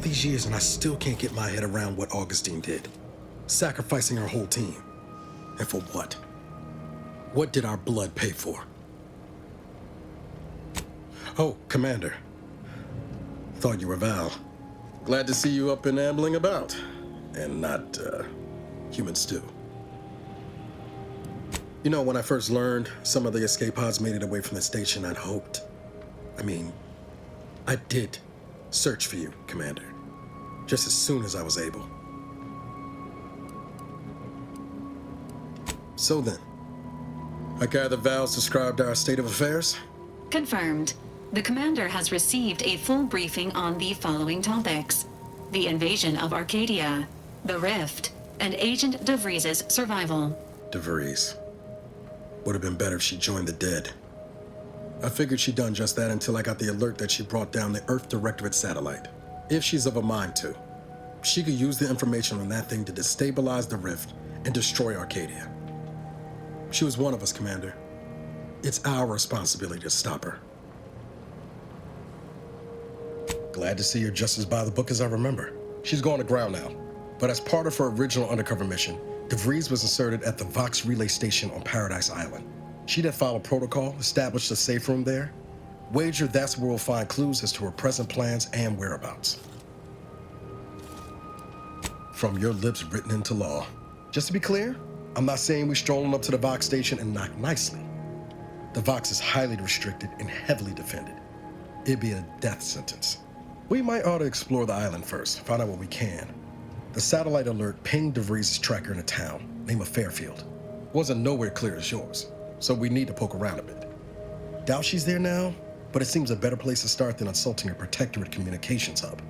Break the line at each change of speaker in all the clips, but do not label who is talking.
these years and I still can't get my head around what Augustine did. Sacrificing her whole team. And for what? What did our blood pay for? Oh, Commander. Thought you were Val. Glad to see you up and ambling about. And not, human stew. You know, when I first learned some of the escape pods made it away from the station, I'd hoped. I did search for you, Commander. Just as soon as I was able. So then, I gather Val's described our state of affairs?
Confirmed. The Commander has received a full briefing on the following topics: the invasion of Arcadia, the Rift, and Agent de Vries' survival.
De Vries. Would have been better if she joined the dead. I figured she'd done just that until I got the alert that she brought down the Earth Directorate satellite. If she's of a mind to, she could use the information on that thing to destabilize the Rift and destroy Arcadia. She was one of us, Commander. It's our responsibility to stop her. Glad to see you're just as by the book as I remember. She's going to ground now, but as part of her original undercover mission, De Vries was inserted at the Vox relay station on Paradise Island. She'd have followed protocol, established a safe room there. Wager that's where we'll find clues as to her present plans and whereabouts. From your lips written into law. Just to be clear, I'm not saying we're strolling up to the Vox station and knock nicely. The Vox is highly restricted and heavily defended. It'd be a death sentence. We might ought to explore the island first, find out what we can. The satellite alert pinged De Vries' tracker in a town, named Fairfield. Wasn't nowhere clear as yours, so we need to poke around a bit. Doubt she's there now, but it seems a better place to start than insulting her protectorate communications hub.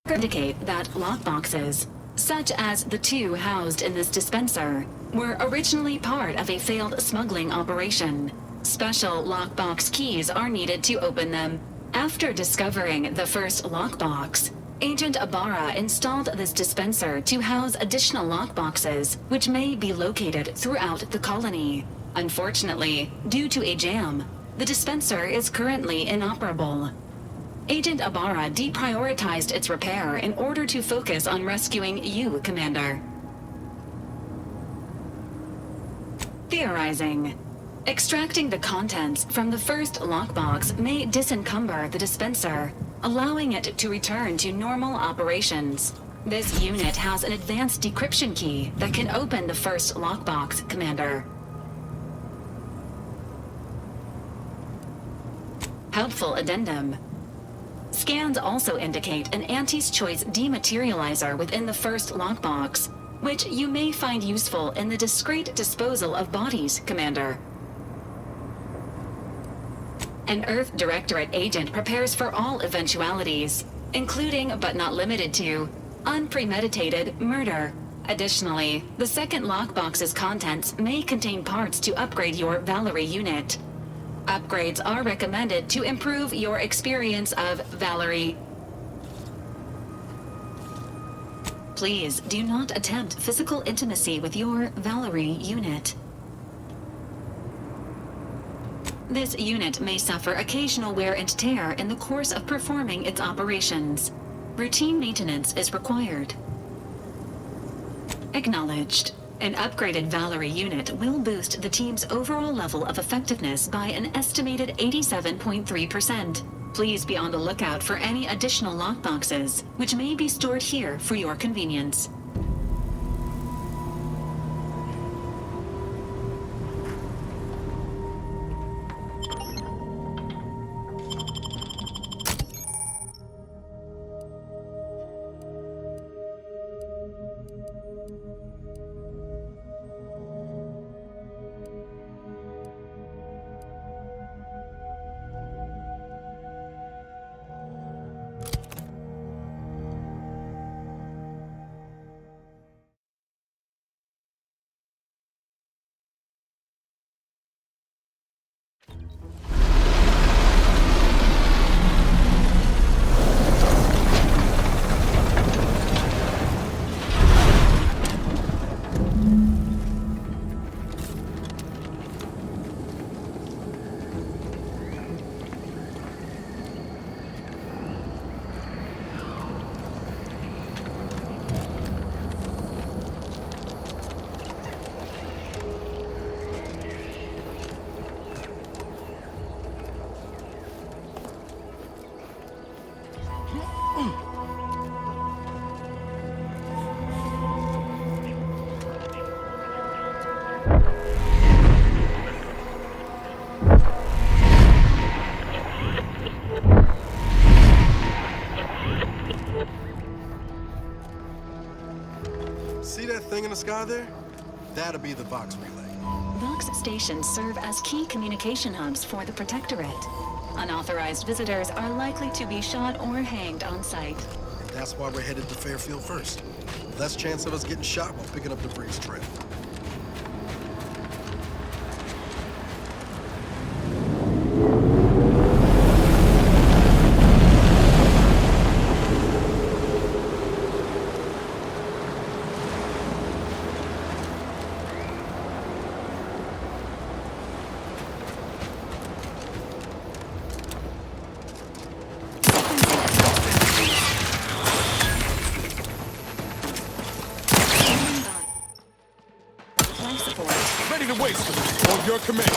Indicate that lockboxes, such as the two housed in this dispenser, were originally part of a failed smuggling operation. Special lockbox keys are needed to open them. After discovering the first lockbox, Agent Ibarra installed this dispenser to house additional lockboxes, which may be located throughout the colony. Unfortunately, due to a jam, the dispenser is currently inoperable. Agent Ibarra deprioritized its repair in order to focus on rescuing you, Commander. Theorizing. Extracting the contents from the first lockbox may disencumber the dispenser, allowing it to return to normal operations. This unit has an advanced decryption key that can open the first lockbox, Commander. Helpful addendum. Scans also indicate an Anti's Choice dematerializer within the first lockbox, which you may find useful in the discreet disposal of bodies, Commander. An Earth Directorate agent prepares for all eventualities, including but not limited to unpremeditated murder. Additionally, the second lockbox's contents may contain parts to upgrade your Valerie unit. Upgrades are recommended to improve your experience of Valerie. Please do not attempt physical intimacy with your Valerie unit. This unit may suffer occasional wear and tear in the course of performing its operations. Routine maintenance is required. Acknowledged. An upgraded Valerie unit will boost the team's overall level of effectiveness by an estimated 87.3%. Please be on the lookout for any additional lockboxes, which may be stored here for your convenience.
See that thing in the sky there? That'll be the Vox relay.
Vox stations serve as key communication hubs for the Protectorate. Unauthorized visitors are likely to be shot or hanged on sight.
And that's why we're headed to Fairfield first. Less chance of us getting shot while picking up the Vries trail.
Life support.
Ready to waste them. On your command.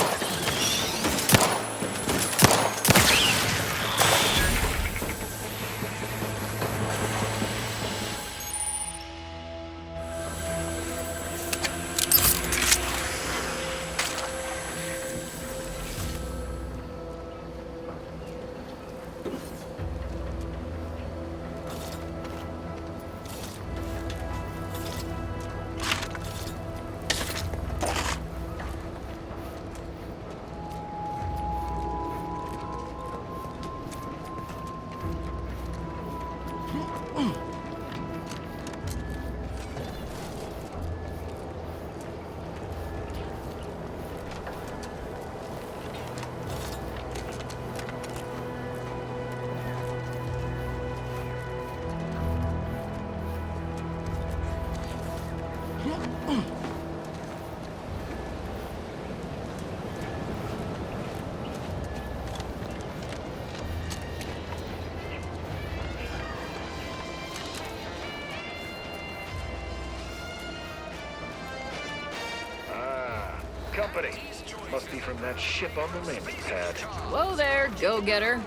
Company. Must be from that ship on the landing pad.
Whoa there, go-getter.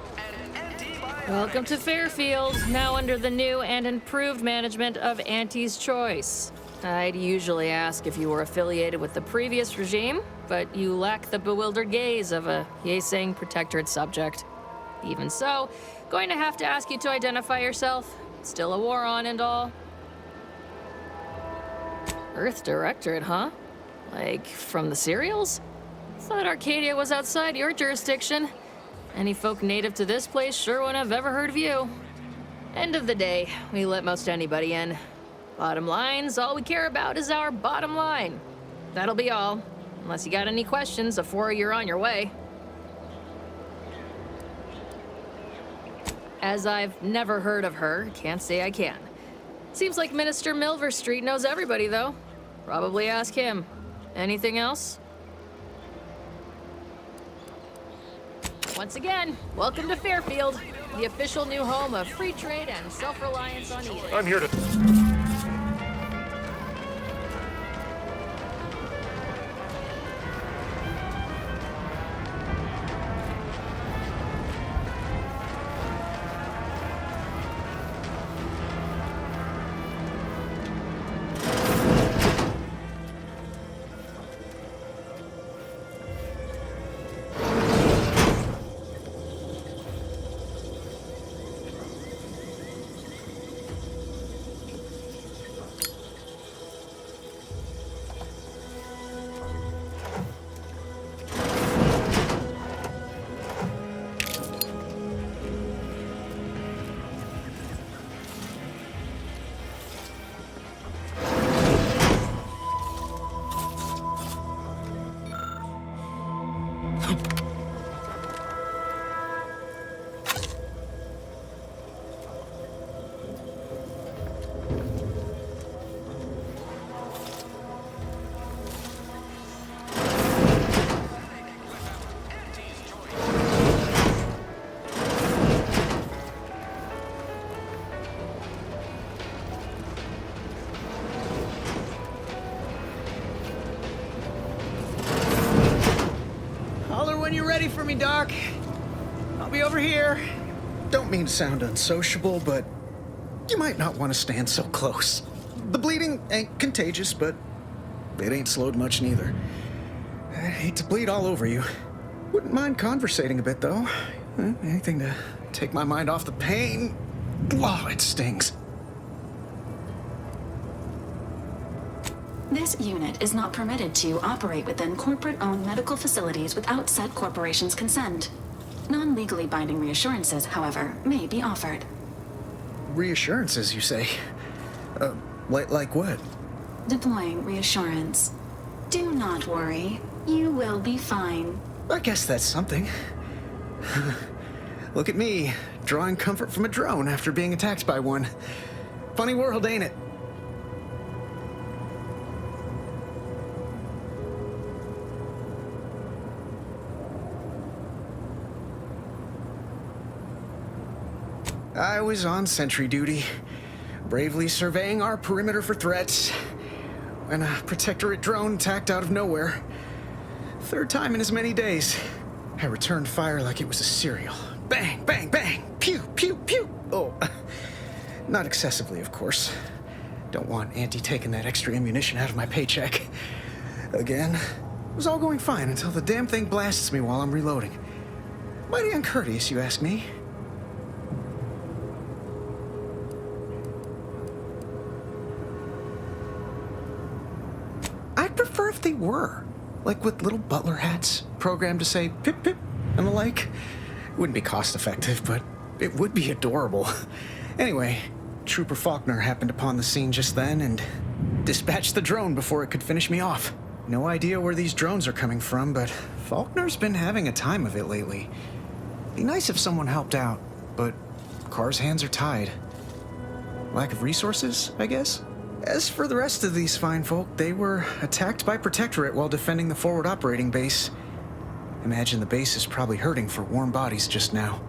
Welcome to Fairfield, now under the new and improved management of Auntie's Choice. I'd usually ask if you were affiliated with the previous regime, but you lack the bewildered gaze of a yay-saying Protectorate subject. Even so, going to have to ask you to identify yourself. Still a war on and all. Earth Directorate, huh? Like, from the serials? Thought Arcadia was outside your jurisdiction. Any folk native to this place sure wouldn't have ever heard of you. End of the day, we let most anybody in. Bottom line's all we care about is our bottom line. That'll be all. Unless you got any questions before you're on your way. As I've never heard of her, can't say I can. Seems like Minister Milverstreet knows everybody, though. Probably ask him. Anything else? Once again, welcome to Fairfield, the official new home of free trade and self-reliance on eating.
I'm here to...
When you're ready for me, Doc. I'll be over here. Don't mean to sound unsociable, but you might not want to stand so close. The bleeding ain't contagious, but it ain't slowed much neither. I hate to bleed all over you. Wouldn't mind conversating a bit, though. Anything to take my mind off the pain. Oh, it stings.
This unit is not permitted to operate within corporate-owned medical facilities without said corporation's consent. Non-legally binding reassurances, however, may be offered.
Reassurances, you say? Like what?
Deploying reassurance. Do not worry. You will be fine.
I guess that's something. Look at me, drawing comfort from a drone after being attacked by one. Funny world, ain't it? I was on sentry duty, bravely surveying our perimeter for threats, when a protectorate drone attacked out of nowhere. Third time in as many days. I returned fire like it was a cereal. Bang, bang, bang! Pew, pew, pew! Oh, not excessively, of course. Don't want Auntie taking that extra ammunition out of my paycheck. Again, it was all going fine until the damn thing blasts me while I'm reloading. Mighty uncourteous, you ask me. I'd prefer if they were. Like with little butler hats, programmed to say pip pip and the like. It wouldn't be cost effective, but it would be adorable. Anyway, Trooper Faulkner happened upon the scene just then and dispatched the drone before it could finish me off. No idea where these drones are coming from, but Faulkner's been having a time of it lately. Be nice if someone helped out, but Carr's hands are tied. Lack of resources, I guess? As for the rest of these fine folk, they were attacked by Protectorate while defending the forward operating base. Imagine the base is probably hurting for warm bodies just now.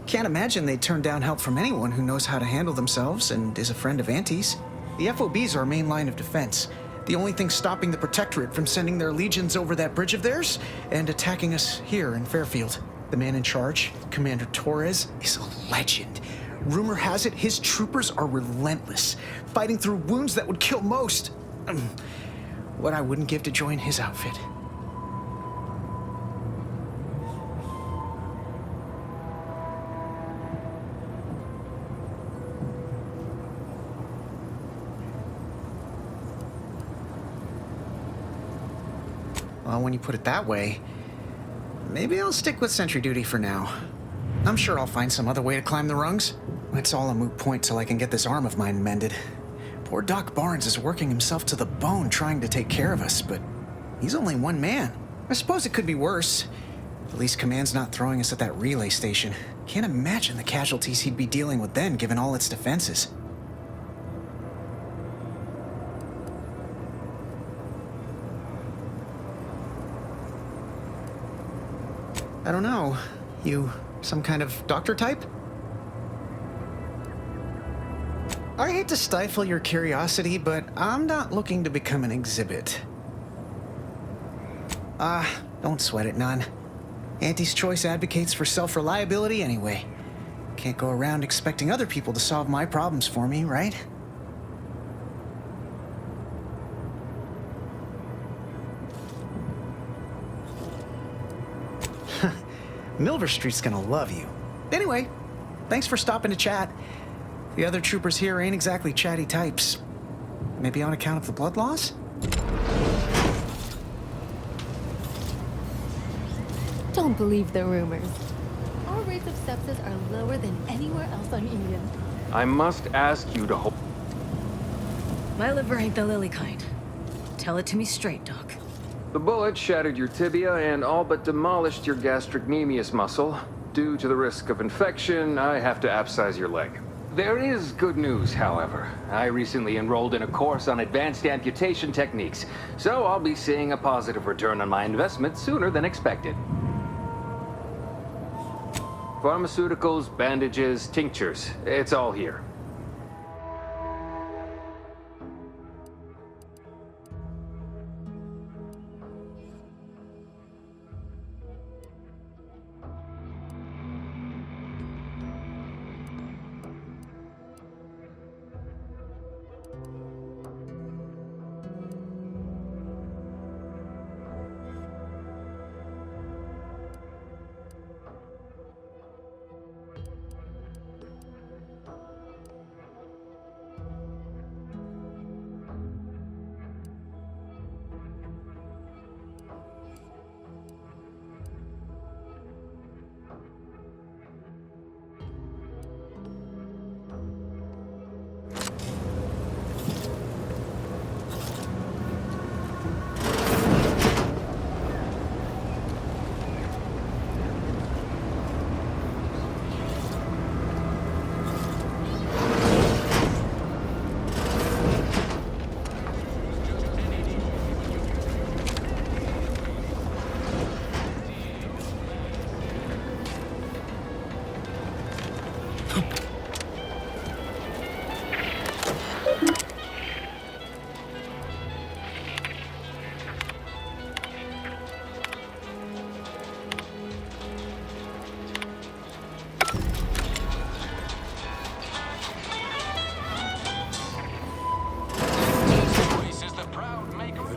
Can't imagine they'd turn down help from anyone who knows how to handle themselves and is a friend of Auntie's. The FOB's our main line of defense. The only thing stopping the Protectorate from sending their legions over that bridge of theirs and attacking us here in Fairfield. The man in charge, Commander Torres, is a legend. Rumor has it his troopers are relentless, fighting through wounds that would kill most. What I wouldn't give to join his outfit. Well, when you put it that way, maybe I'll stick with sentry duty for now. I'm sure I'll find some other way to climb the rungs. It's all a moot point till I can get this arm of mine mended. Poor Doc Barnes is working himself to the bone trying to take care of us, but he's only one man. I suppose it could be worse. At least Command's not throwing us at that relay station. Can't imagine the casualties he'd be dealing with then, given all its defenses. I don't know. You some kind of doctor type? I hate to stifle your curiosity, but I'm not looking to become an exhibit. Don't sweat it none. Auntie's Choice advocates for self-reliability anyway. Can't go around expecting other people to solve my problems for me, right? Milver Street's gonna love you. Anyway, thanks for stopping to chat. The other troopers here ain't exactly chatty types. Maybe on account of the blood loss?
Don't believe the rumors. Our rates of sepsis are lower than anywhere else on Eden.
I must ask you to hold.
My liver ain't the lily kind. Tell it to me straight, Doc.
The bullet shattered your tibia and all but demolished your gastrocnemius muscle. Due to the risk of infection, I have to abscise your leg. There is good news, however. I recently enrolled in a course on advanced amputation techniques, so I'll be seeing a positive return on my investment sooner than expected. Pharmaceuticals, bandages, tinctures, it's all here.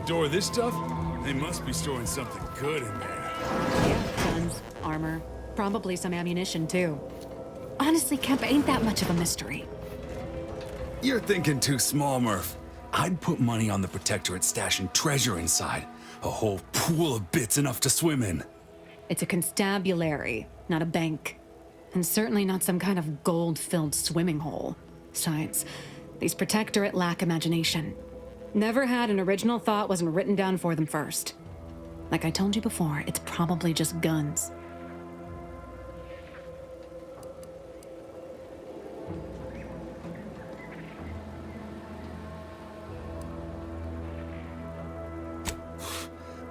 door this stuff? They must be storing something good in there.
Yeah, guns, armor, probably some ammunition too. Honestly, Kemp ain't that much of a mystery.
You're thinking too small, Murph. I'd put money on the Protectorate stashing treasure inside. A whole pool of bits enough to swim in.
It's a constabulary, not a bank. And certainly not some kind of gold-filled swimming hole. Besides, these Protectorate lack imagination. Never had an original thought wasn't written down for them first. Like I told you before, it's probably just guns.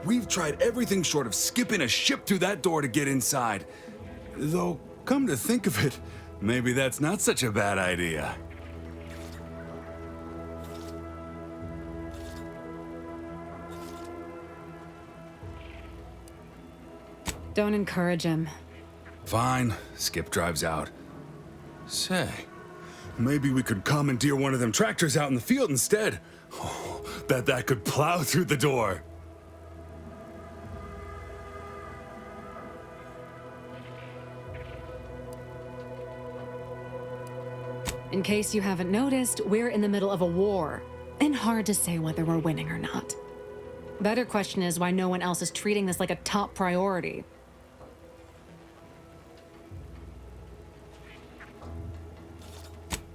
We've tried everything short of skipping a ship through that door to get inside. Though, come to think of it, maybe that's not such a bad idea.
Don't encourage him.
Fine, Skip drives out. Say, maybe we could commandeer one of them tractors out in the field instead. Oh, bet that could plow through the door.
In case you haven't noticed, we're in the middle of a war, and hard to say whether we're winning or not. Better question is why no one else is treating this like a top priority.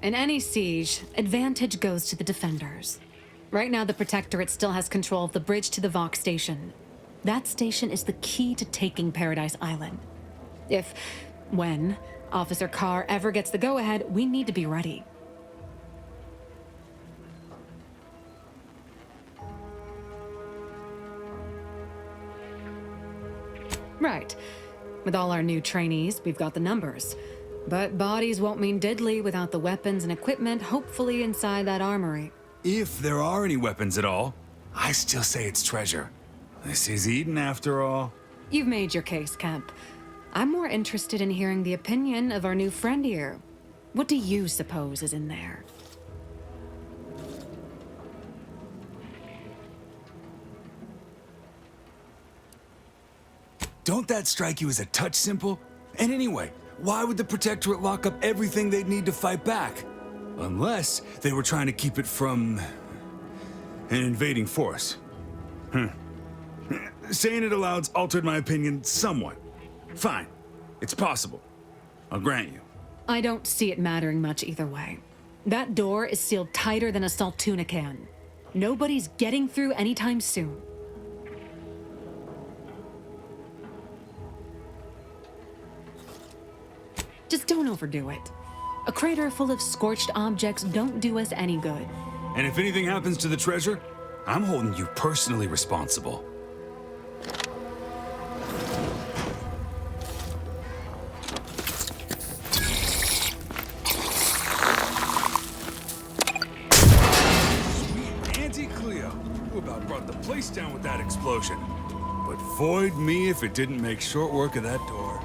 In any siege, advantage goes to the defenders. Right now, the Protectorate still has control of the bridge to the Vox station. That station is the key to taking Paradise Island. When Officer Carr ever gets the go-ahead, we need to be ready. Right. With all our new trainees, we've got the numbers. But bodies won't mean diddly without the weapons and equipment, hopefully inside that armory.
If there are any weapons at all, I still say it's treasure. This is Eden after all.
You've made your case, Kemp. I'm more interested in hearing the opinion of our new friend here. What do you suppose is in there?
Don't that strike you as a touch simple? And anyway, why would the Protectorate lock up everything they'd need to fight back? Unless they were trying to keep it from an invading force. Saying it aloud's altered my opinion somewhat. Fine. It's possible. I'll grant you.
I don't see it mattering much either way. That door is sealed tighter than a Saltuna can. Nobody's getting through anytime soon. Just don't overdo it. A crater full of scorched objects don't do us any good.
And if anything happens to the treasure, I'm holding you personally responsible. Place down with that explosion. But void me if it didn't make short work of that door.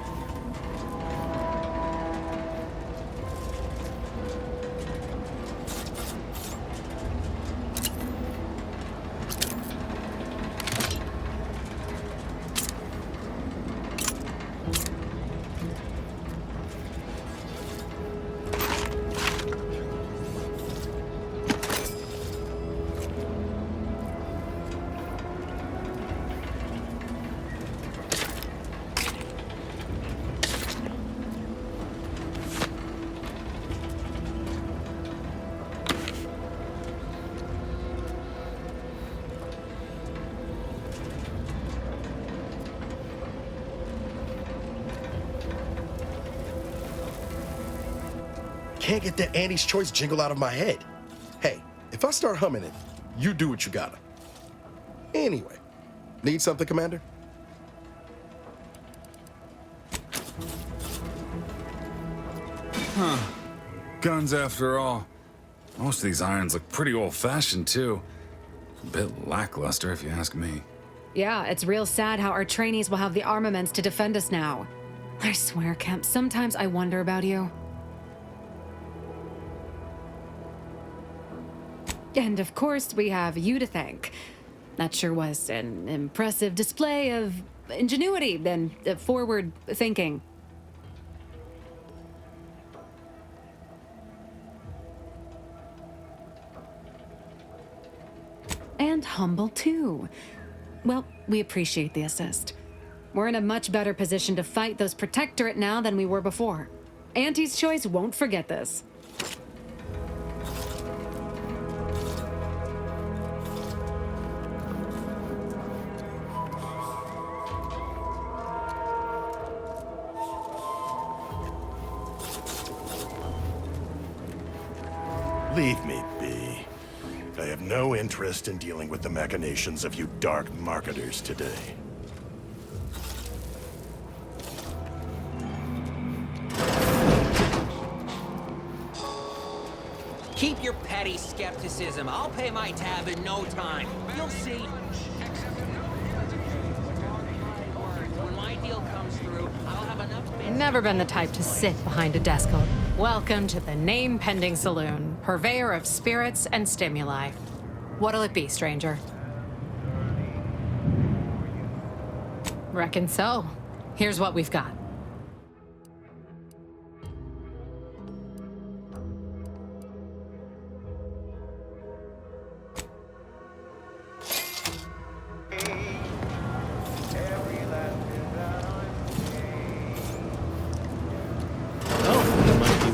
Can't get that Andy's Choice jingle out of my head. Hey, if I start humming it, you do what you gotta. Anyway, need something, Commander?
Guns after all. Most of these irons look pretty old-fashioned, too. A bit lackluster, if you ask me.
Yeah, it's real sad how our trainees will have the armaments to defend us now. I swear, Kemp, sometimes I wonder about you. And of course, we have you to thank. That sure was an impressive display of ingenuity and forward thinking. And humble, too. Well, we appreciate the assist. We're in a much better position to fight those Protectorate now than we were before. Auntie's Choice won't forget this.
Leave me be. I have no interest in dealing with the machinations of you dark marketers today.
Keep your petty skepticism. I'll pay my tab in no time. You'll see. When my deal comes through, I'll have enough...
Never been the type to sit behind a desk. Welcome to the name-pending saloon, purveyor of spirits and stimuli. What'll it be, stranger? Reckon so. Here's what we've got.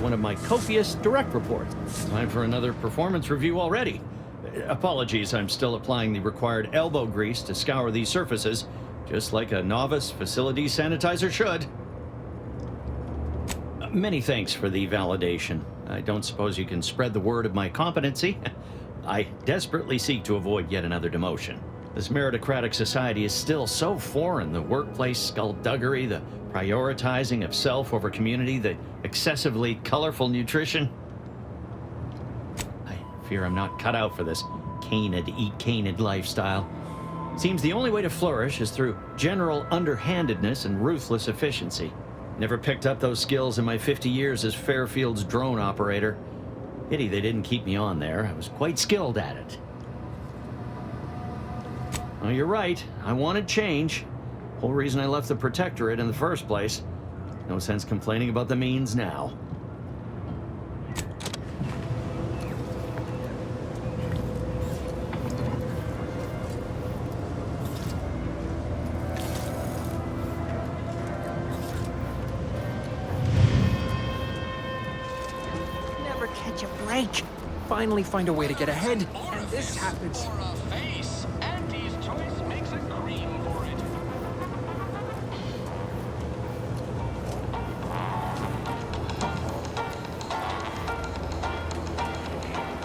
One of my copious direct reports. Time for another performance review already. Apologies, I'm still applying the required elbow grease to scour these surfaces, just like a novice facility sanitizer should. Many thanks for the validation. I don't suppose you can spread the word of my competency. I desperately seek to avoid yet another demotion. This meritocratic society is still so foreign. The workplace skullduggery, the prioritizing of self over community, the excessively colorful nutrition. I fear I'm not cut out for this canid, eat canid lifestyle. Seems the only way to flourish is through general underhandedness and ruthless efficiency. Never picked up those skills in my 50 years as Fairfield's drone operator. Pity they didn't keep me on there. I was quite skilled at it. Oh, you're right. I wanted change. Whole reason I left the Protectorate in the first place. No sense complaining about the means now.
Never catch a break. Finally find a way to get ahead, and this happens.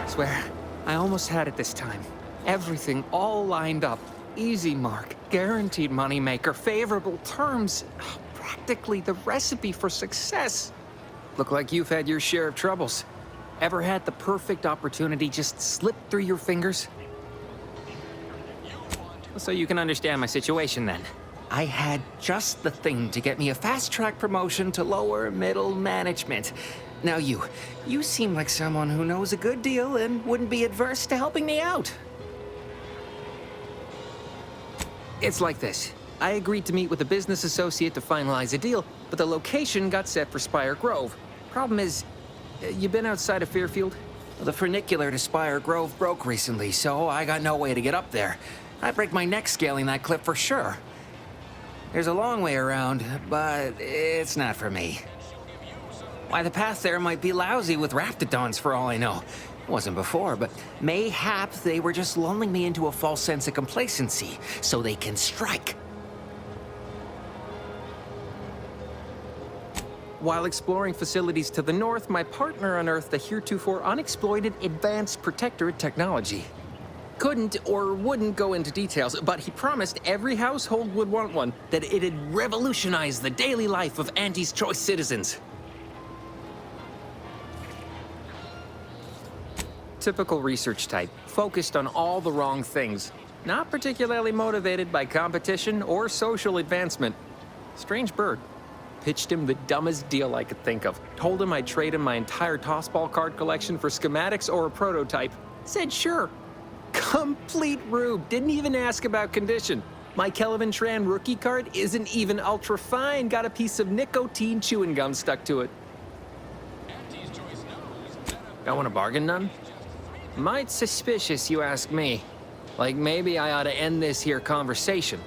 Swear, I almost had it this time. Everything all lined up. Easy mark, guaranteed moneymaker, favorable terms. Practically the recipe for success. Look like you've had your share of troubles. Ever had the perfect opportunity just slip through your fingers? So you can understand my situation then. I had just the thing to get me a fast-track promotion to lower middle management. Now you seem like someone who knows a good deal and wouldn't be adverse to helping me out. It's like this. I agreed to meet with a business associate to finalize a deal, but the location got set for Spire Grove. Problem is, you been outside of Fairfield? The funicular to Spire Grove broke recently, so I got no way to get up there. I'd break my neck scaling that cliff for sure. There's a long way around, but it's not for me. Why, the path there might be lousy with raptidons for all I know. Wasn't before, but mayhap they were just lulling me into a false sense of complacency so they can strike. While exploring facilities to the north, my partner unearthed the heretofore unexploited advanced Protectorate technology. Couldn't or wouldn't go into details, but he promised every household would want one, that it'd revolutionize the daily life of Auntie's Choice citizens. Typical research type, focused on all the wrong things. Not particularly motivated by competition or social advancement. Strange bird. Pitched him the dumbest deal I could think of. Told him I'd trade him my entire tossball card collection for schematics or a prototype. Said sure. Complete rube. Didn't even ask about condition. My Kelvin Tran rookie card isn't even ultra fine. Got a piece of nicotine chewing gum stuck to it. Got want a bargain, none? Might suspicious, you ask me. Like maybe I ought to end this here conversation.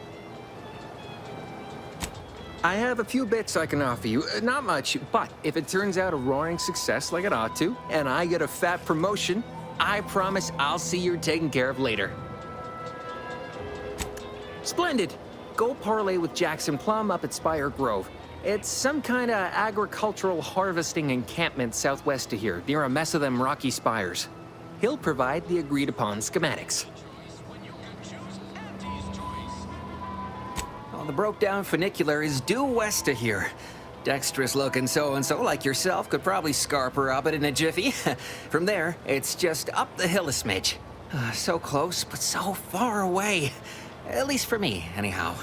I have a few bits I can offer you. Not much, but if it turns out a roaring success like it ought to, and I get a fat promotion, I promise I'll see you're taken care of later. Splendid. Go parlay with Jackson Plum up at Spire Grove. It's some kind of agricultural harvesting encampment southwest of here, near a mess of them rocky spires. He'll provide the agreed-upon schematics. Oh, the broke-down funicular is due west of here. Dexterous-looking so-and-so like yourself could probably scarp her up it in a jiffy. From there, it's just up the hill a smidge. So close, but so far away. At least for me, anyhow.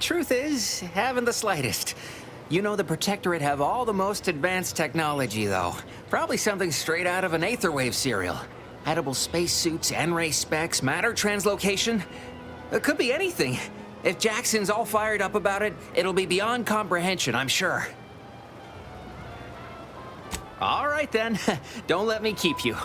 Truth is, haven't the slightest. You know the Protectorate have all the most advanced technology, though. Probably something straight out of an Aetherwave serial. Edible spacesuits, N-ray specs, matter translocation. It could be anything. If Jackson's all fired up about it, it'll be beyond comprehension, I'm sure. All right, then. Don't let me keep you.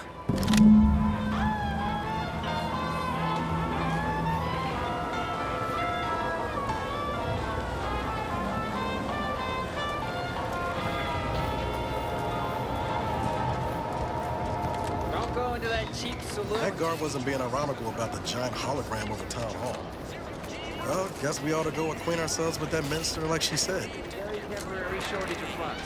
That guard wasn't being ironical about the giant hologram over Town Hall. Well, guess we ought to go acquaint ourselves with that minister like she said.
Very temporary shortage of funds.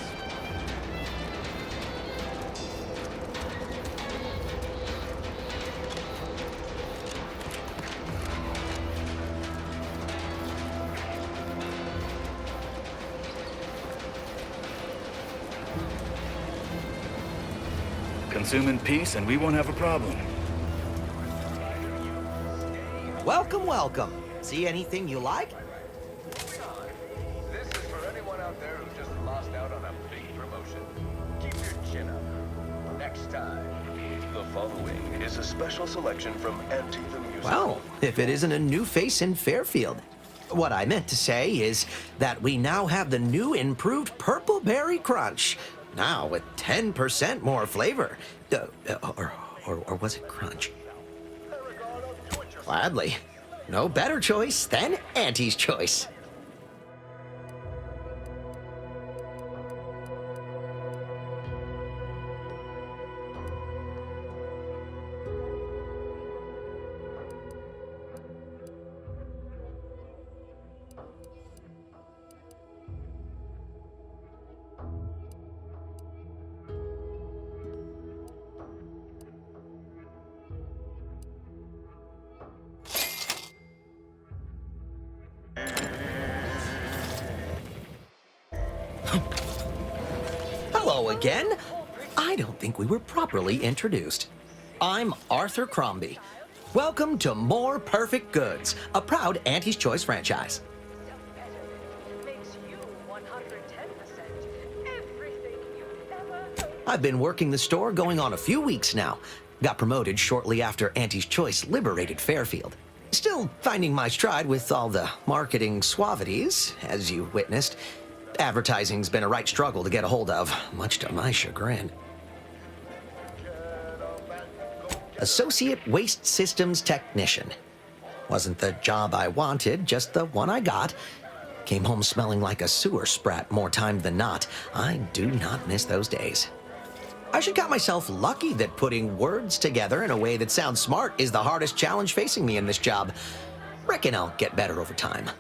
Consume in peace and we won't have a problem.
Welcome, welcome. See anything you like?
This is for anyone out there who's just lost out on a big promotion. Keep your chin up. Next time. The following is a special selection from Auntie the Musical.
Well, if it isn't a new face in Fairfield. What I meant to say is that we now have the new improved Purple Berry Crunch. Now with 10% more flavor. Or was it crunch? Gladly. No better choice than Auntie's choice. Hello again. I don't think we were properly introduced. I'm Arthur Crombie. Welcome to More Perfect Goods, a proud Auntie's Choice franchise. I've been working the store going on a few weeks now. Got promoted shortly after Auntie's Choice liberated Fairfield. Still finding my stride with all the marketing suavities, as you witnessed. Advertising's been a right struggle to get a hold of, much to my chagrin. Associate Waste Systems Technician. Wasn't the job I wanted, just the one I got. Came home smelling like a sewer sprat more time than not. I do not miss those days. I should count myself lucky that putting words together in a way that sounds smart is the hardest challenge facing me in this job. Reckon I'll get better over time.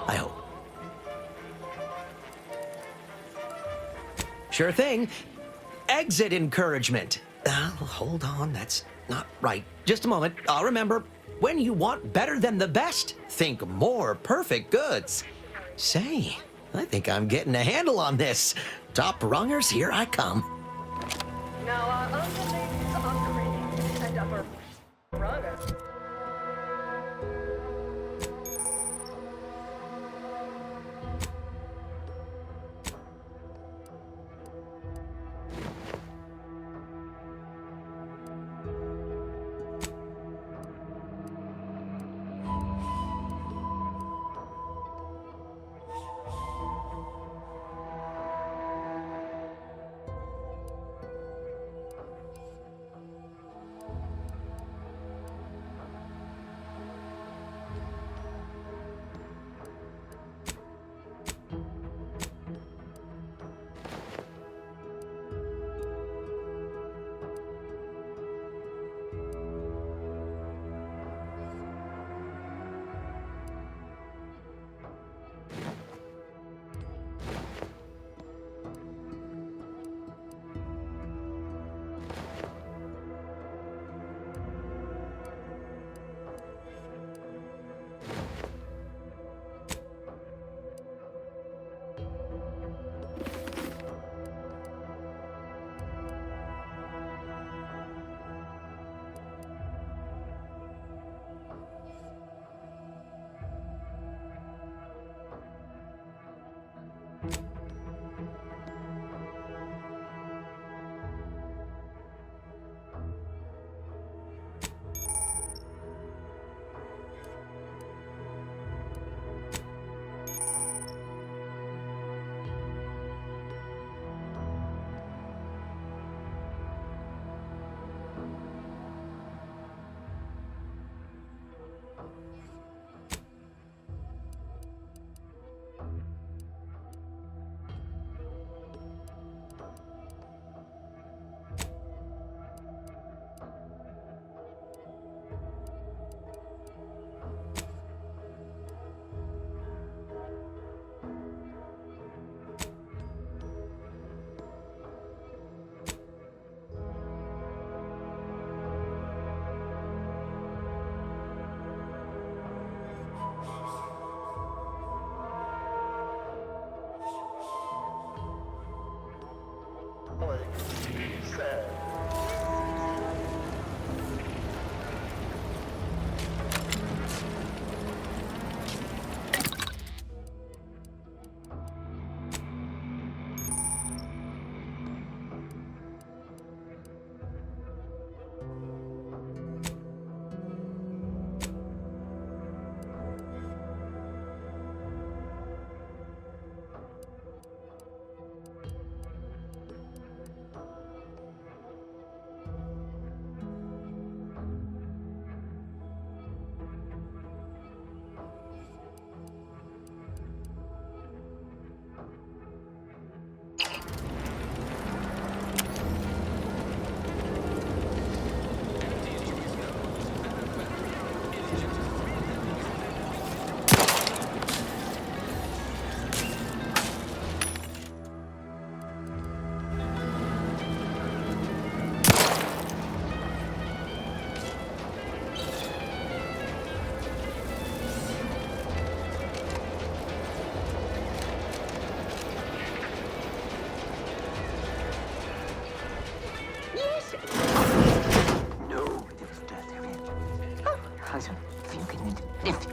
I hope. Sure thing. Exit encouragement. Hold on, that's not right. Just a moment, I'll remember. When you want better than the best, think More Perfect Goods. Say, I think I'm getting a handle on this. Top rungers, here I come.
Now our underlings are green and upper runners.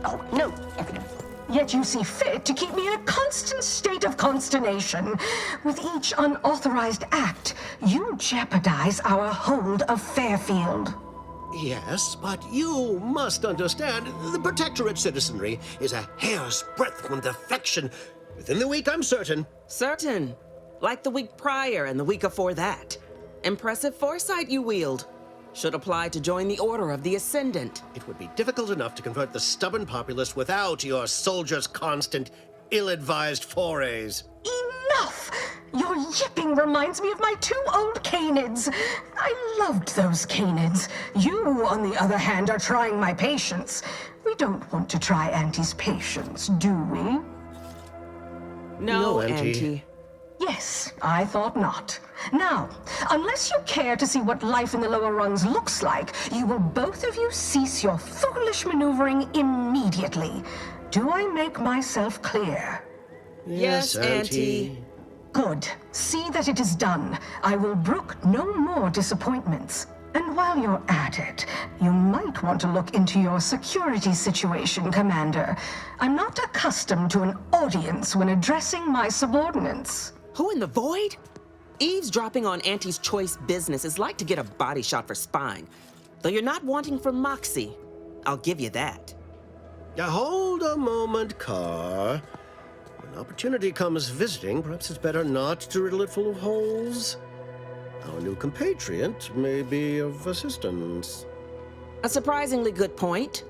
Oh, no. Yet you see fit to keep me in a constant state of consternation. With each unauthorized act, you jeopardize our hold of Fairfield.
Yes, but you must understand, the Protectorate citizenry is a hair's breadth from defection. Within the week, I'm certain.
Certain? Like the week prior and the week before that. Impressive foresight you wield. Should apply to join the Order of the Ascendant.
It would be difficult enough to convert the stubborn populace without your soldiers' constant, ill-advised forays.
Enough! Your yipping reminds me of my 2 old canids. I loved those canids. You, on the other hand, are trying my patience. We don't want to try Auntie's patience, do we?
No, Auntie.
Yes, I thought not. Now, unless you care to see what life in the lower rungs looks like, you will both of you cease your foolish maneuvering immediately. Do I make myself clear?
Yes, Auntie.
Good. See that it is done. I will brook no more disappointments. And while you're at it, you might want to look into your security situation, Commander. I'm not accustomed to an audience when addressing my subordinates.
Who in the void? Eavesdropping on Auntie's choice business is like to get a body shot for spying. Though you're not wanting for moxie. I'll give you that.
Hold a moment, Carr. When opportunity comes visiting, perhaps it's better not to riddle it full of holes. Our new compatriot may be of assistance.
A surprisingly good point,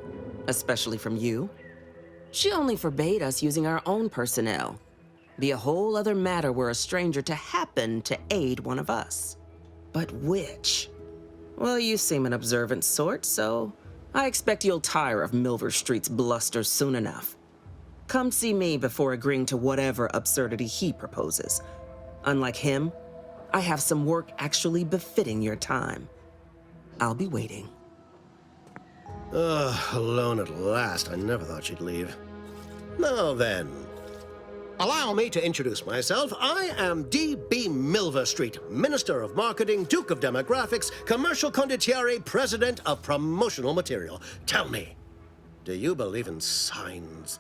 especially from you. She only forbade us using our own personnel. Be a whole other matter were a stranger to happen to aid one of us. But which? Well, you seem an observant sort, so I expect you'll tire of Milver Street's bluster soon enough. Come see me before agreeing to whatever absurdity he proposes. Unlike him, I have some work actually befitting your time. I'll be waiting.
Alone at last. I never thought she'd leave. Now then, allow me to introduce myself. I am D.B. Milver Street, Minister of Marketing, Duke of Demographics, Commercial Condottiere, President of Promotional Material. Tell me, do you believe in signs?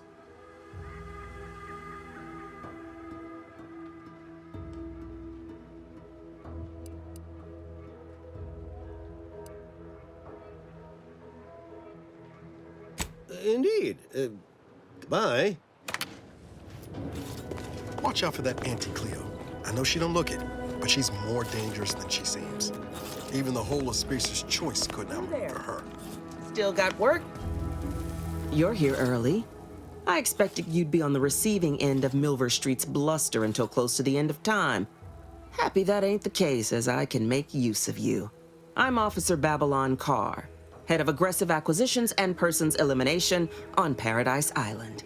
Indeed. Goodbye.
Watch out for that Auntie Cleo. I know she don't look it, but she's more dangerous than she seems. Even the whole of Spacer's choice couldn't outmaneuver her.
Still got work? You're here early. I expected you'd be on the receiving end of Milver Street's bluster until close to the end of time. Happy that ain't the case, as I can make use of you. I'm Officer Babylon Carr, head of aggressive acquisitions and persons elimination on Paradise Island.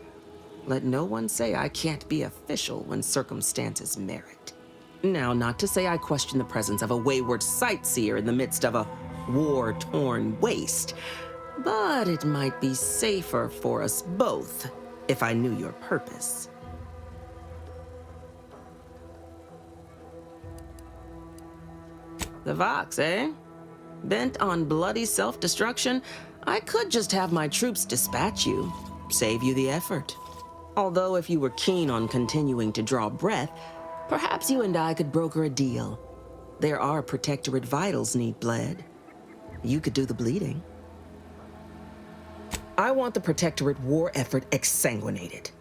Let no one say I can't be official when circumstances merit. Now, not to say I question the presence of a wayward sightseer in the midst of a war-torn waste, but it might be safer for us both if I knew your purpose. The Vox, eh? Bent on bloody self-destruction, I could just have my troops dispatch you, save you the effort. Although if you were keen on continuing to draw breath, perhaps you and I could broker a deal. There are Protectorate vitals need bled. You could do the bleeding. I want the Protectorate war effort exsanguinated.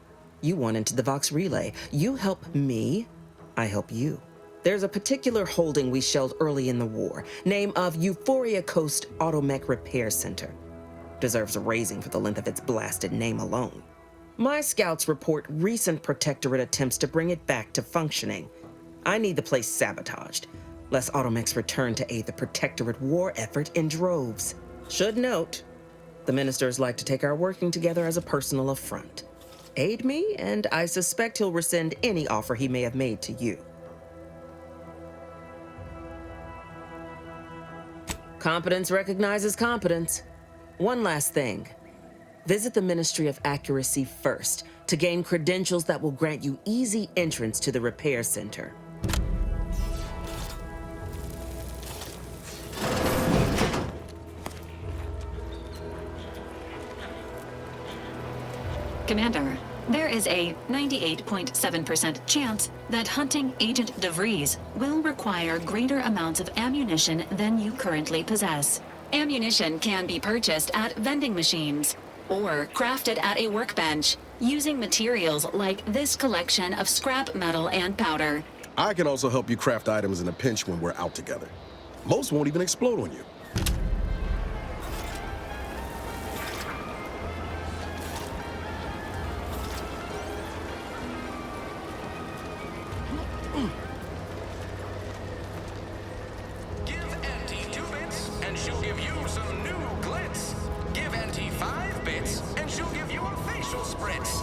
You want into the Vox relay. You help me, I help you. There's a particular holding we shelled early in the war, name of Euphoria Coast Automech Repair Center. Deserves a raising for the length of its blasted name alone. My scouts report recent Protectorate attempts to bring it back to functioning. I need the place sabotaged, lest Automechs return to aid the Protectorate war effort in droves. Should note, the ministers like to take our working together as a personal affront. Aid me, and I suspect he'll rescind any offer he may have made to you. Competence recognizes competence. One last thing. Visit the Ministry of Accuracy first to gain credentials that will grant you easy entrance to the repair center.
Commander, there is a 98.7% chance that hunting Agent Vries will require greater amounts of ammunition than you currently possess. Ammunition can be purchased at vending machines or crafted at a workbench using materials like this collection of scrap metal and powder.
I can also help you craft items in a pinch when we're out together. Most won't even explode on you.
Give Auntie 2 bits, and she'll give you some new glitz. Give Auntie 5 bits, and she'll give you a facial spritz.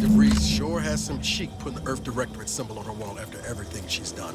Vries sure has some cheek putting the Earth Directorate symbol on her wall after everything she's done.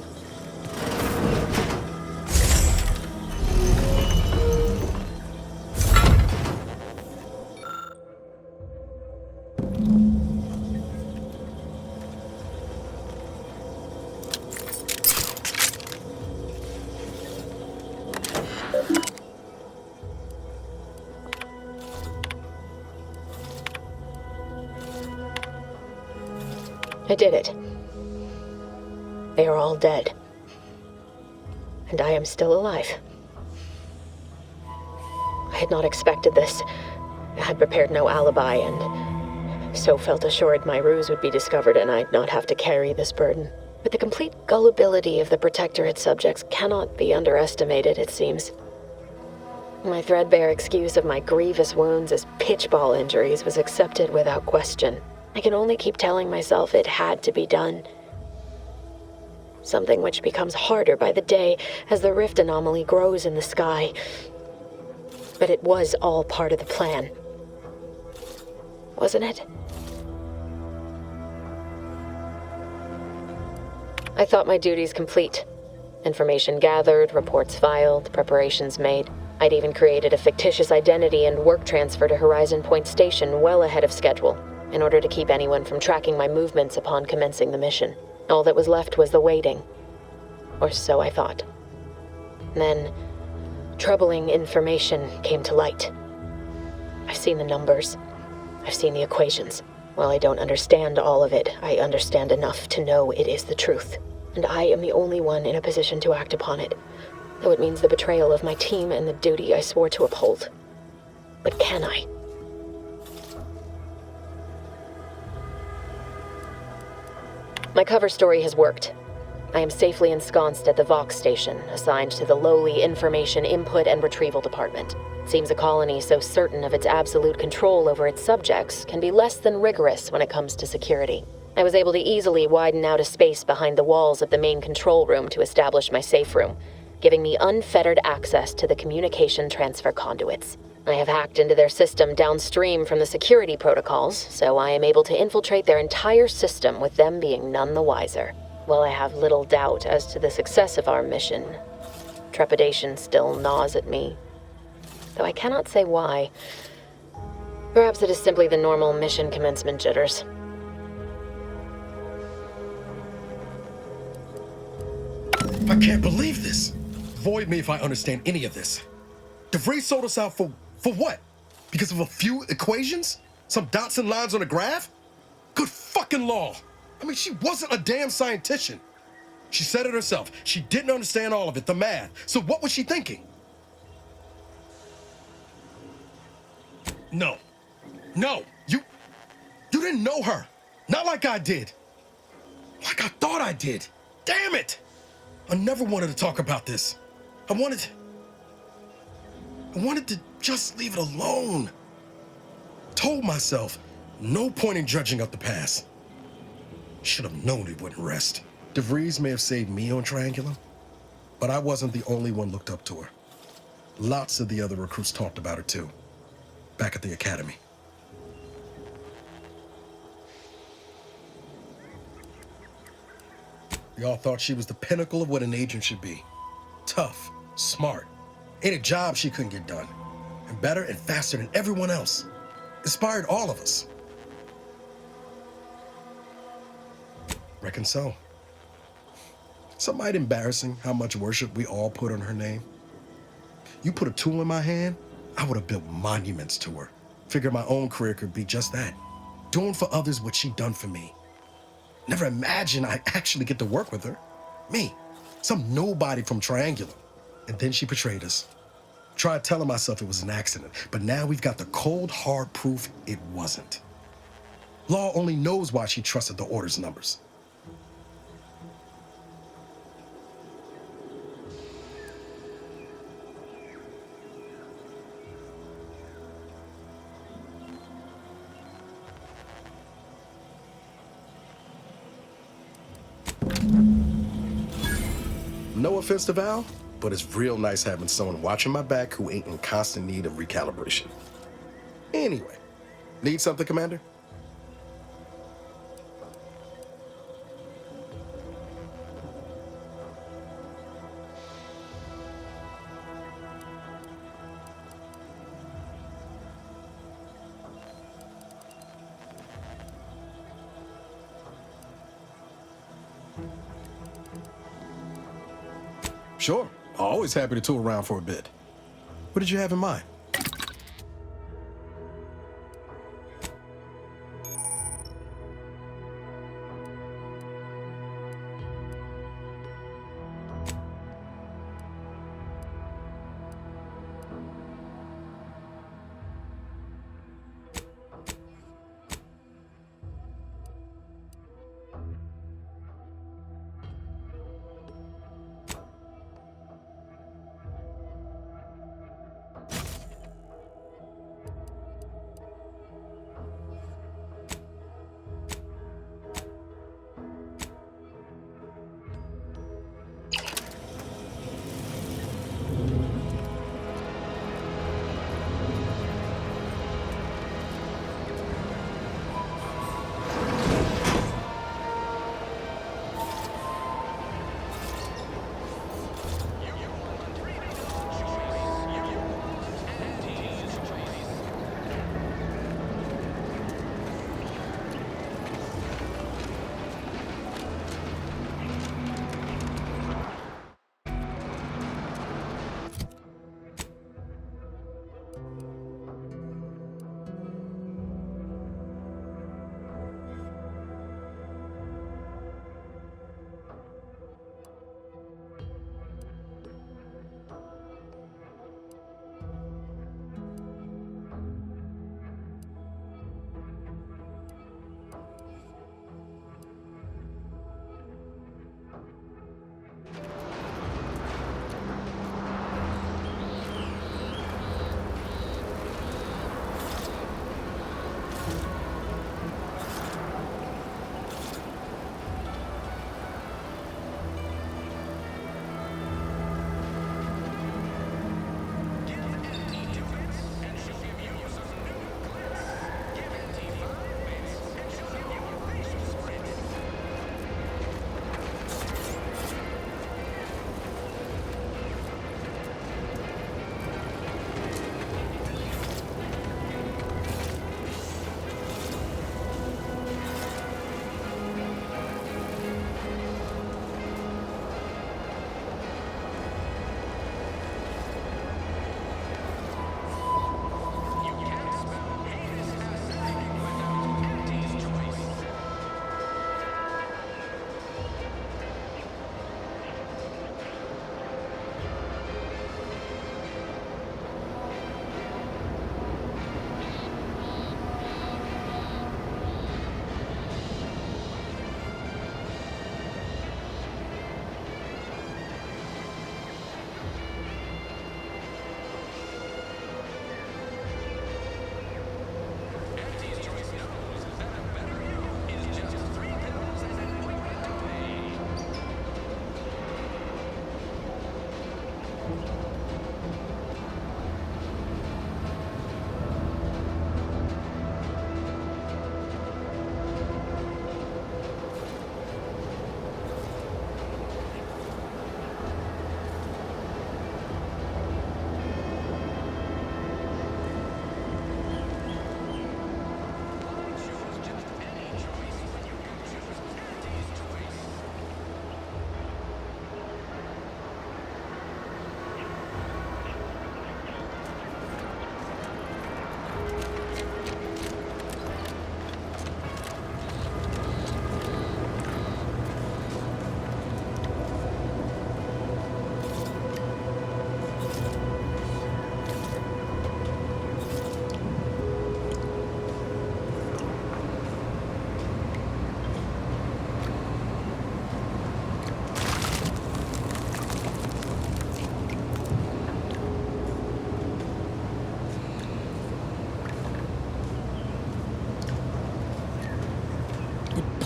I did it. They are all dead. And I am still alive. I had not expected this. I had prepared no alibi, and so felt assured my ruse would be discovered and I'd not have to carry this burden. But the complete gullibility of the Protectorate subjects cannot be underestimated, it seems. My threadbare excuse of my grievous wounds as pitchball injuries was accepted without question. I can only keep telling myself it had to be done. Something which becomes harder by the day as the rift anomaly grows in the sky. But it was all part of the plan. Wasn't it? I thought my duties complete. Information gathered, reports filed, preparations made. I'd even created a fictitious identity and work transfer to Horizon Point Station well ahead of schedule, in order to keep anyone from tracking my movements upon commencing the mission. All that was left was the waiting. Or so I thought. Then, troubling information came to light. I've seen the numbers. I've seen the equations. While I don't understand all of it, I understand enough to know it is the truth. And I am the only one in a position to act upon it, though it means the betrayal of my team and the duty I swore to uphold. But can I? My cover story has worked. I am safely ensconced at the Vox station, assigned to the lowly Information Input and Retrieval Department. It seems a colony so certain of its absolute control over its subjects can be less than rigorous when it comes to security. I was able to easily widen out a space behind the walls of the main control room to establish my safe room, giving me unfettered access to the communication transfer conduits. I have hacked into their system downstream from the security protocols, so I am able to infiltrate their entire system with them being none the wiser. While I have little doubt as to the success of our mission, trepidation still gnaws at me, though I cannot say why. Perhaps it is simply the normal mission commencement jitters.
I can't believe this. Void me if I understand any of this. Vries sold us out for what? Because of a few equations? Some dots and lines on a graph? Good fucking law. I mean, she wasn't a damn scientist. She said it herself. She didn't understand all of it, the math. So what was she thinking? No. No. You didn't know her. Not like I did. Like I thought I did. Damn it! I never wanted to talk about this. I wanted to just leave it alone. Told myself, no point in dredging up the past. Should have known it wouldn't rest. Vries may have saved me on Triangulum, but I wasn't the only one looked up to her. Lots of the other recruits talked about her too, back at the academy. Y'all thought she was the pinnacle of what an agent should be. Tough, smart, ain't a job she couldn't get done. And better and faster than everyone else. Inspired all of us. Reckon so. Some might embarrassing how much worship we all put on her name. You put a tool in my hand, I would have built monuments to her. Figured my own career could be just that. Doing for others what she done for me. Never imagined I'd actually get to work with her. Me, some nobody from Triangulum. And then she betrayed us. Tried telling myself it was an accident, but now we've got the cold, hard proof it wasn't. Law only knows why she trusted the Order's numbers. No offense to Val, but it's real nice having someone watching my back who ain't in constant need of recalibration. Anyway, need something, Commander? Sure. Always happy to tool around for a bit. What did you have in mind?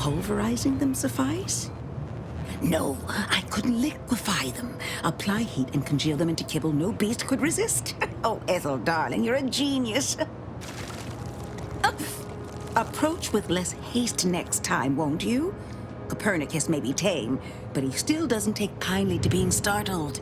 pulverizing them suffice? No, I could liquefy them, apply heat and congeal them into kibble no beast could resist. Oh, Ethel, darling, you're a genius. Approach with less haste next time, won't you? Copernicus may be tame, but he still doesn't take kindly to being startled.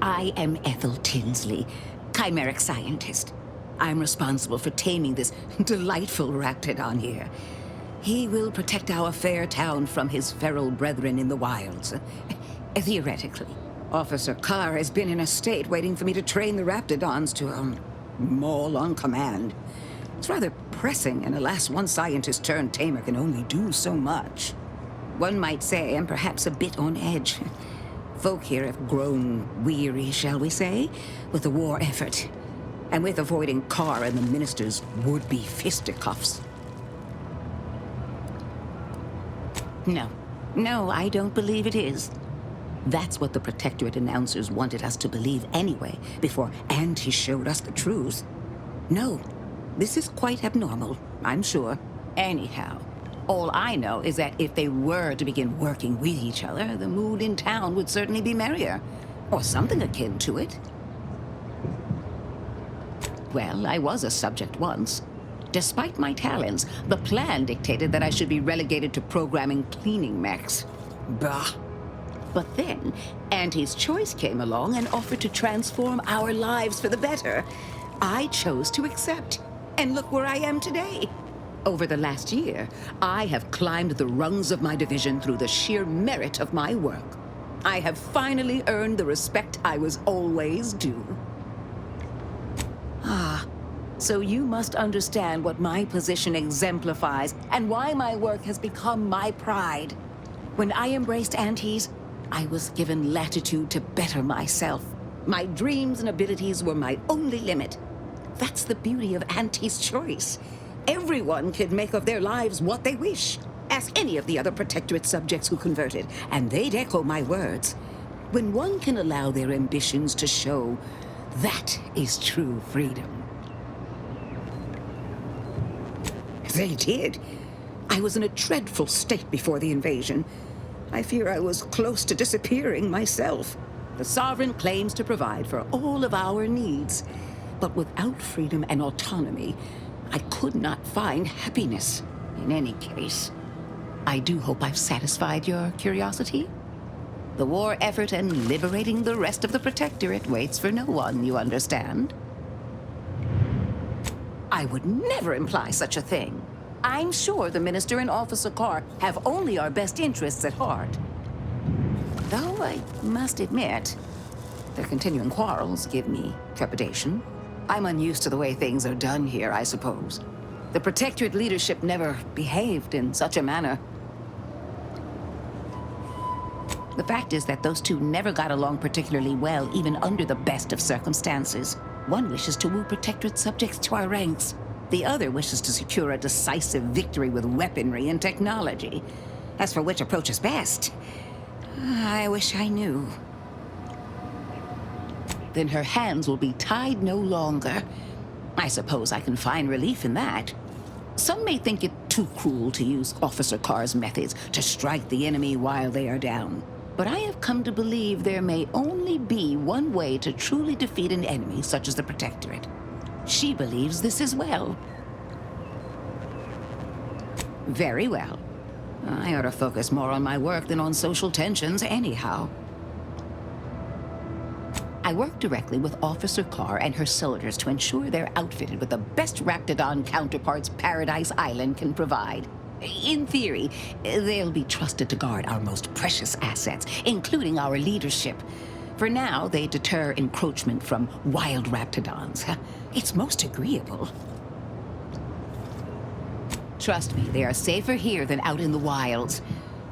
I am Ethel Tinsley, chimeric scientist. I'm responsible for taming this delightful raptidon here. He will protect our fair town from his feral brethren in the wilds. Theoretically. Officer Carr has been in a state waiting for me to train the raptidons to, maul on command. It's rather pressing, and alas, one scientist-turned-tamer can only do so much. One might say I'm perhaps a bit on edge. Folk here have grown weary, shall we say, with the war effort, and with avoiding Carr and the minister's would-be fisticuffs. No, I don't believe it is. That's what the Protectorate announcers wanted us to believe anyway, before Auntie showed us the truth. No, this is quite abnormal, I'm sure. Anyhow, all I know is that if they were to begin working with each other, the mood in town would certainly be merrier, or something akin to it. Well, I was a subject once. Despite my talents, the plan dictated that I should be relegated to programming cleaning mechs. Bah. But then, Auntie's Choice came along and offered to transform our lives for the better. I chose to accept, and look where I am today. Over the last year, I have climbed the rungs of my division through the sheer merit of my work. I have finally earned the respect I was always due. So you must understand what my position exemplifies and why my work has become my pride. When I embraced Auntie's, I was given latitude to better myself. My dreams and abilities were my only limit. That's the beauty of Auntie's Choice. Everyone can make of their lives what they wish. Ask any of the other Protectorate subjects who converted, and they'd echo my words. When one can allow their ambitions to show, that is true freedom. They did. I was in a dreadful state before the invasion. I fear I was close to disappearing myself. The Sovereign claims to provide for all of our needs. But without freedom and autonomy, I could not find happiness. In any case, I do hope I've satisfied your curiosity. The war effort and liberating the rest of the Protectorate waits for no one, you understand? I would never imply such a thing. I'm sure the Minister and Officer Carr have only our best interests at heart. Though I must admit, their continuing quarrels give me trepidation. I'm unused to the way things are done here, I suppose. The Protectorate leadership never behaved in such a manner. The fact is that those two never got along particularly well, even under the best of circumstances. One wishes to woo Protectorate subjects to our ranks. The other wishes to secure a decisive victory with weaponry and technology. As for which approach is best, I wish I knew. Then her hands will be tied no longer. I suppose I can find relief in that. Some may think it too cruel to use Officer Carr's methods to strike the enemy while they are down. But I have come to believe there may only be one way to truly defeat an enemy such as the Protectorate. She believes this as well. Very well. I ought to focus more on my work than on social tensions anyhow. I work directly with Officer Carr and her soldiers to ensure they're outfitted with the best Raptidon counterparts Paradise Island can provide. In theory, they'll be trusted to guard our most precious assets, including our leadership. For now, they deter encroachment from wild Raptidons. It's most agreeable. Trust me, they are safer here than out in the wilds.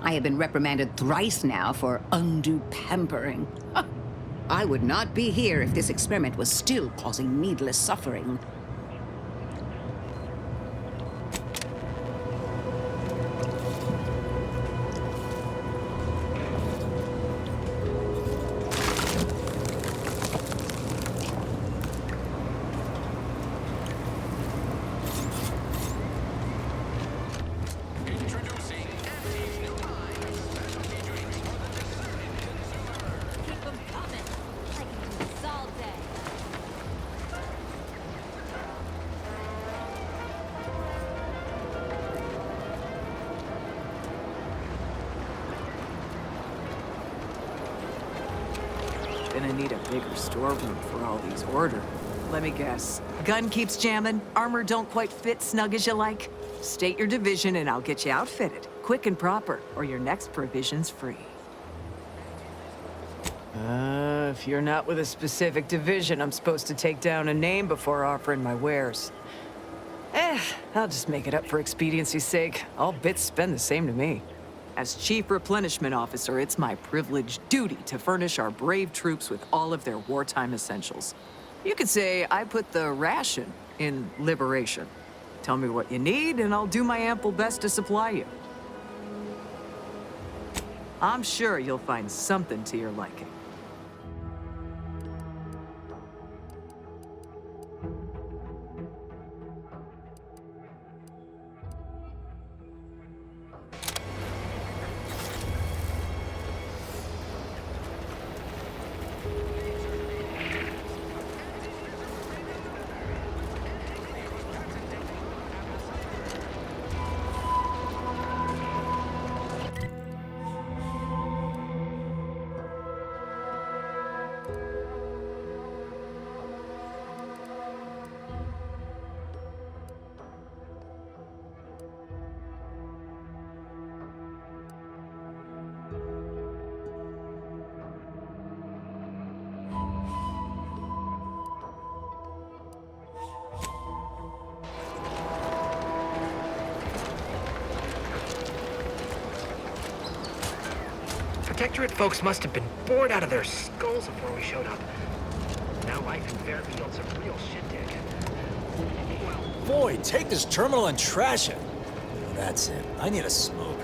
I have been reprimanded thrice now for undue pampering. I would not be here if this experiment was still causing needless suffering.
Gonna need a bigger storeroom for all these orders. Let me guess. Gun keeps jamming, armor don't quite fit snug as you like. State your division and I'll get you outfitted, quick and proper, or your next provision's free. If you're not with a specific division, I'm supposed to take down a name before offering my wares. I'll just make it up for expediency's sake. All bits spend the same to me. As Chief Replenishment Officer, it's my privileged duty to furnish our brave troops with all of their wartime essentials. You could say I put the ration in liberation. Tell me what you need, and I'll do my ample best to supply you. I'm sure you'll find something to your liking.
Protectorate folks must have been bored out of their skulls before we showed up. Now life in Fairfield's a real shit dig.
Boy, take this terminal and trash it. That's it. I need a smoke.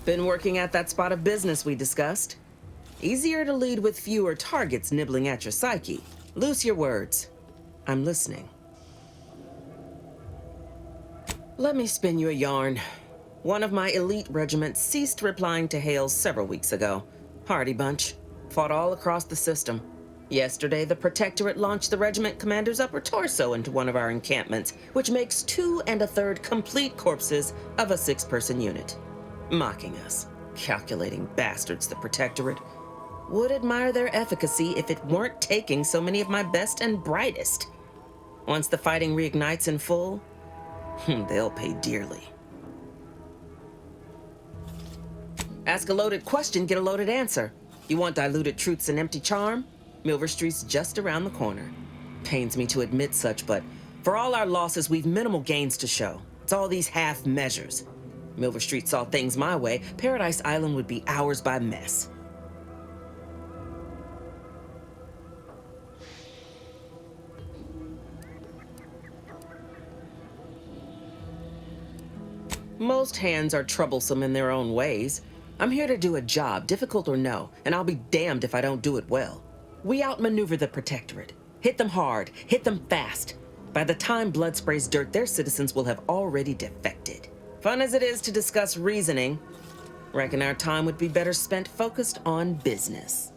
Been working at that spot of business we discussed. Easier to lead with fewer targets nibbling at your psyche. Loose your words. I'm listening. Let me spin you a yarn. One of my elite regiments ceased replying to hails several weeks ago. Hardy bunch. Fought all across the system. Yesterday, the Protectorate launched the regiment commander's upper torso into one of our encampments, which makes 2 1/3 complete corpses of a 6-person unit. Mocking us. Calculating bastards, the Protectorate. Would admire their efficacy if it weren't taking so many of my best and brightest. Once the fighting reignites in full, they'll pay dearly. Ask a loaded question, get a loaded answer. You want diluted truths and empty charm? Milver Street's just around the corner. Pains me to admit such, but for all our losses, we've minimal gains to show. It's all these half measures. Milver Street saw things my way, Paradise Island would be ours by mess. Most hands are troublesome in their own ways. I'm here to do a job, difficult or no, and I'll be damned if I don't do it well. We outmaneuver the Protectorate. Hit them hard, hit them fast. By the time blood sprays dirt, their citizens will have already defected. Fun as it is to discuss reasoning, reckon our time would be better spent focused on business.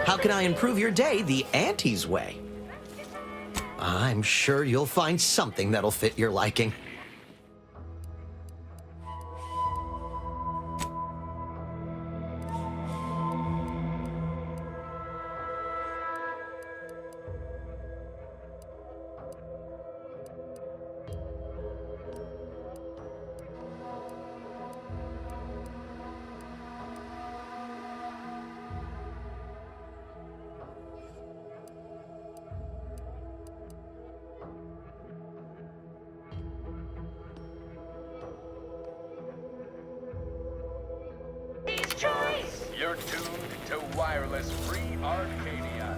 How can I improve your day the Auntie's way? I'm sure you'll find something that'll fit your liking.
You're tuned to wireless free Arcadia.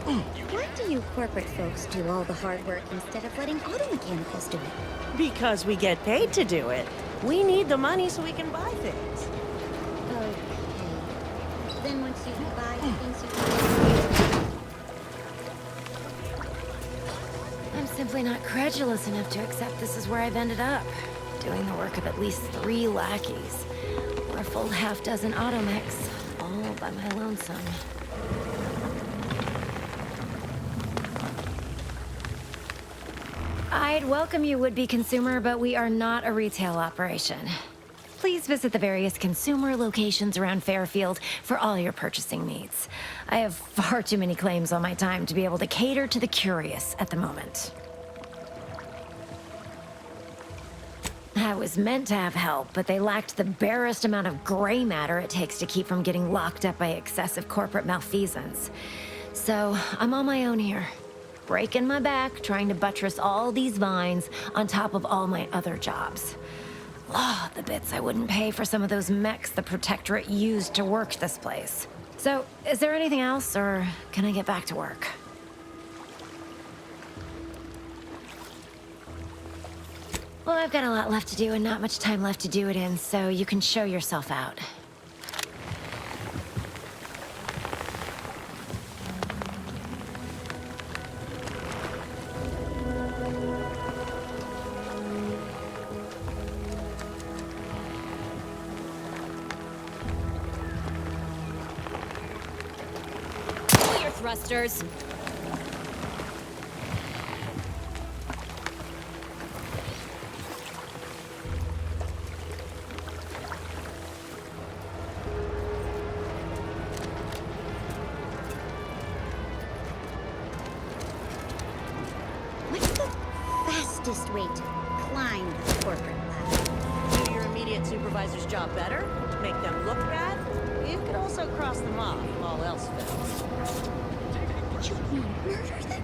Why do you corporate folks do all the hard work instead of letting auto mechanicals do it?
Because we get paid to do it. We need the money so we can buy things.
Okay. Then once you buy the things you
I'm simply not credulous enough to accept this is where I've ended up. Doing the work of at least 3 lackeys. Or a full half-dozen automechs, all by my lonesome. I'd welcome you, would-be consumer, but we are not a retail operation. Please visit the various consumer locations around Fairfield for all your purchasing needs. I have far too many claims on my time to be able to cater to the curious at the moment. I was meant to have help, but they lacked the barest amount of gray matter it takes to keep from getting locked up by excessive corporate malfeasance. So, I'm on my own here. Breaking my back, trying to buttress all these vines on top of all my other jobs. Oh, the bits I wouldn't pay for some of those mechs the Protectorate used to work this place. So, is there anything else, or can I get back to work? Well, I've got a lot left to do and not much time left to do it in, so you can show yourself out.
thrusters.
What's the fastest way to climb the corporate ladder?
Do your immediate supervisor's job better? Make them look bad? You could also cross them off if all else fails.
You mean murder them?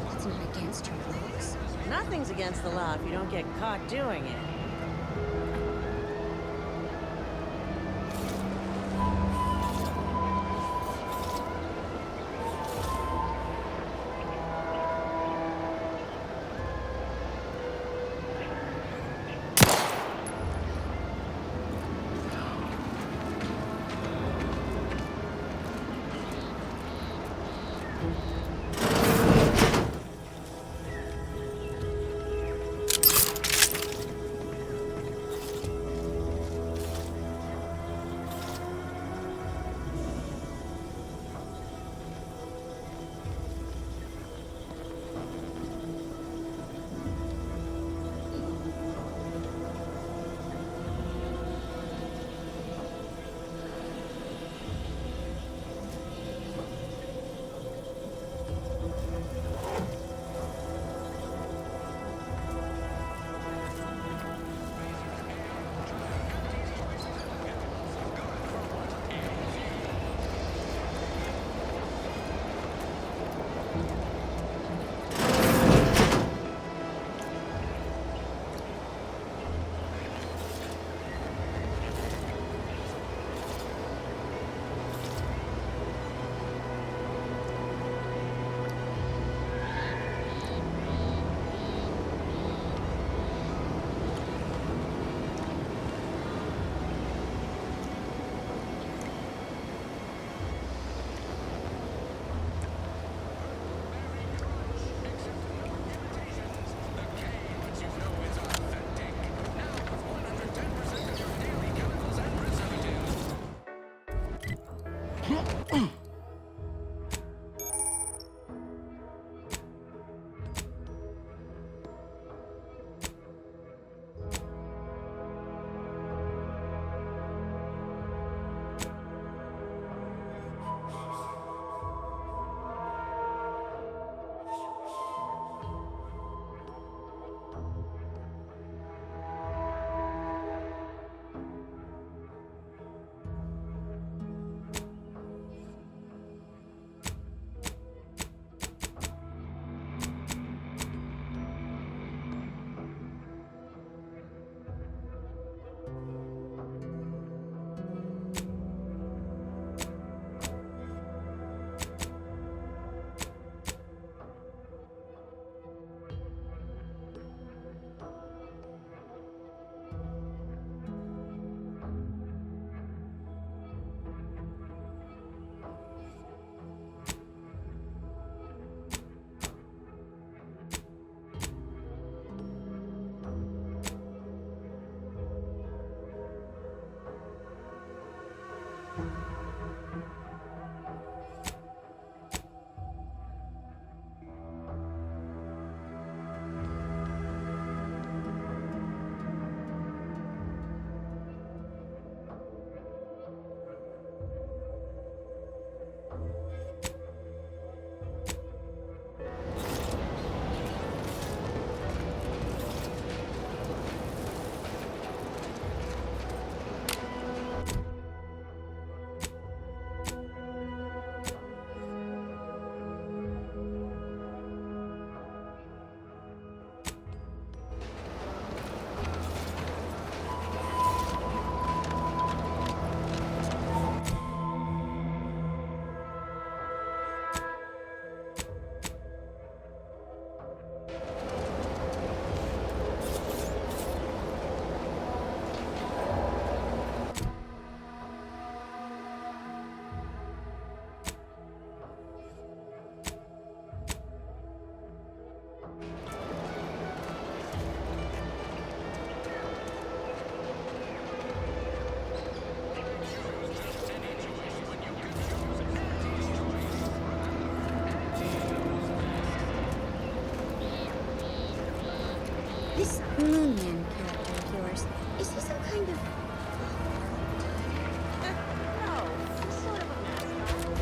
That's not against your laws.
Nothing's against the law if you don't get caught doing it.
Moonman character of yours, is he some kind of...
No, he's sort of a mascot.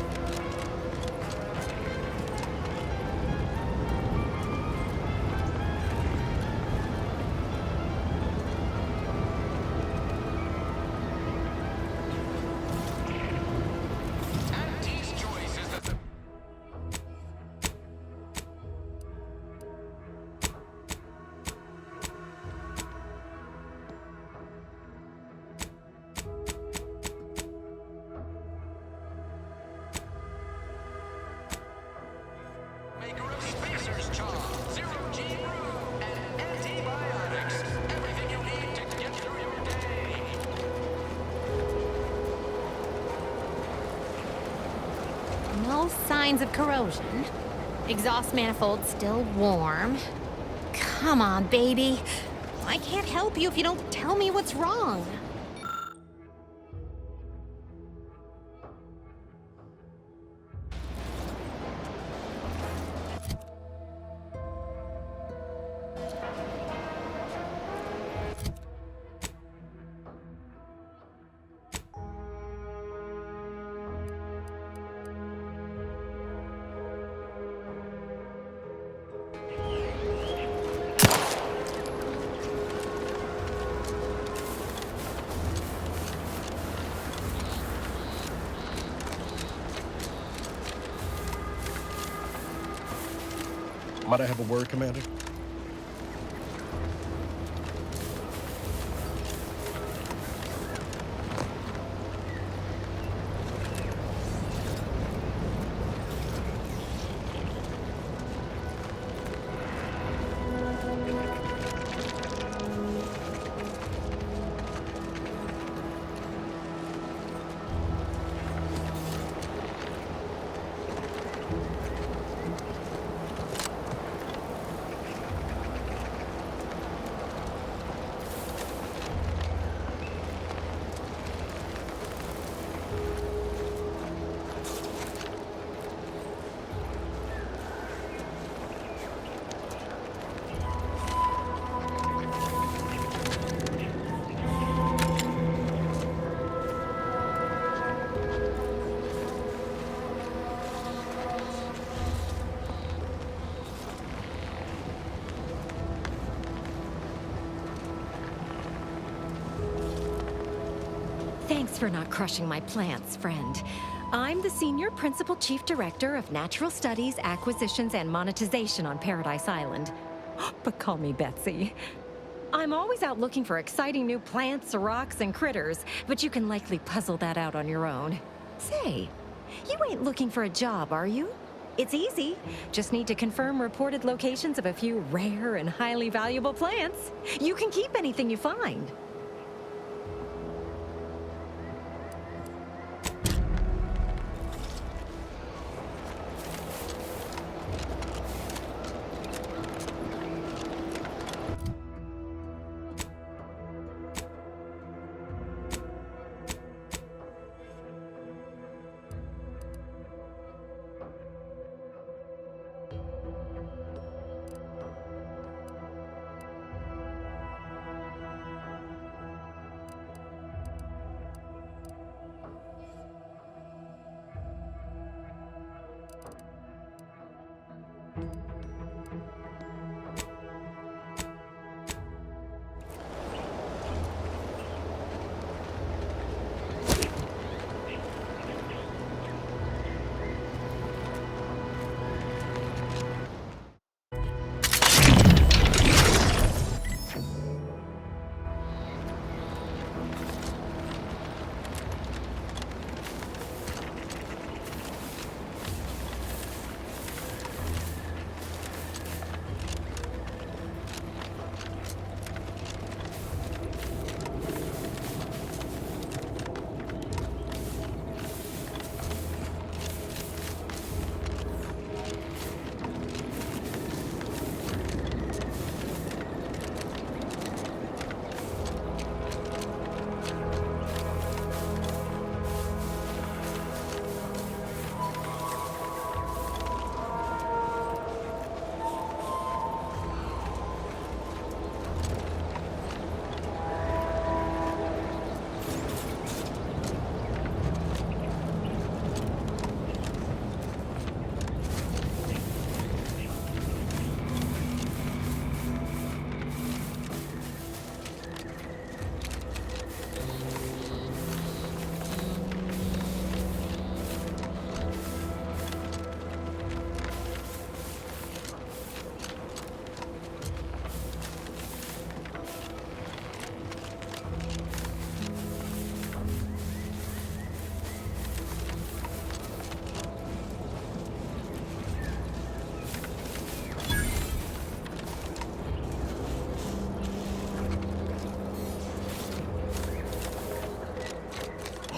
No signs of corrosion. Exhaust manifold still warm. Come on, baby. I can't help you if you don't tell me what's wrong.
Might I have a word, Commander?
Thanks for not crushing my plants, friend. I'm the Senior Principal Chief Director of Natural Studies, Acquisitions, and Monetization on Paradise Island. But call me Betsy. I'm always out looking for exciting new plants, rocks, and critters, but you can likely puzzle that out on your own. Say, you ain't looking for a job, are you? It's easy. Just need to confirm reported locations of a few rare and highly valuable plants. You can keep anything you find.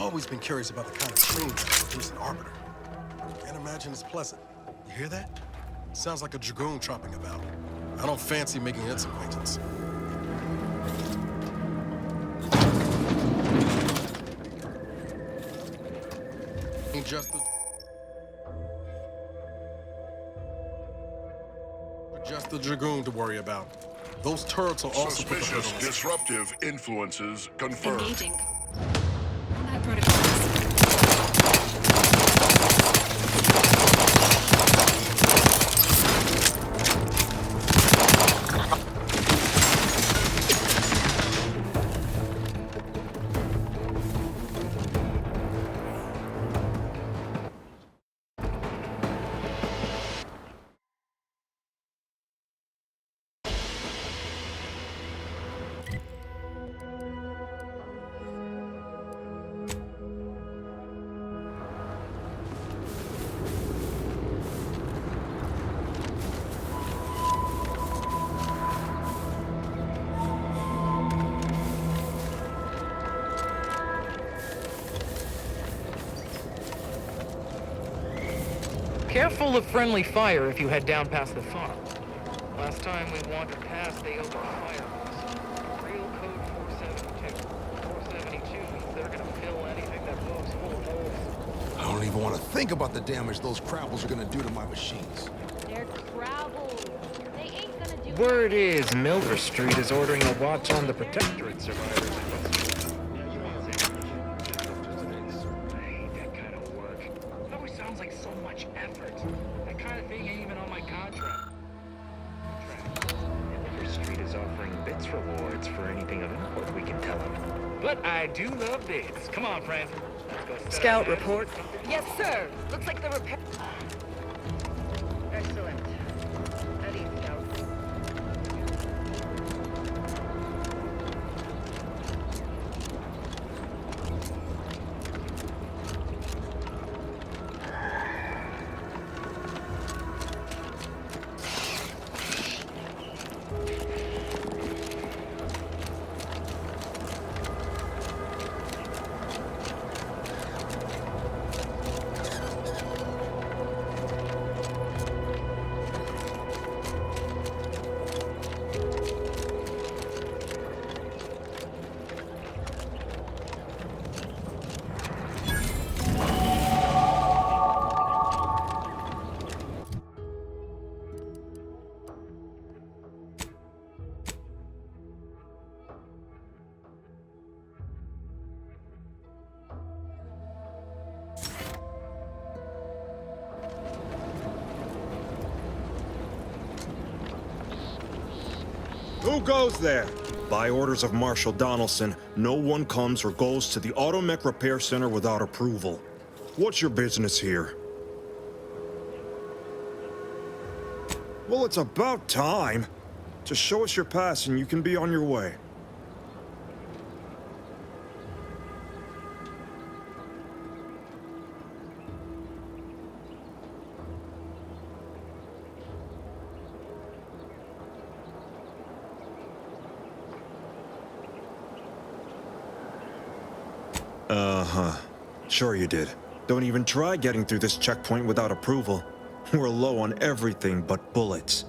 always been curious about the kind of scream that produce an arbiter. Can't imagine it's pleasant. You hear that? Sounds like a dragoon tromping about. I don't fancy making its acquaintance. Ain't just the dragoon to worry about. Those turrets are also
Suspicious disruptive influences confirmed.
Engaging. Combat protocols.
Careful of friendly fire if you head down past the farm. Last time we wandered past, they opened fire on us. Real code 472. 472 means they're gonna fill anything that moves full of holes.
I don't even want to think about the damage those crabbles are gonna do to my machines.
They're Crabbles. They ain't gonna do
Word is Milver Street is ordering a watch on the Protectorate survivors. I hate that kind of work. It always sounds like so much effort. That kind of thing ain't even on my contract. Milver Street is offering bits rewards for anything of import we can tell them. But I do love bits. Come on, friend. Let's go.
Scout report.
Yes, sir. Looks like the repair... Excellent. At ease, Scout.
Who goes there? By orders of Marshal Donaldson, no one comes or goes to the Automech Repair Center without approval. What's your business here? Well, it's about time. Just show us your pass and you can be on your way. Uh-huh. Sure you did. Don't even try getting through this checkpoint without approval. We're low on everything but bullets.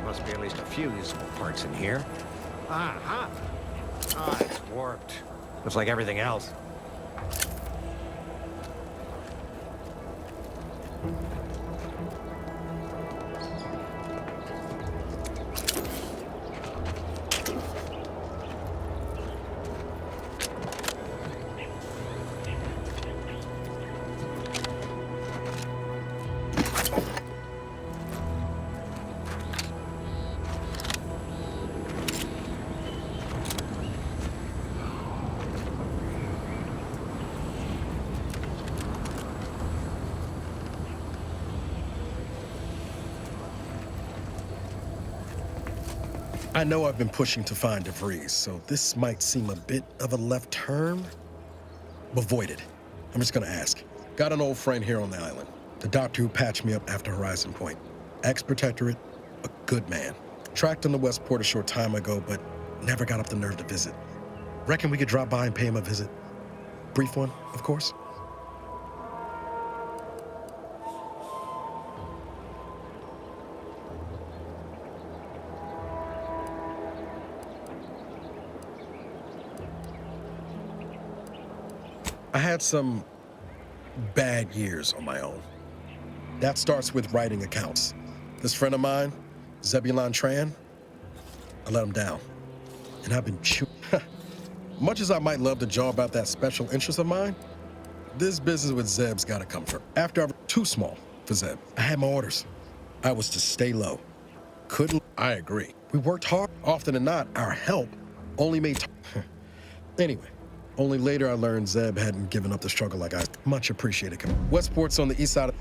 Must be at least a few usable parts in here. Ah, it's warped. Looks like everything else.
I know I've been pushing to find Vries, so this might seem a bit of a left turn. Avoid it. I'm just gonna ask. Got an old friend here on the island. The doctor who patched me up after Horizon Point. Ex-protectorate, a good man. Tracked in the Westport a short time ago, but never got up the nerve to visit. Reckon we could drop by and pay him a visit? Brief one, of course. I had some bad years on my own. That starts with writing accounts. This friend of mine, Zebulon Tran, I let him down. And I've been Much as I might love to jaw about that special interest of mine, this business with Zeb's gotta come first. After I was too small for Zeb, I had my orders. I was to stay low. Couldn't, I agree. We worked hard. Often than not, our help only made Anyway. Only later I learned Zeb hadn't given up the struggle like I much appreciated. Westport's on the east side of...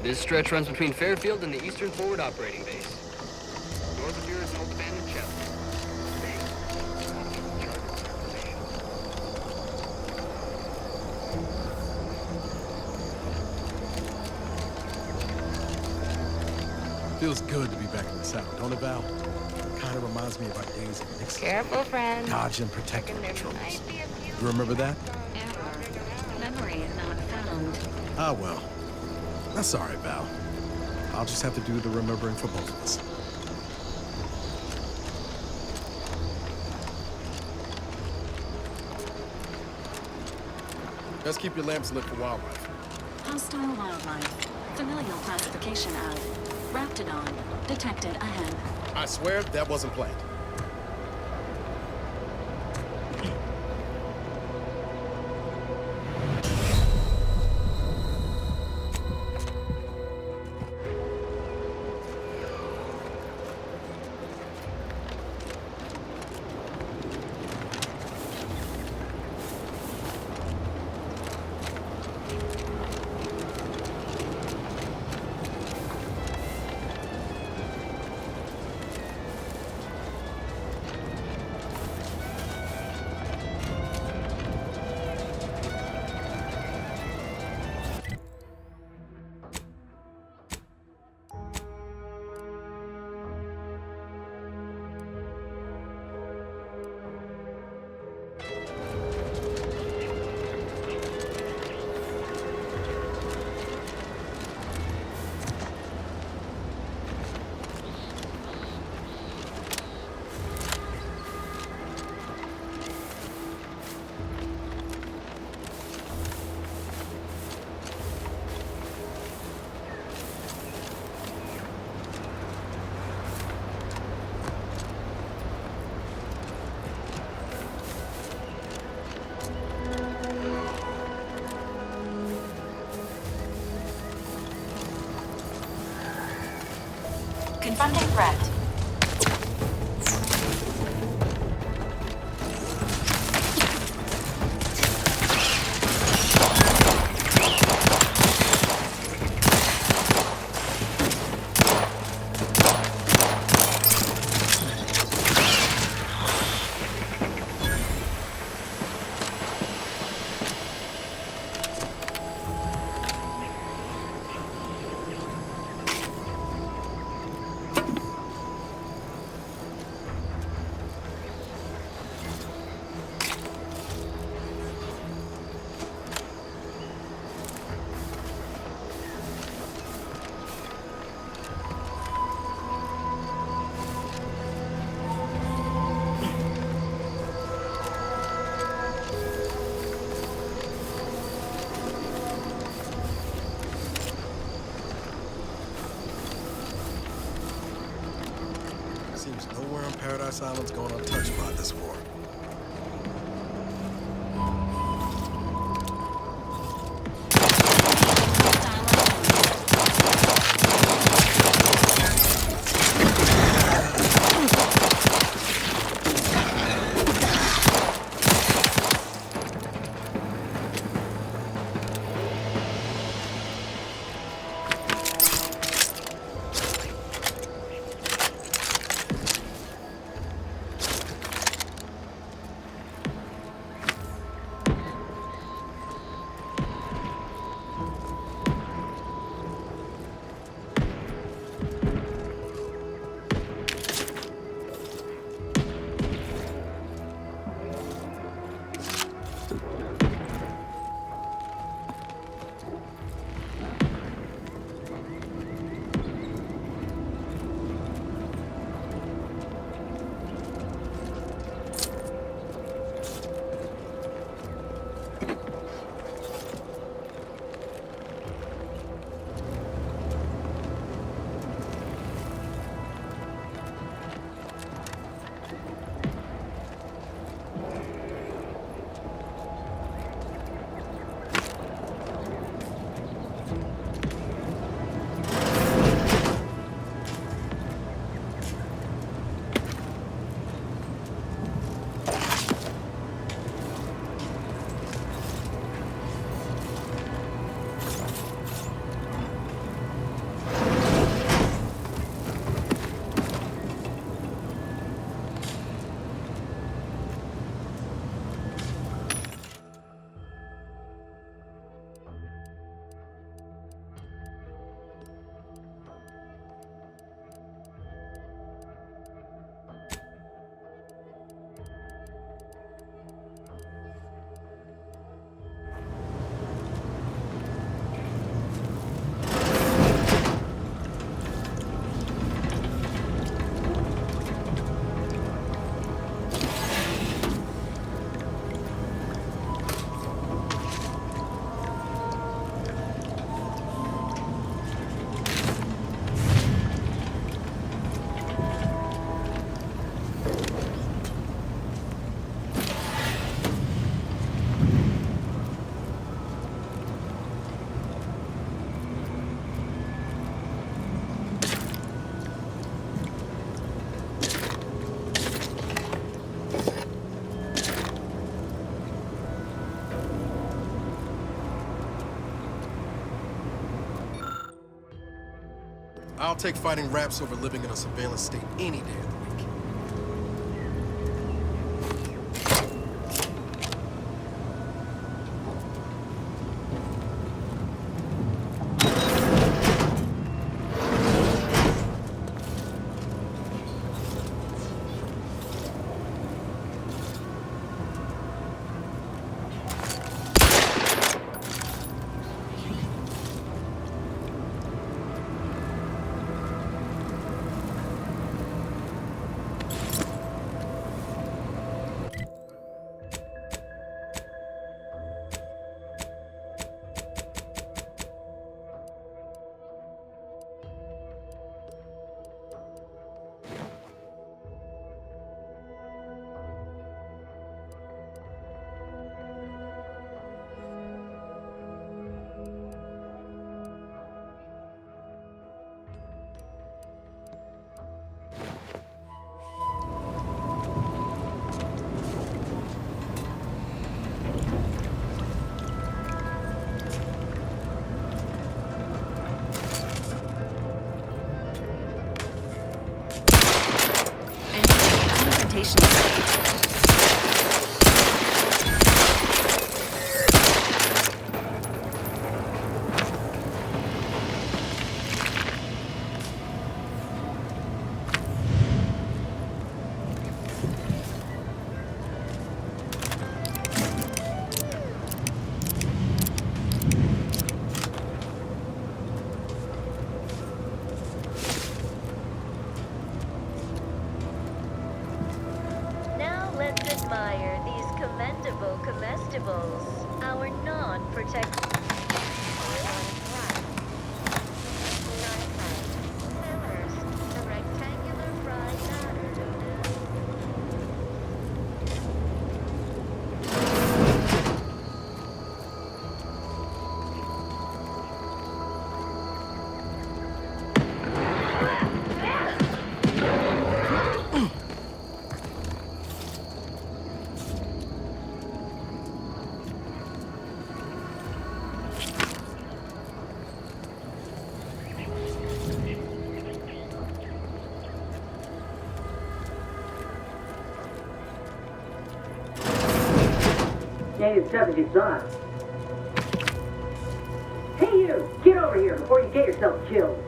This stretch runs between Fairfield and the Eastern Forward Operating Base. North of here is an old abandoned shell.
Feels good to be back in the South, don't it, Val? Kind of reminds me of our days at Nixon.
Careful, friend.
Dodge and protect patrols. You remember that?
Error. Memory not found.
Ah, well. That's all right, Val. I'll just have to do the remembering for both of us. Let's keep your lamps lit for wildlife.
Hostile wildlife. Familial classification of Raptidon. Detected ahead.
I swear that wasn't planned.
threat.
Seems nowhere on Paradise Island's going untouched by this war. I'll take fighting raps over living in a surveillance state any day of the week.
Untouchables, our non-protected...
Hey, it's tough as you thought. Hey, you! Get over here before you get yourself killed.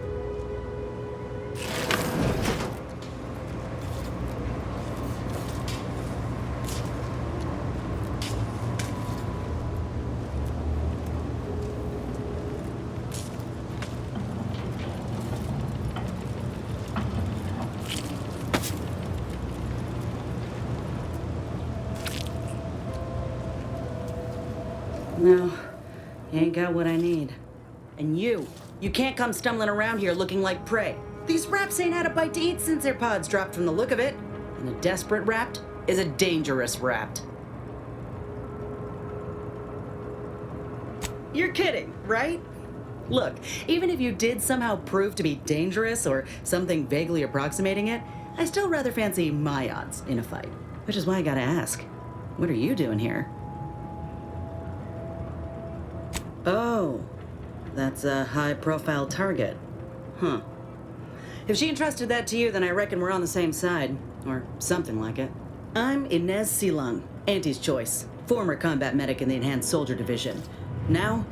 No, you ain't got what I need. And you can't come stumbling around here looking like prey. These raps ain't had a bite to eat since their pods dropped from the look of it. And a desperate rapt is a dangerous rapt. You're kidding, right? Look, even if you did somehow prove to be dangerous or something vaguely approximating it, I still rather fancy my odds in a fight. Which is why I gotta ask, what are you doing here? Oh, that's a high-profile target. Huh. If she entrusted that to you, then I reckon we're on the same side. Or something like it. I'm Inez Silang, Auntie's choice. Former combat medic in the Enhanced Soldier Division. Now,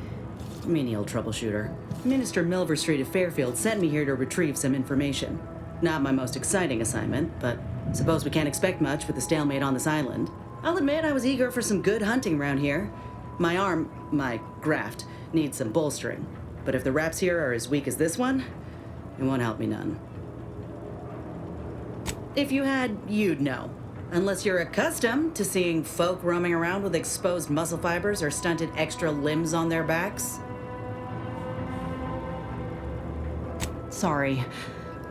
menial troubleshooter. Minister Milver Street of Fairfield sent me here to retrieve some information. Not my most exciting assignment, but suppose we can't expect much with the stalemate on this island. I'll admit I was eager for some good hunting around here. My graft, needs some bolstering. But if the raps here are as weak as this one, it won't help me none. If you had, you'd know. Unless you're accustomed to seeing folk roaming around with exposed muscle fibers or stunted extra limbs on their backs. Sorry.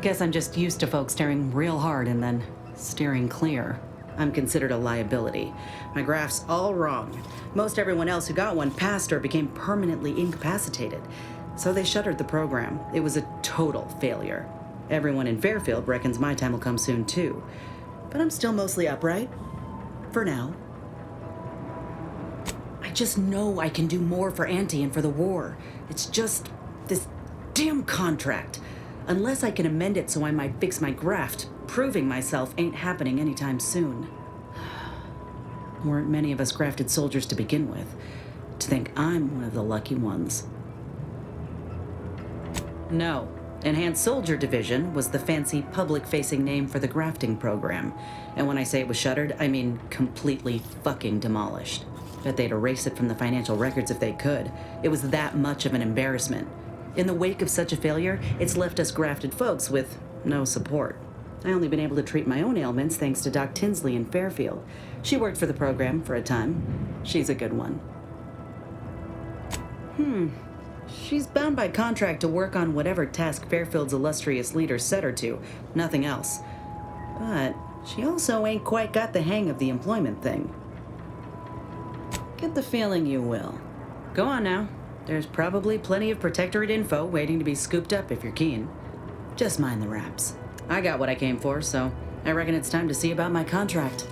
Guess I'm just used to folks staring real hard and then steering clear. I'm considered a liability. My graft's all wrong. Most everyone else who got one passed or became permanently incapacitated. So they shuttered the program. It was a total failure. Everyone in Fairfield reckons my time will come soon too. But I'm still mostly upright. For now. I just know I can do more for Auntie and for the war. It's just this damn contract. Unless I can amend it so I might fix my graft, proving myself ain't happening anytime soon. Weren't many of us grafted soldiers to begin with. To think I'm one of the lucky ones. No. Enhanced Soldier Division was the fancy public-facing name for the grafting program. And when I say it was shuttered, I mean completely fucking demolished. Bet they'd erase it from the financial records if they could. It was that much of an embarrassment. In the wake of such a failure, it's left us grafted folks with no support. I only been able to treat my own ailments thanks to Doc Tinsley in Fairfield. She worked for the program for a time. She's a good one. She's bound by contract to work on whatever task Fairfield's illustrious leader set her to, nothing else. But she also ain't quite got the hang of the employment thing. Get the feeling you will. Go on now. There's probably plenty of Protectorate info waiting to be scooped up if you're keen. Just mind the raps. I got what I came for, so I reckon it's time to see about my contract.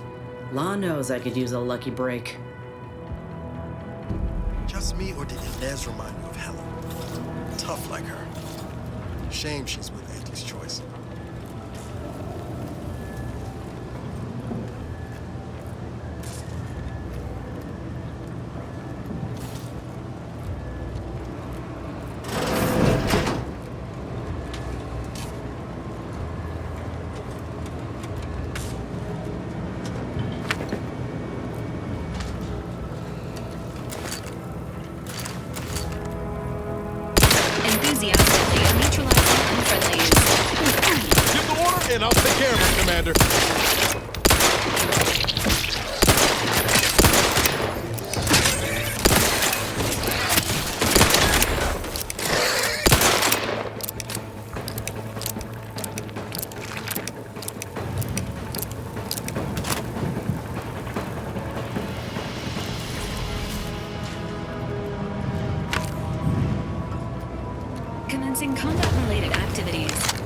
Law knows I could use a lucky break.
Just me, or did Inez remind you of Helen? Tough like her. Shame she's with Auntie's choice.
And I'll take care of it, Commander.
Commencing combat-related activities.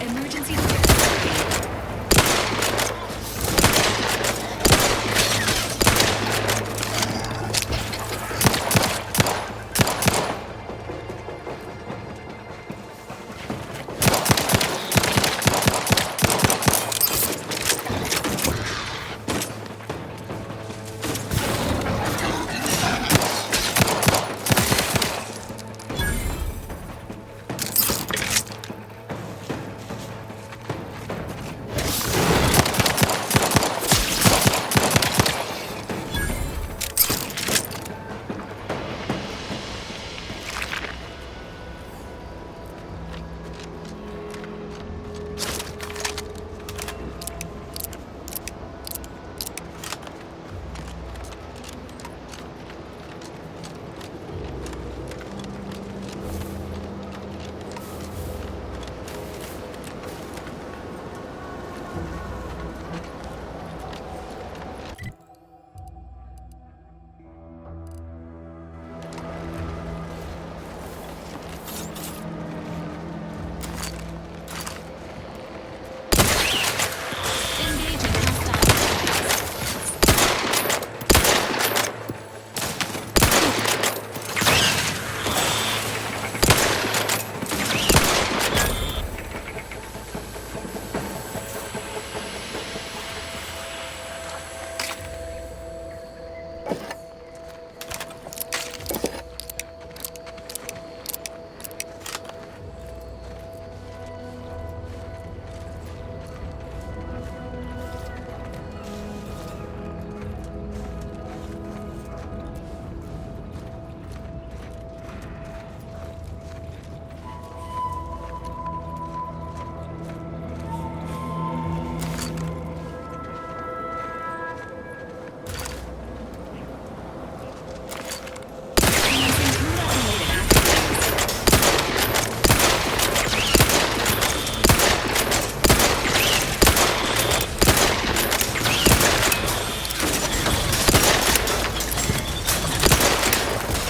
Emergency service.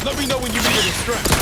Let me know when you need a distract.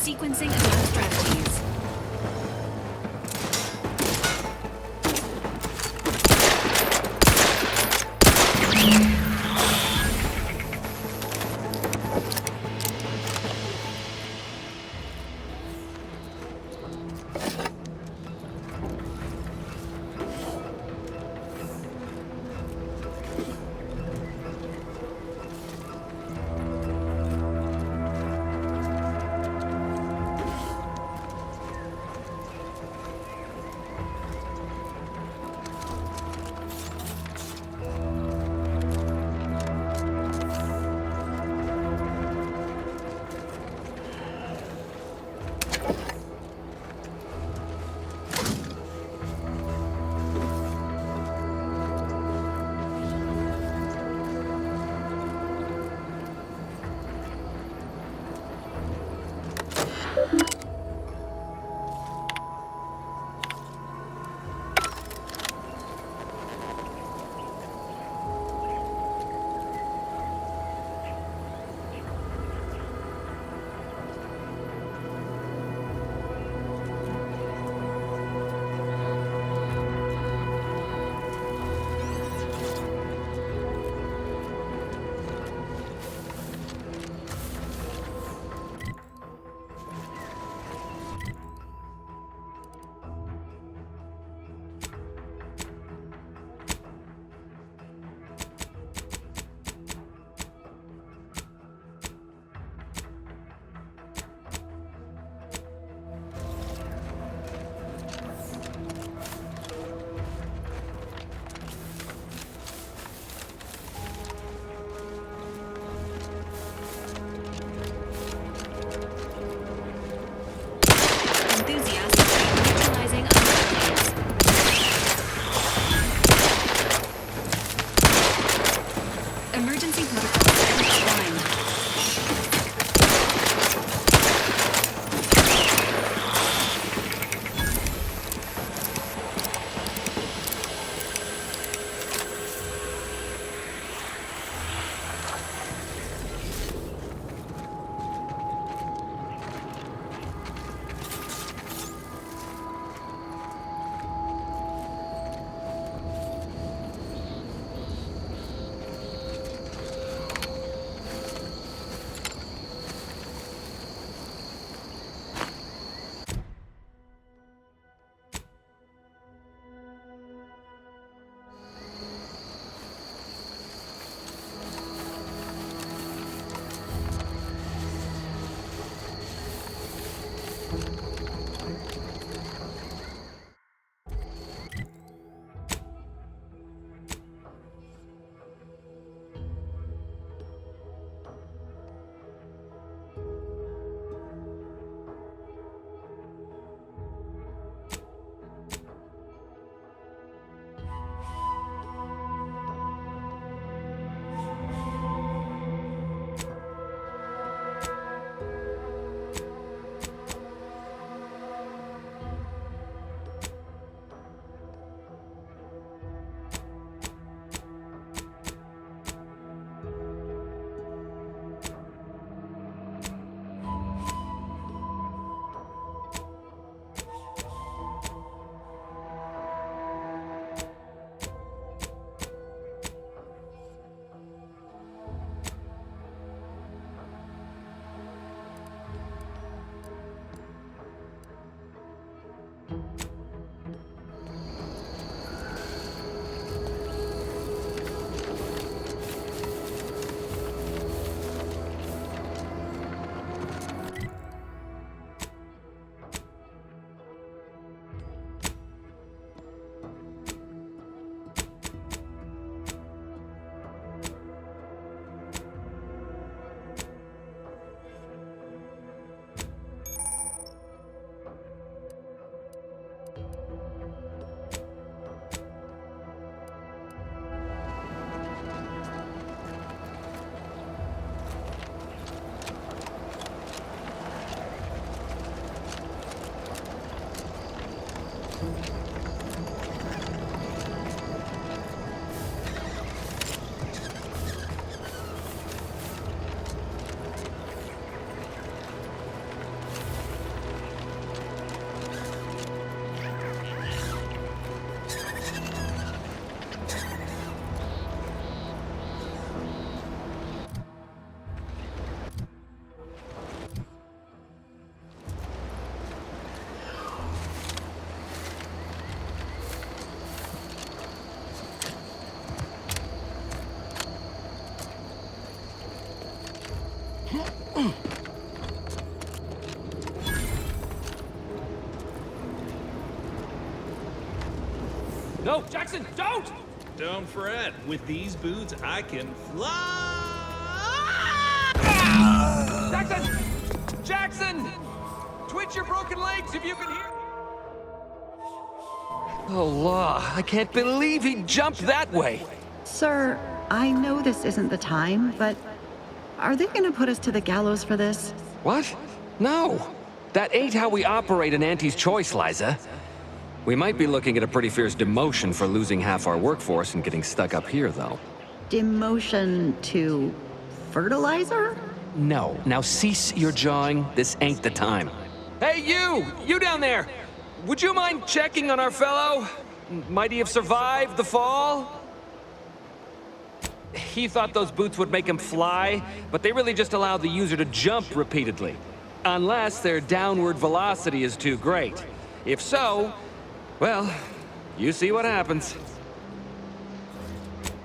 Sequencing advanced strategies.
No, Jackson, don't! Don't fret. With these boots, I can fly! Jackson! Jackson! Twitch your broken legs if you can hear me! Oh, law. I can't believe he jumped that way.
Sir, I know this isn't the time, but are they gonna put us to the gallows for this?
What? No. That ain't how we operate in Auntie's Choice, Liza. We might be looking at a pretty fierce demotion for losing half our workforce and getting stuck up here, though.
Demotion to fertilizer?
No. Now cease your jawing. This ain't the time. Hey, you! You down there! Would you mind checking on our fellow? Might he have survived the fall? He thought those boots would make him fly, but they really just allow the user to jump repeatedly. Unless their downward velocity is too great. If so, well, you see what happens.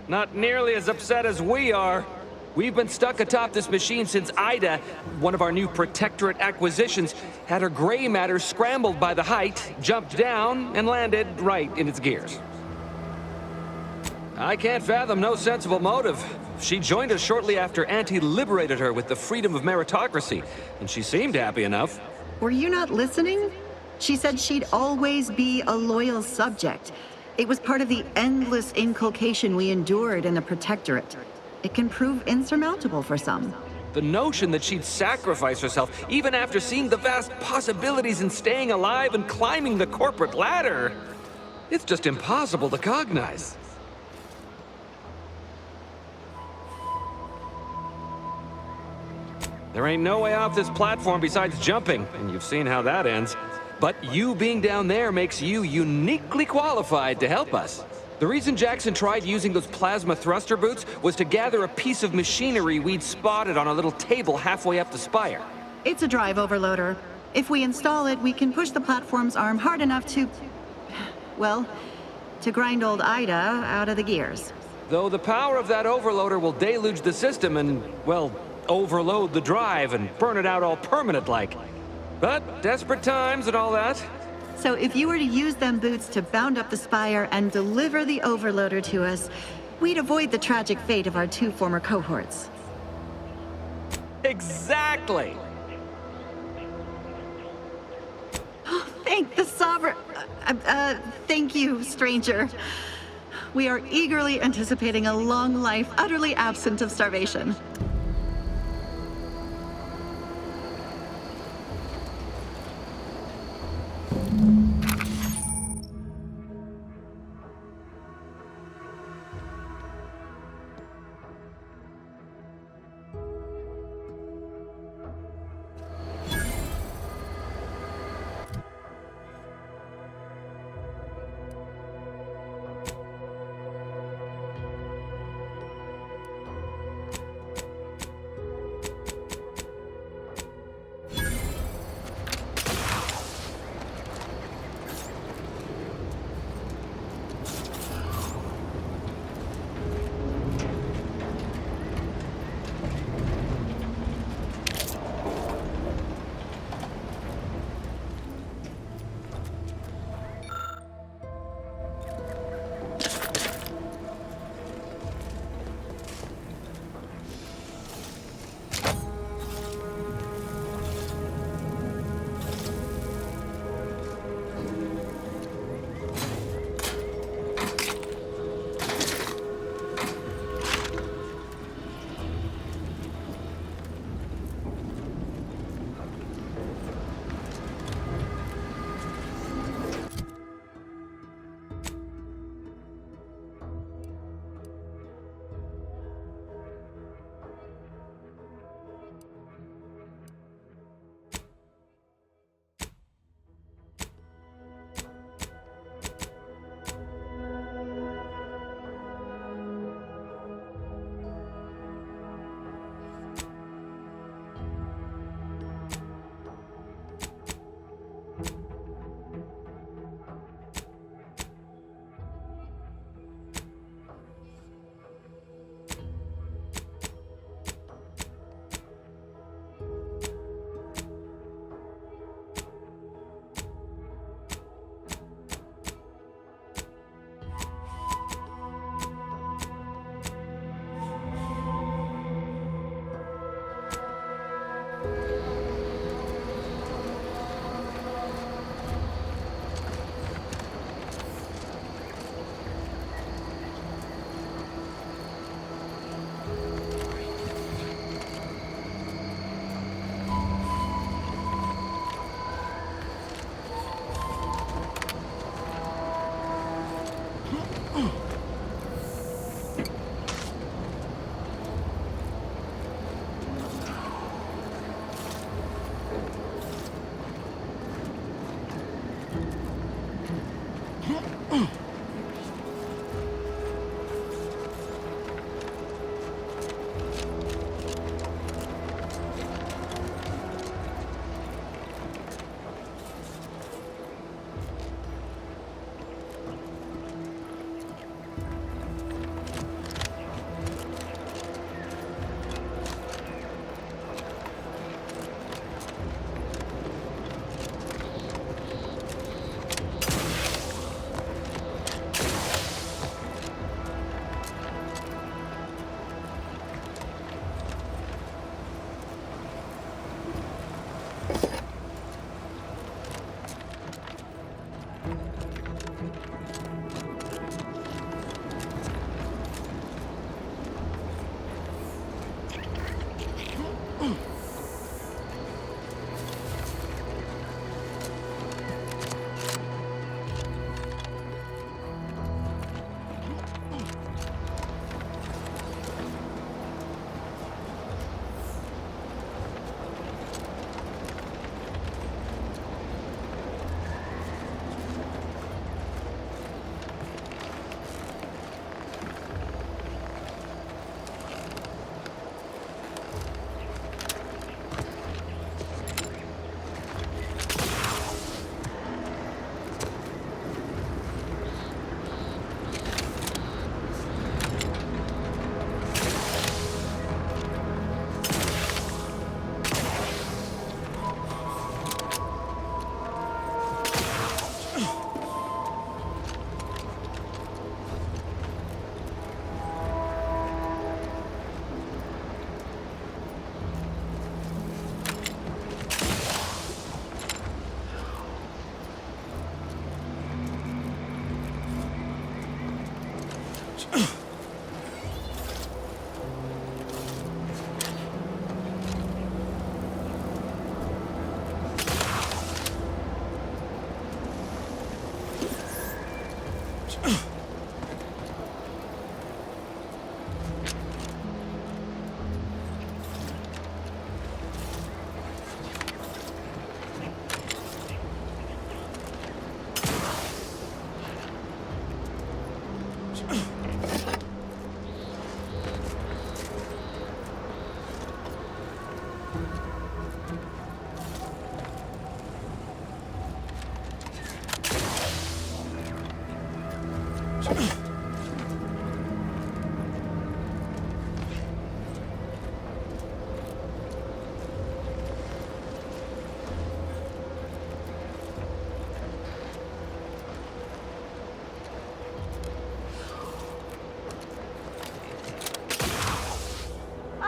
Not nearly as upset as we are. We've been stuck atop this machine since Ida, one of our new Protectorate acquisitions, had her gray matter scrambled by the height, jumped down, and landed right in its gears. I can't fathom no sensible motive. She joined us shortly after Auntie liberated her with the freedom of meritocracy, and she seemed happy enough.
Were you not listening? She said she'd always be a loyal subject. It was part of the endless inculcation we endured in the Protectorate. It can prove insurmountable for some.
The notion that she'd sacrifice herself, even after seeing the vast possibilities in staying alive and climbing the corporate ladder, it's just impossible to cognize. There ain't no way off this platform besides jumping, and you've seen how that ends. But you being down there makes you uniquely qualified to help us. The reason Jackson tried using those plasma thruster boots was to gather a piece of machinery we'd spotted on a little table halfway up the spire.
It's a drive overloader. If we install it, we can push the platform's arm hard enough to... well, to grind old Ida out of the gears.
Though the power of that overloader will deluge the system and, well, overload the drive and burn it out all permanent-like. But desperate times and all that.
So if you were to use them boots to bound up the spire and deliver the overloader to us, we'd avoid the tragic fate of our 2 former cohorts.
Exactly!
Thank the Sovereign... thank you, stranger. We are eagerly anticipating a long life utterly absent of starvation.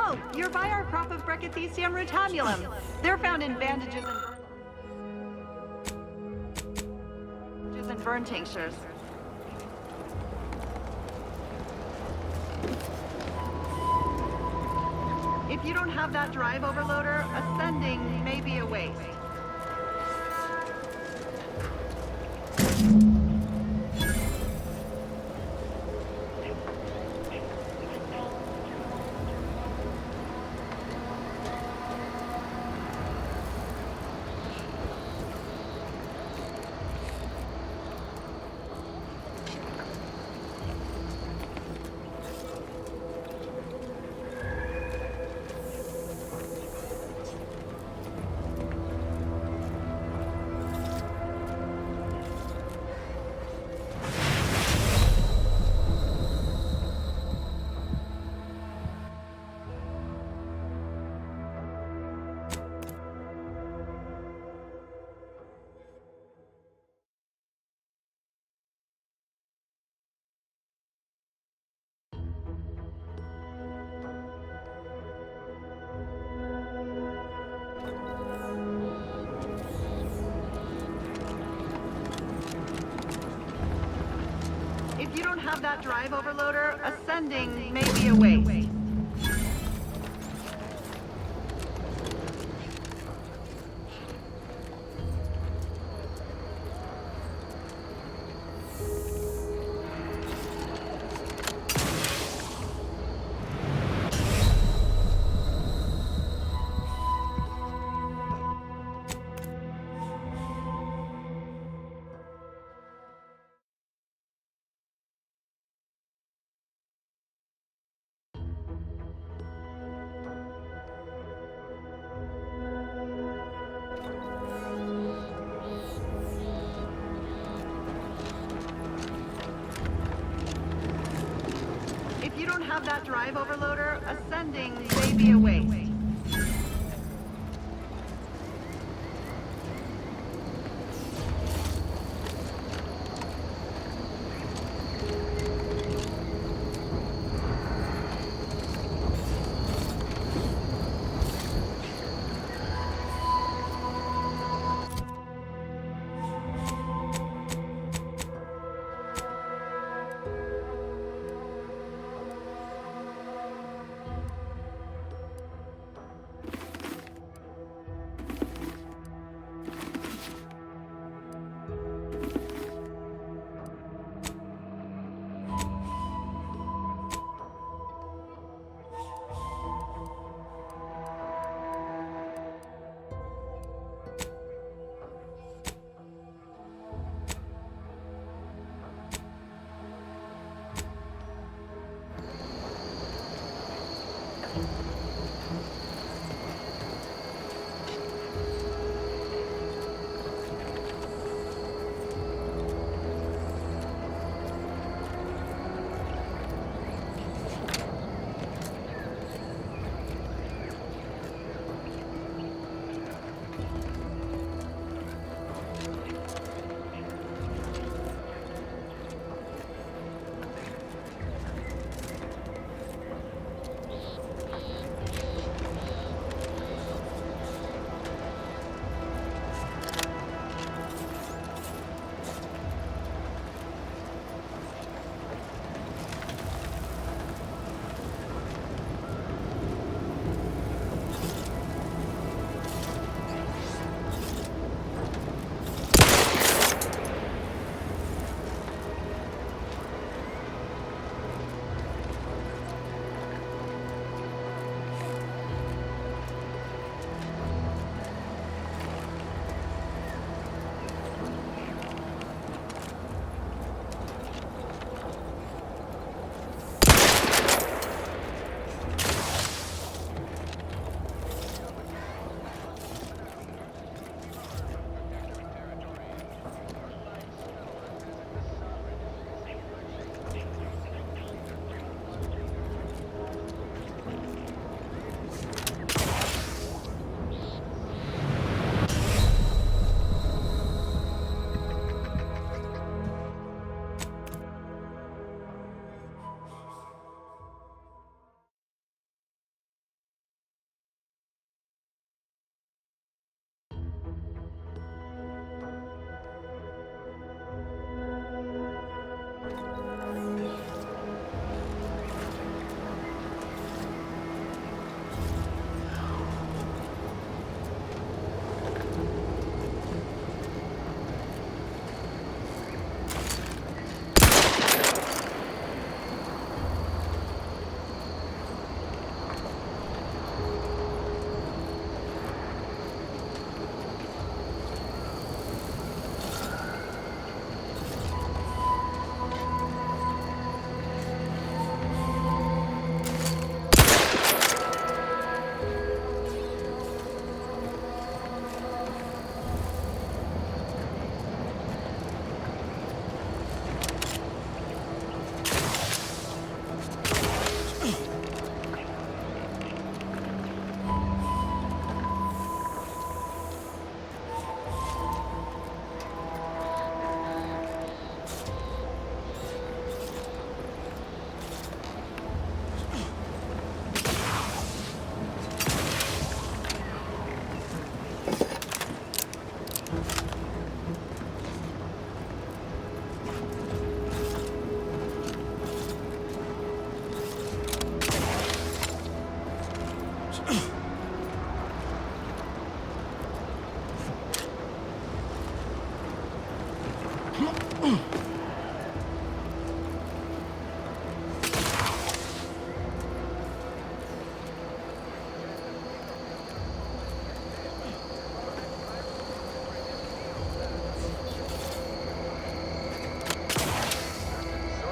Oh, you're by our crop of Brachythecium rotabulum. They're found in bandages and burn tinctures. If you don't have that drive overloader, ascending may be a waste. If you don't have that drive overloader, ascending may be a waste. If you don't have that drive overloader, ascending may be a waste.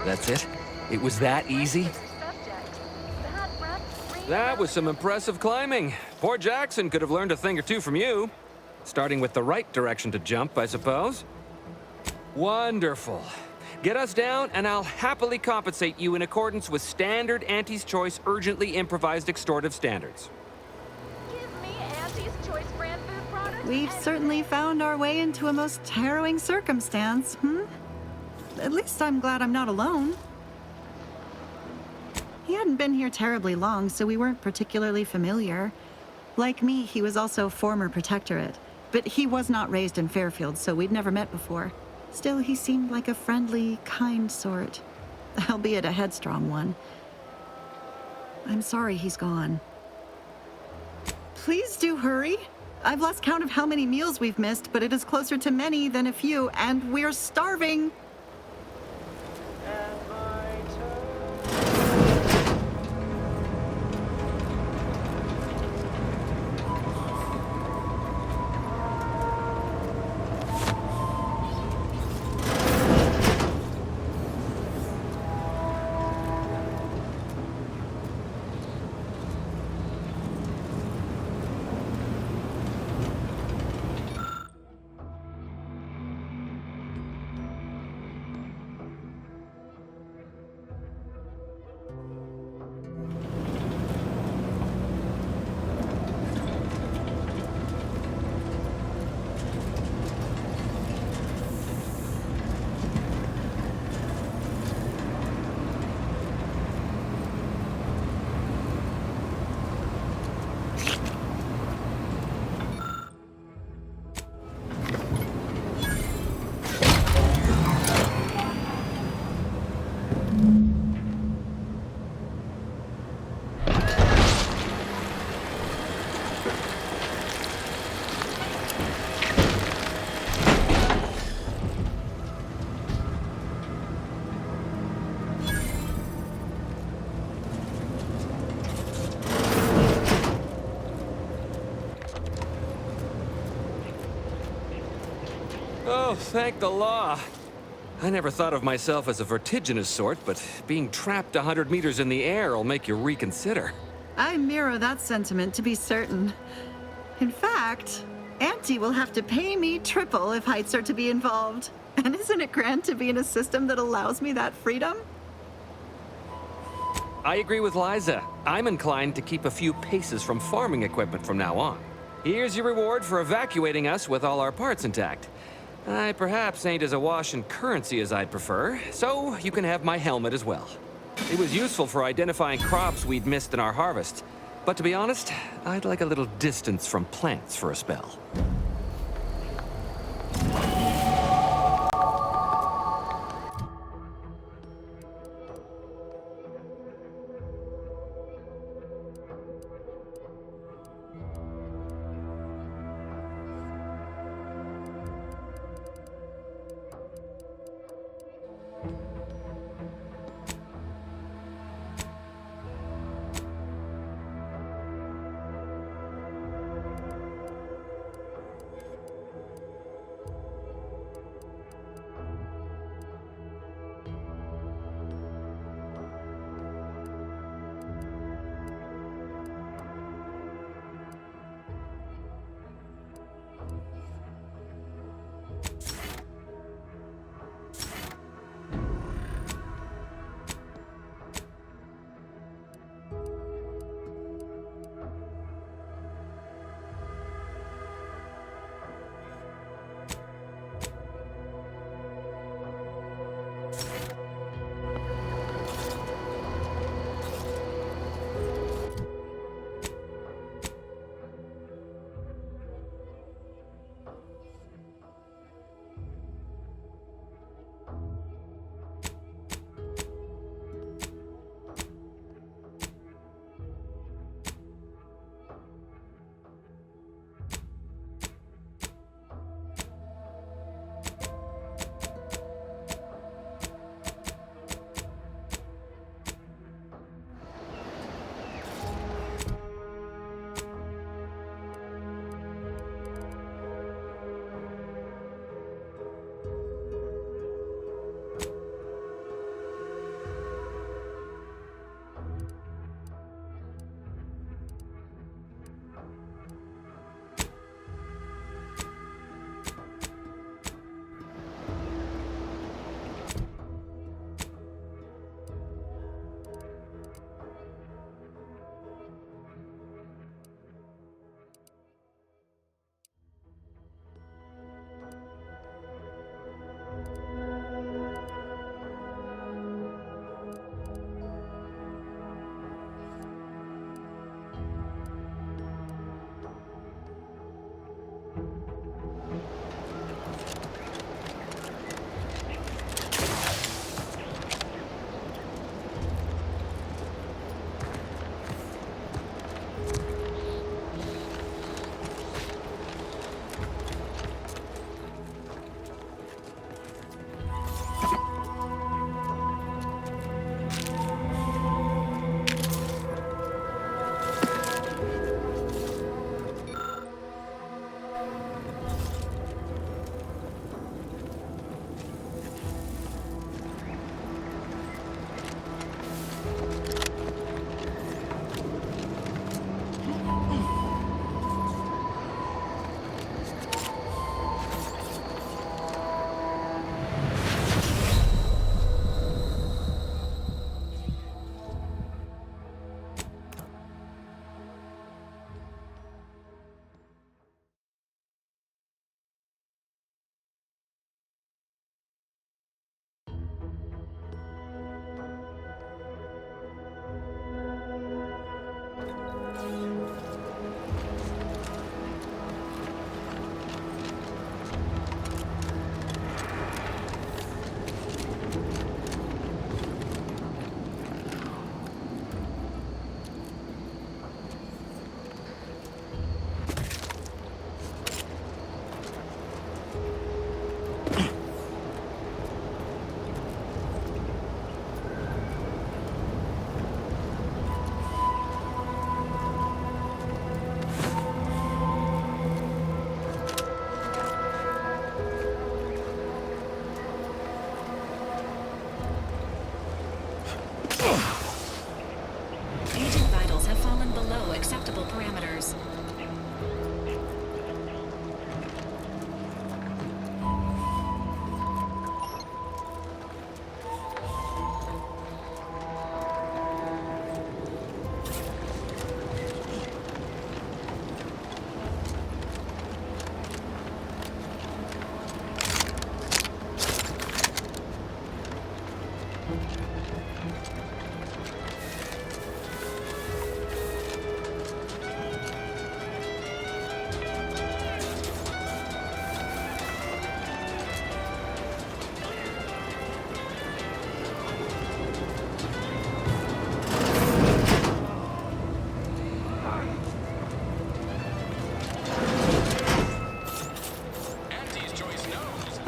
That's it? It was that easy? That was some impressive climbing. Poor Jackson could have learned a thing or two from you. Starting with the right direction to jump, I suppose. Wonderful. Get us down, and I'll happily compensate you in accordance with standard Auntie's Choice urgently improvised extortive standards.
We've certainly found our way into a most harrowing circumstance, At least I'm glad I'm not alone. He hadn't been here terribly long, so we weren't particularly familiar. Like me, he was also former protectorate, but he was not raised in Fairfield, so we'd never met before. Still, he seemed like a friendly, kind sort, albeit a headstrong one. I'm sorry he's gone. Please do hurry. I've lost count of how many meals we've missed, but it is closer to many than a few, and we're starving.
Oh, thank the law. I never thought of myself as a vertiginous sort, but being trapped 100 meters in the air will make you reconsider.
I mirror that sentiment, to be certain. In fact, Auntie will have to pay me triple if heights are to be involved. And isn't it grand to be in a system that allows me that freedom?
I agree with Liza. I'm inclined to keep a few paces from farming equipment from now on. Here's your reward for evacuating us with all our parts intact. I perhaps ain't as awash in currency as I'd prefer, so you can have my helmet as well. It was useful for identifying crops we'd missed in our harvest. But to be honest, I'd like a little distance from plants for a spell.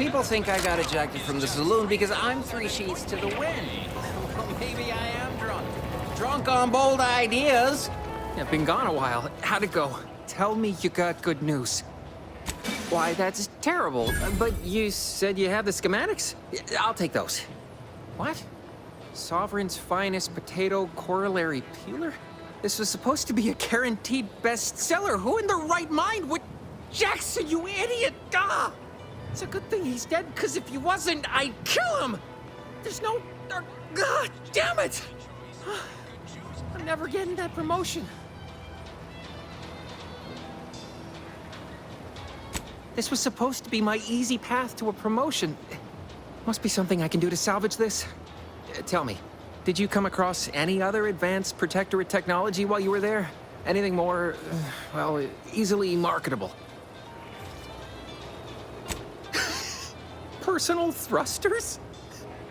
People think I got ejected from the saloon because I'm 3 sheets to the wind. Well, maybe I am drunk. Drunk on bold ideas.
I've been gone a while. How'd it go? Tell me you got good news. Why, that's terrible. But you said you have the schematics? I'll take those. What? Sovereign's finest potato corollary peeler? This was supposed to be a guaranteed bestseller. Who in their right mind would... Jackson, you idiot! Ah! It's a good thing he's dead, because if he wasn't, I'd kill him! There's no... God damn it! I'm never getting that promotion. This was supposed to be my easy path to a promotion. Must be something I can do to salvage this. Tell me, did you come across any other advanced protectorate technology while you were there? Anything more, well, easily marketable? Personal thrusters?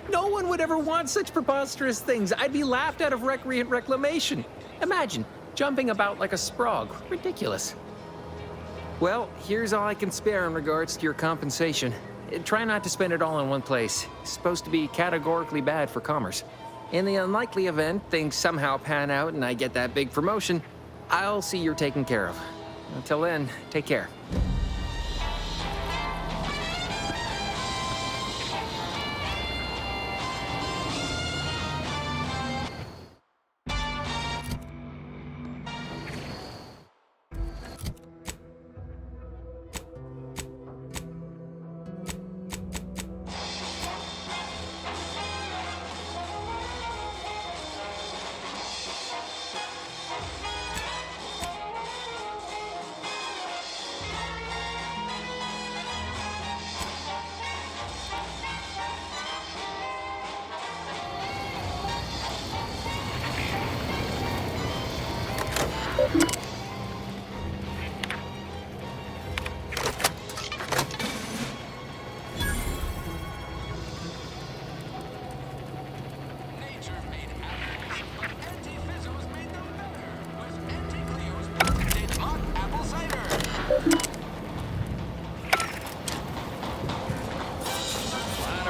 No one would ever want such preposterous things. I'd be laughed out of recreant reclamation. Imagine, jumping about like a sprog. Ridiculous. Well, here's all I can spare in regards to your compensation. Try not to spend it all in one place. It's supposed to be categorically bad for commerce. In the unlikely event things somehow pan out and I get that big promotion, I'll see you're taken care of. Until then, take care.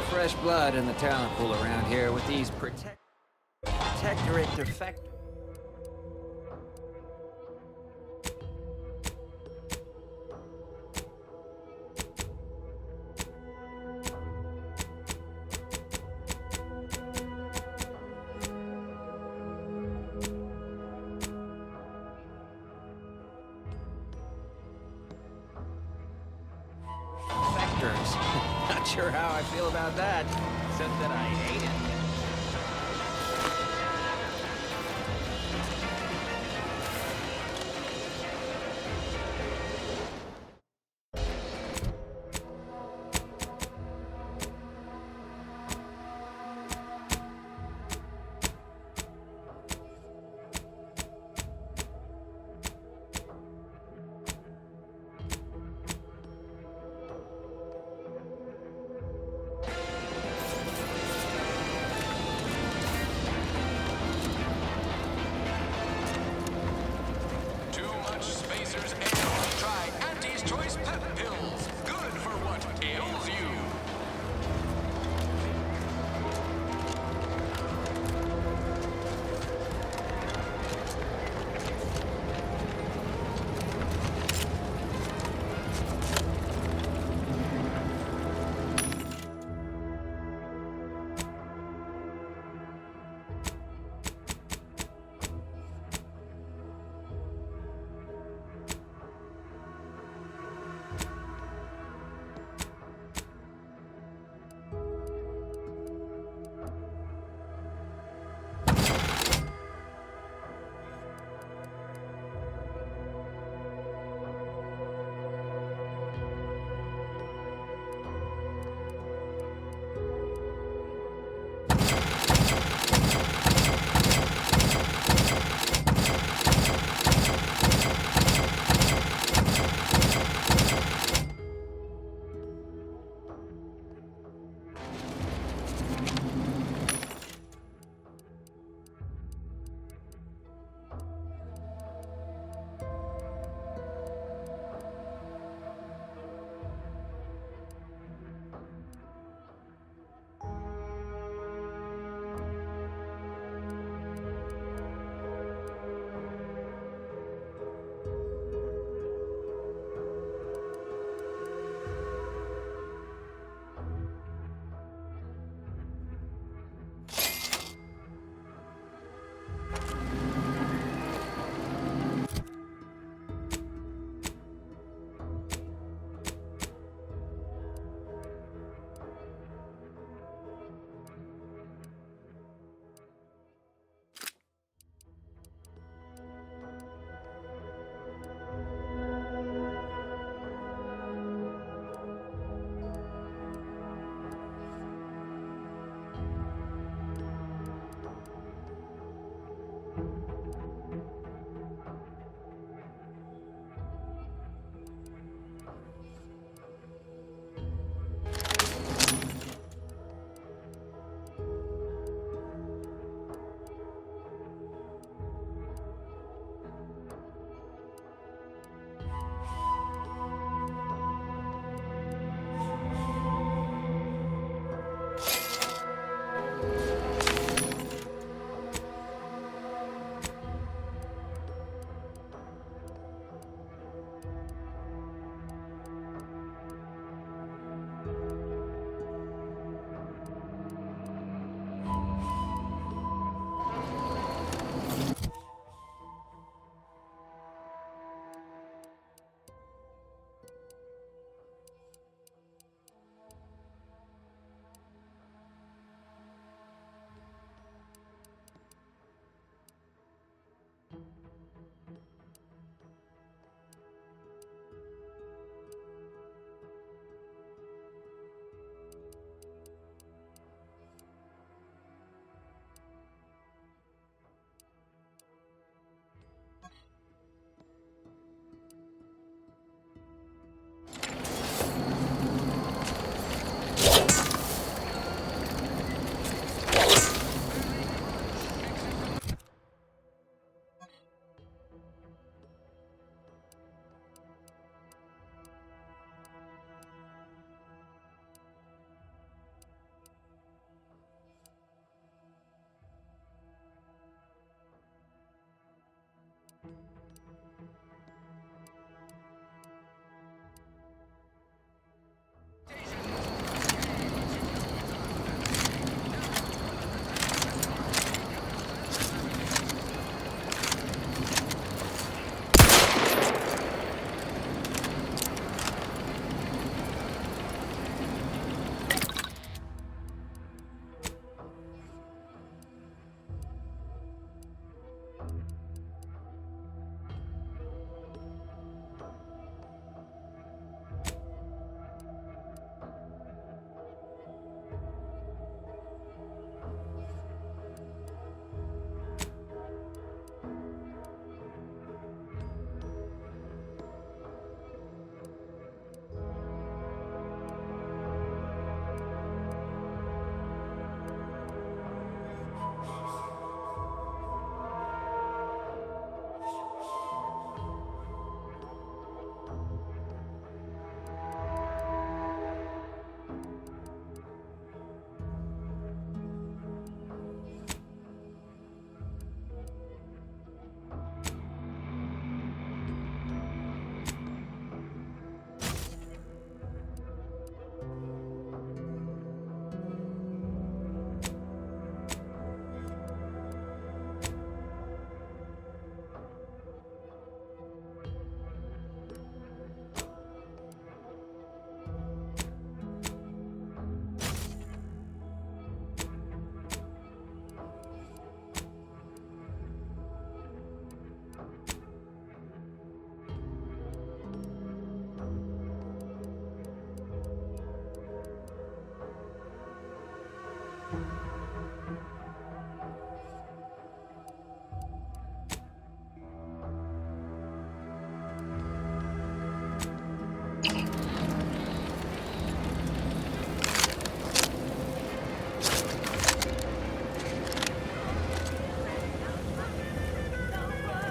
Fresh blood in the talent pool around here with these protectorate defect. Not sure how I feel about that, except that I hate it.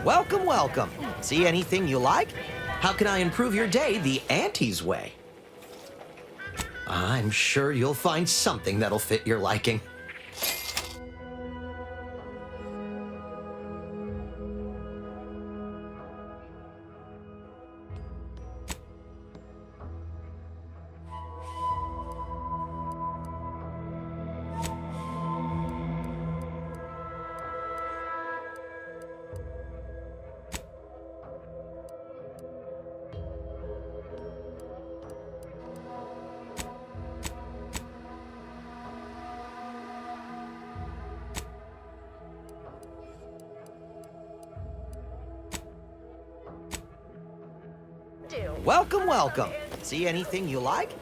Welcome, welcome. See anything you like? How can I improve your day the Auntie's way? I'm sure you'll find something that'll fit your liking. Welcome, welcome. See anything you like?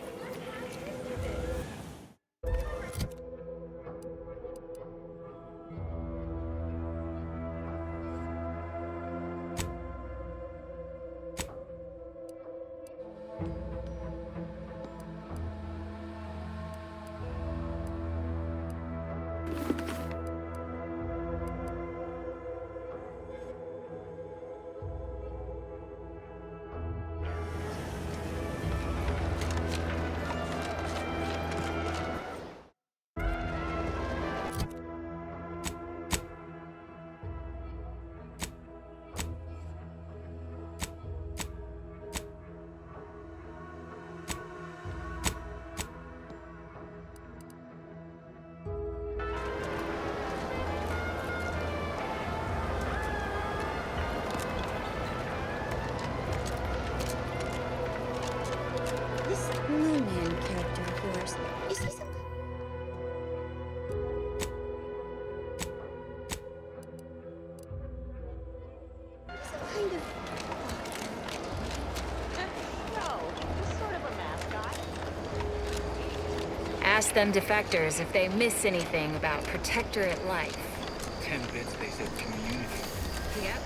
This Moonman character of yours, is he some... kind of...
No, he's sort of a mascot.
Ask them defectors if they miss anything about Protectorate life.
10 bits, they said community.
Yep.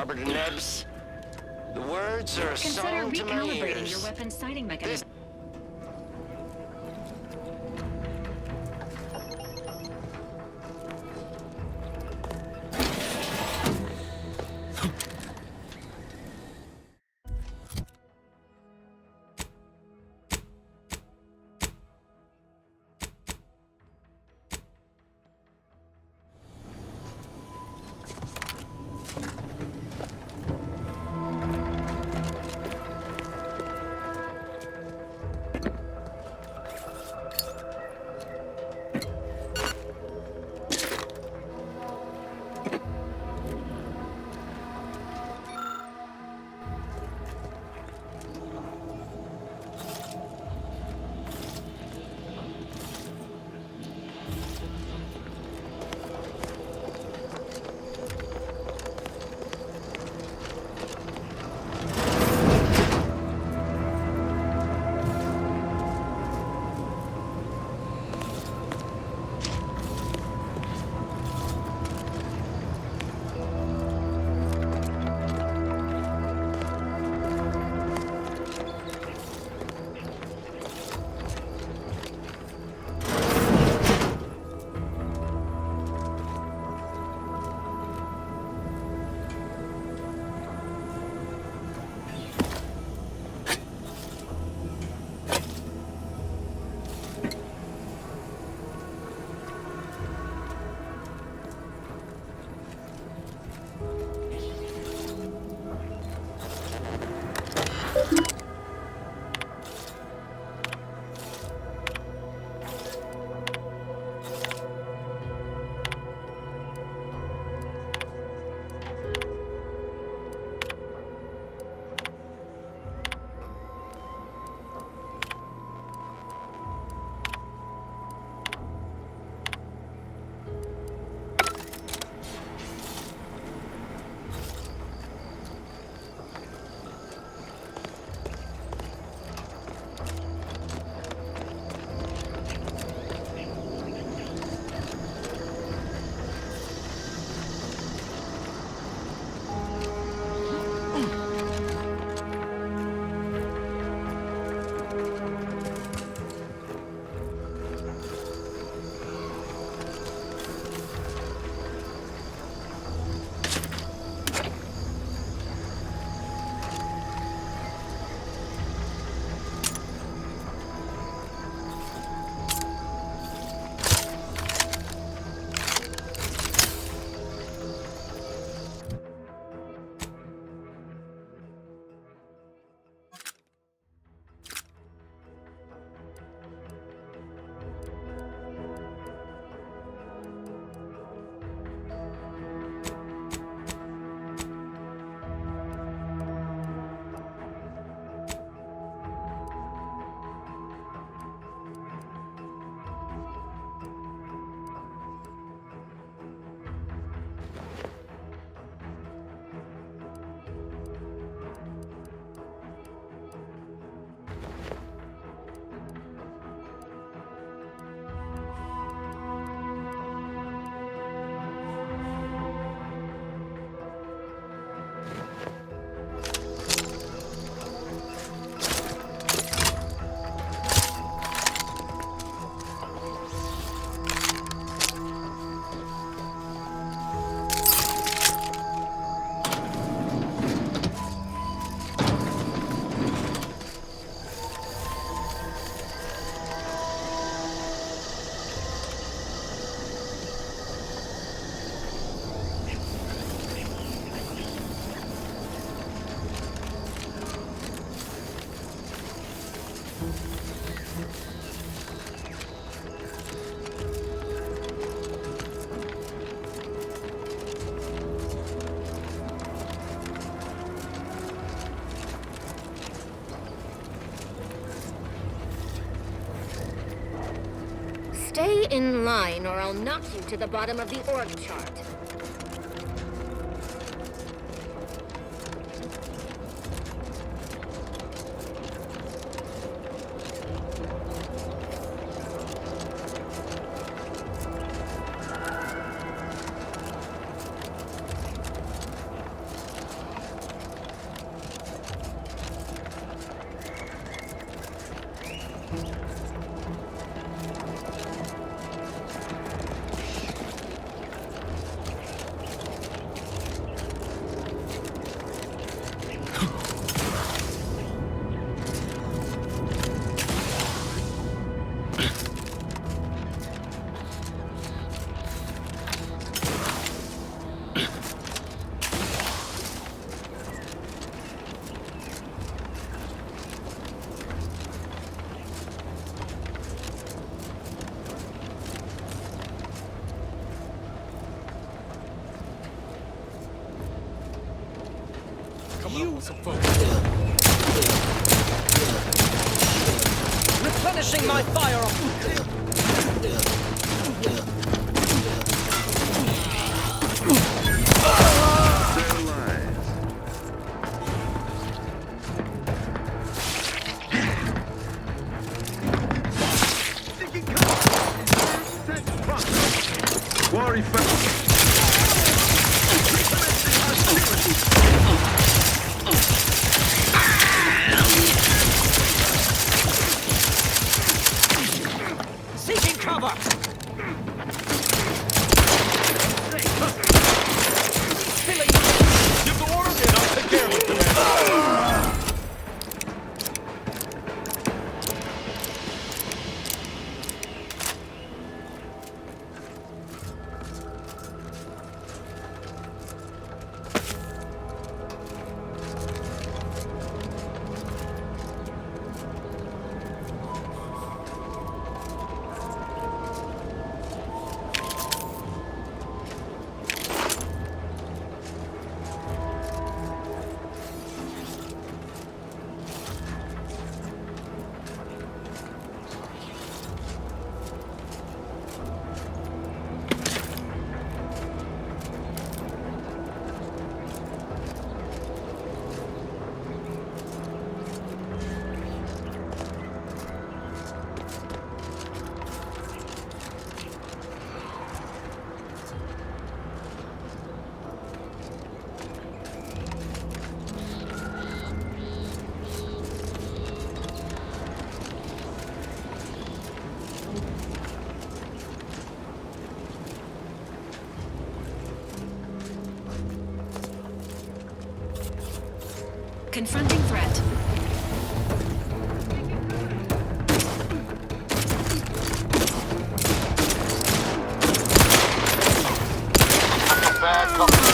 Arbiter Nebs. The words are a
Consider
song to my
recalibrating
ears.
your weapon sighting mechanism.
Stay in line or I'll knock you to the bottom of the org chart.
Replenishing my firearm. Seeking cover.
Give the order and I'll take care of it, Commander.
Confronting threat.
Bad company.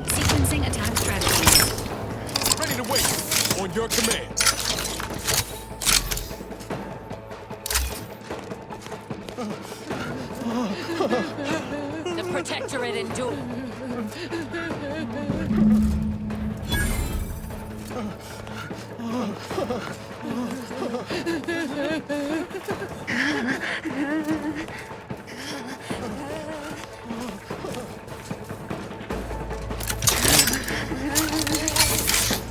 Sequencing attack strategy.
Ready to wait. On your command.
The Protectorate endure.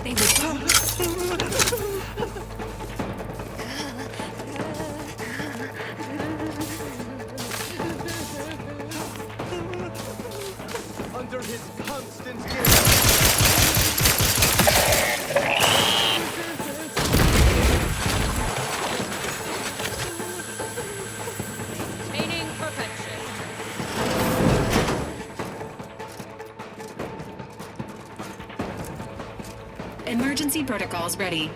They would.
Under his constant
Attaining perfection.
Emergency protocols ready.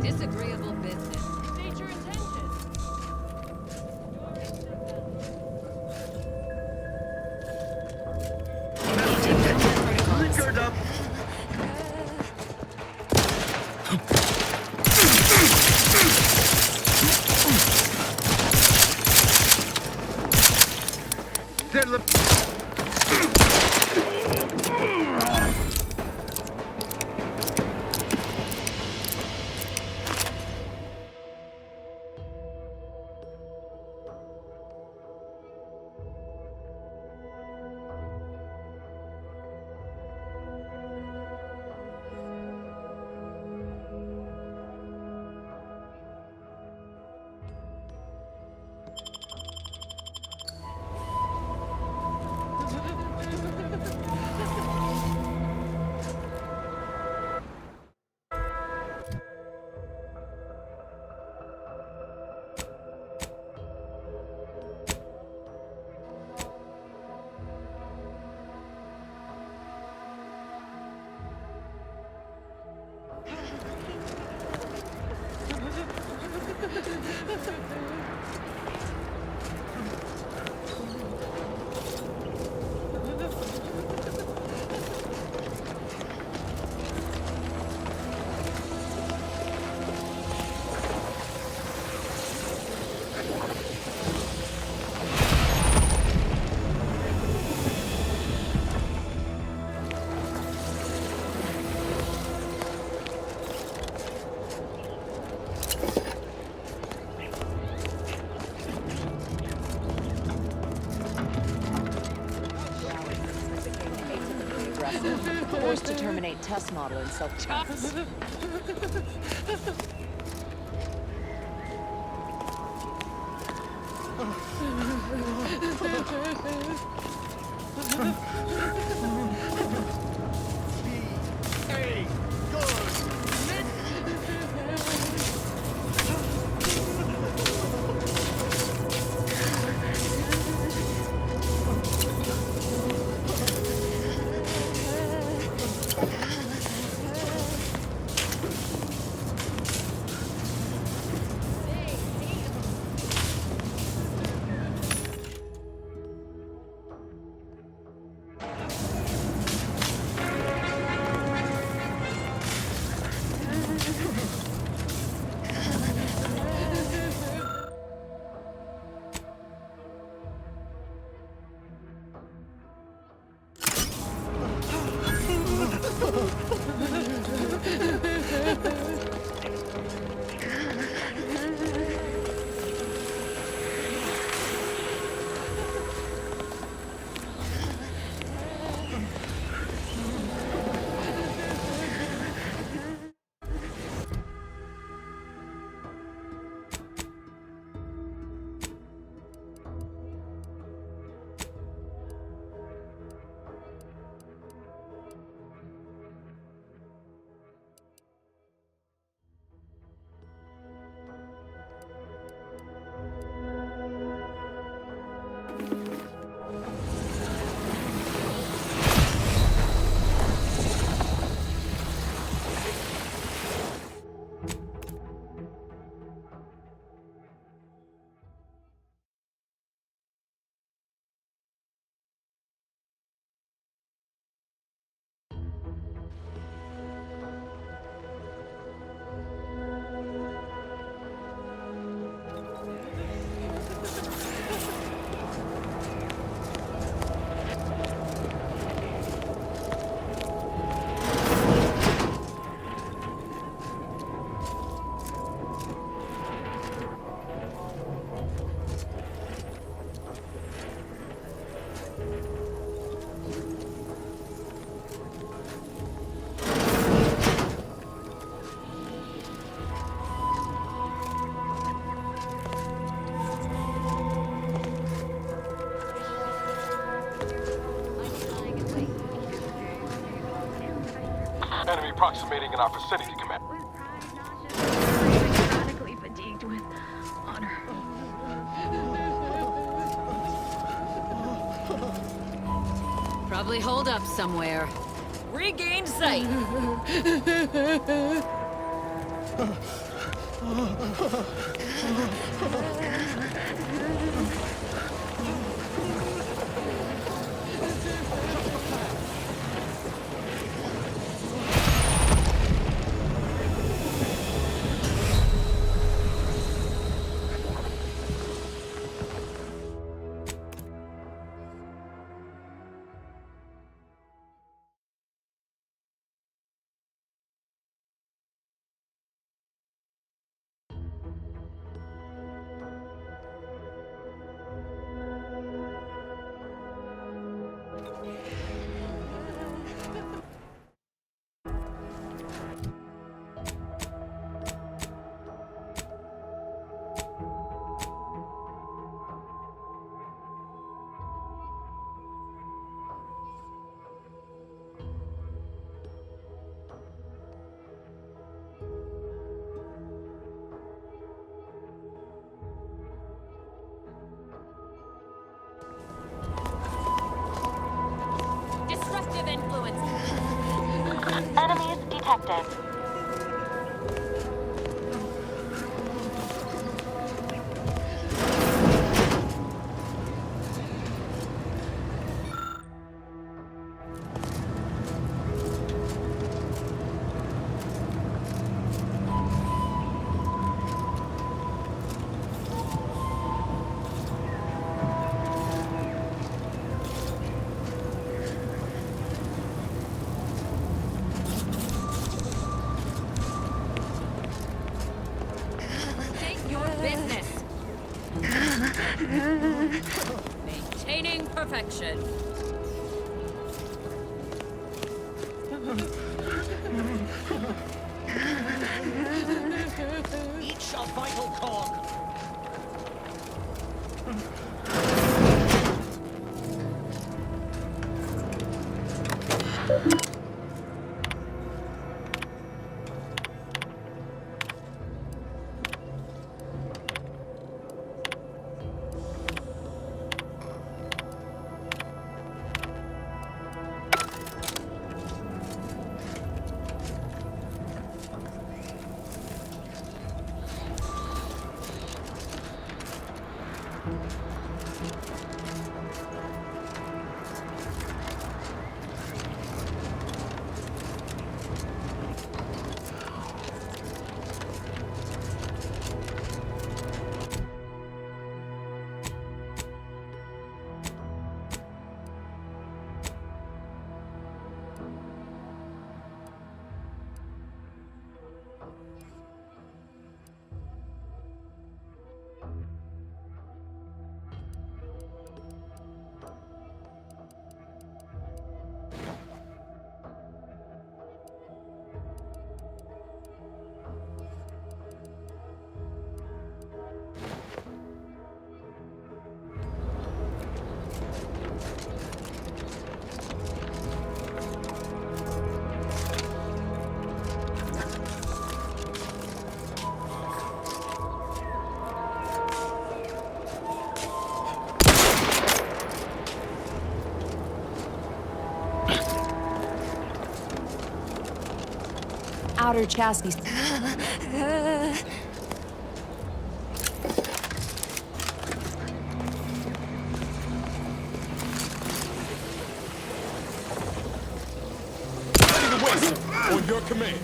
Disagreeable business. State your intentions. aggressive. Forced to terminate test model in self-defense.
Enemy approximating in our vicinity, Command.
Chronically fatigued with honor.
Probably hold up somewhere.
Regained sight.
Destructive influence.
Enemies detected.
Maintaining perfection. Crush a vital cog!
Outer chassis.
On your command.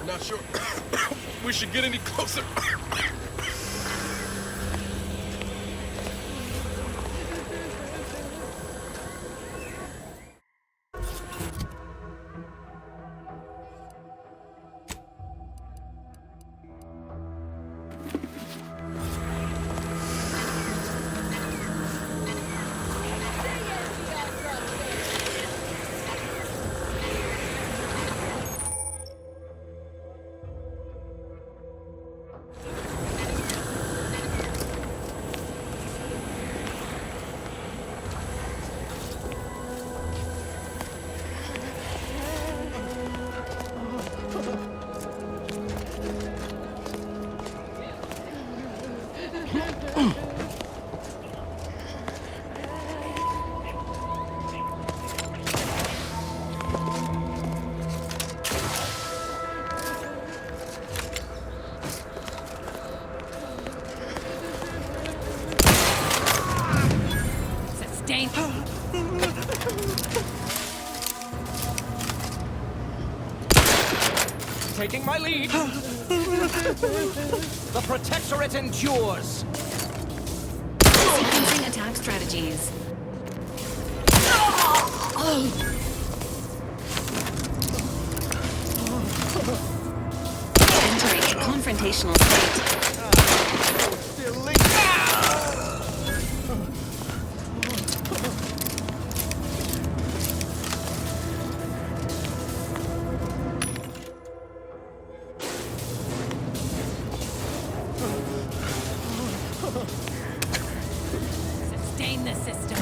Not sure we should get any closer.
Taking my lead. The Protectorate endures.
Sequencing attack strategies. Entering a confrontational state.
Sustain the system.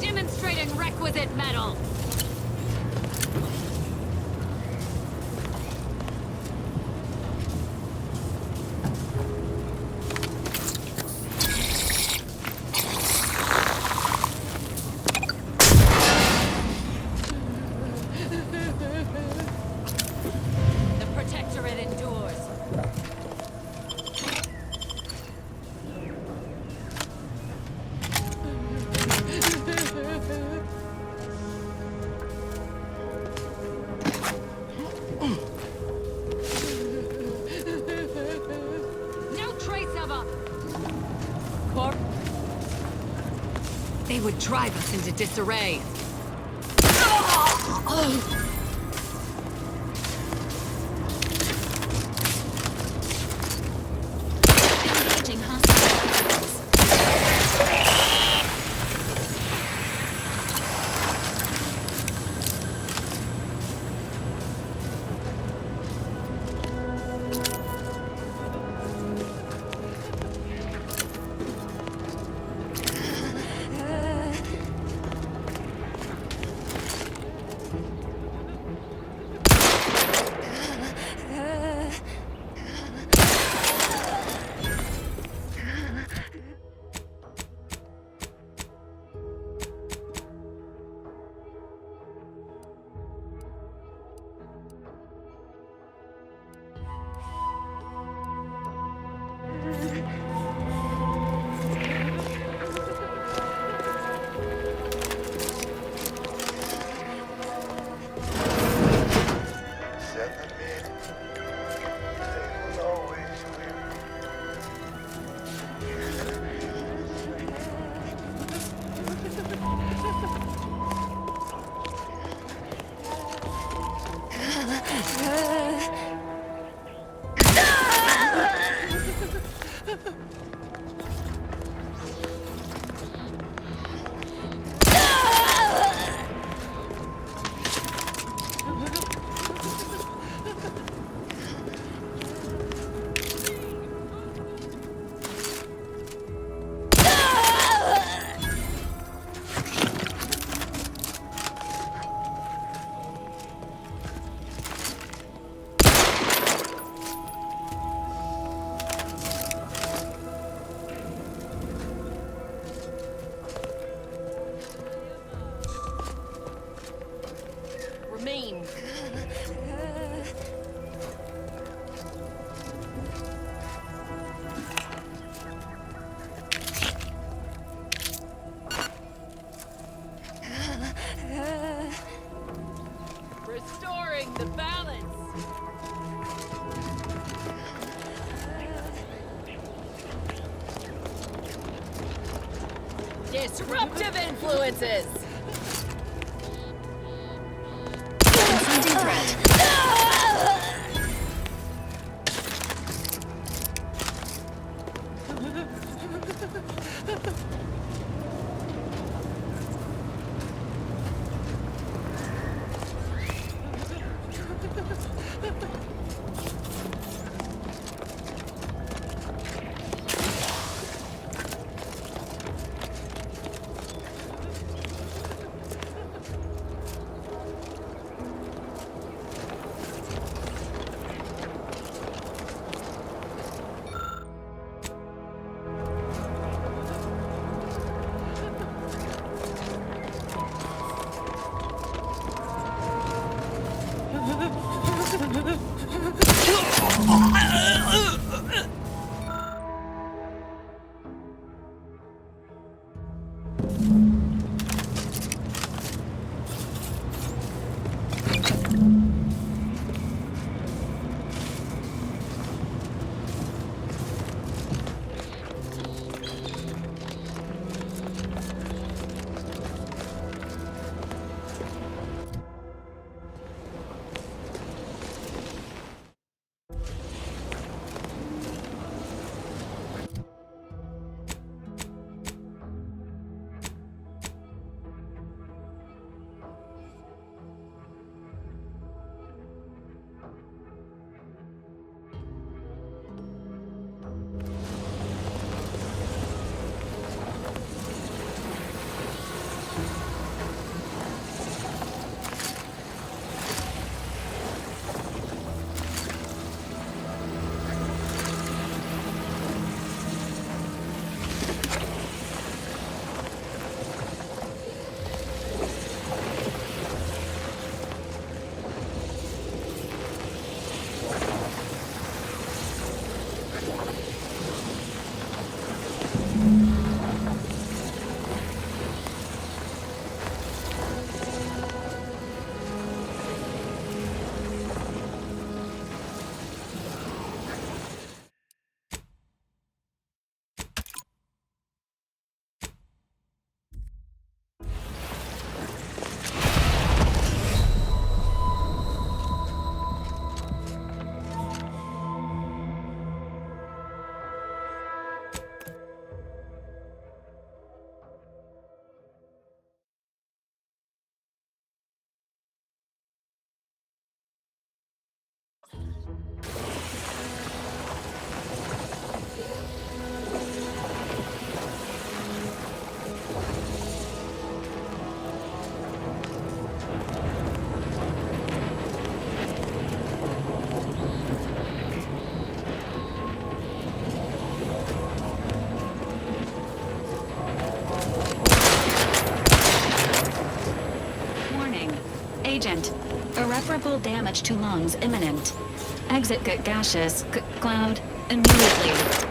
Demonstrating requisite metal.
They would drive us into disarray.
Engaging hostile
Remain. Restoring the balance. Disruptive influences.
confronting threat. irreparable damage to lungs imminent. Exit gaseous cloud immediately.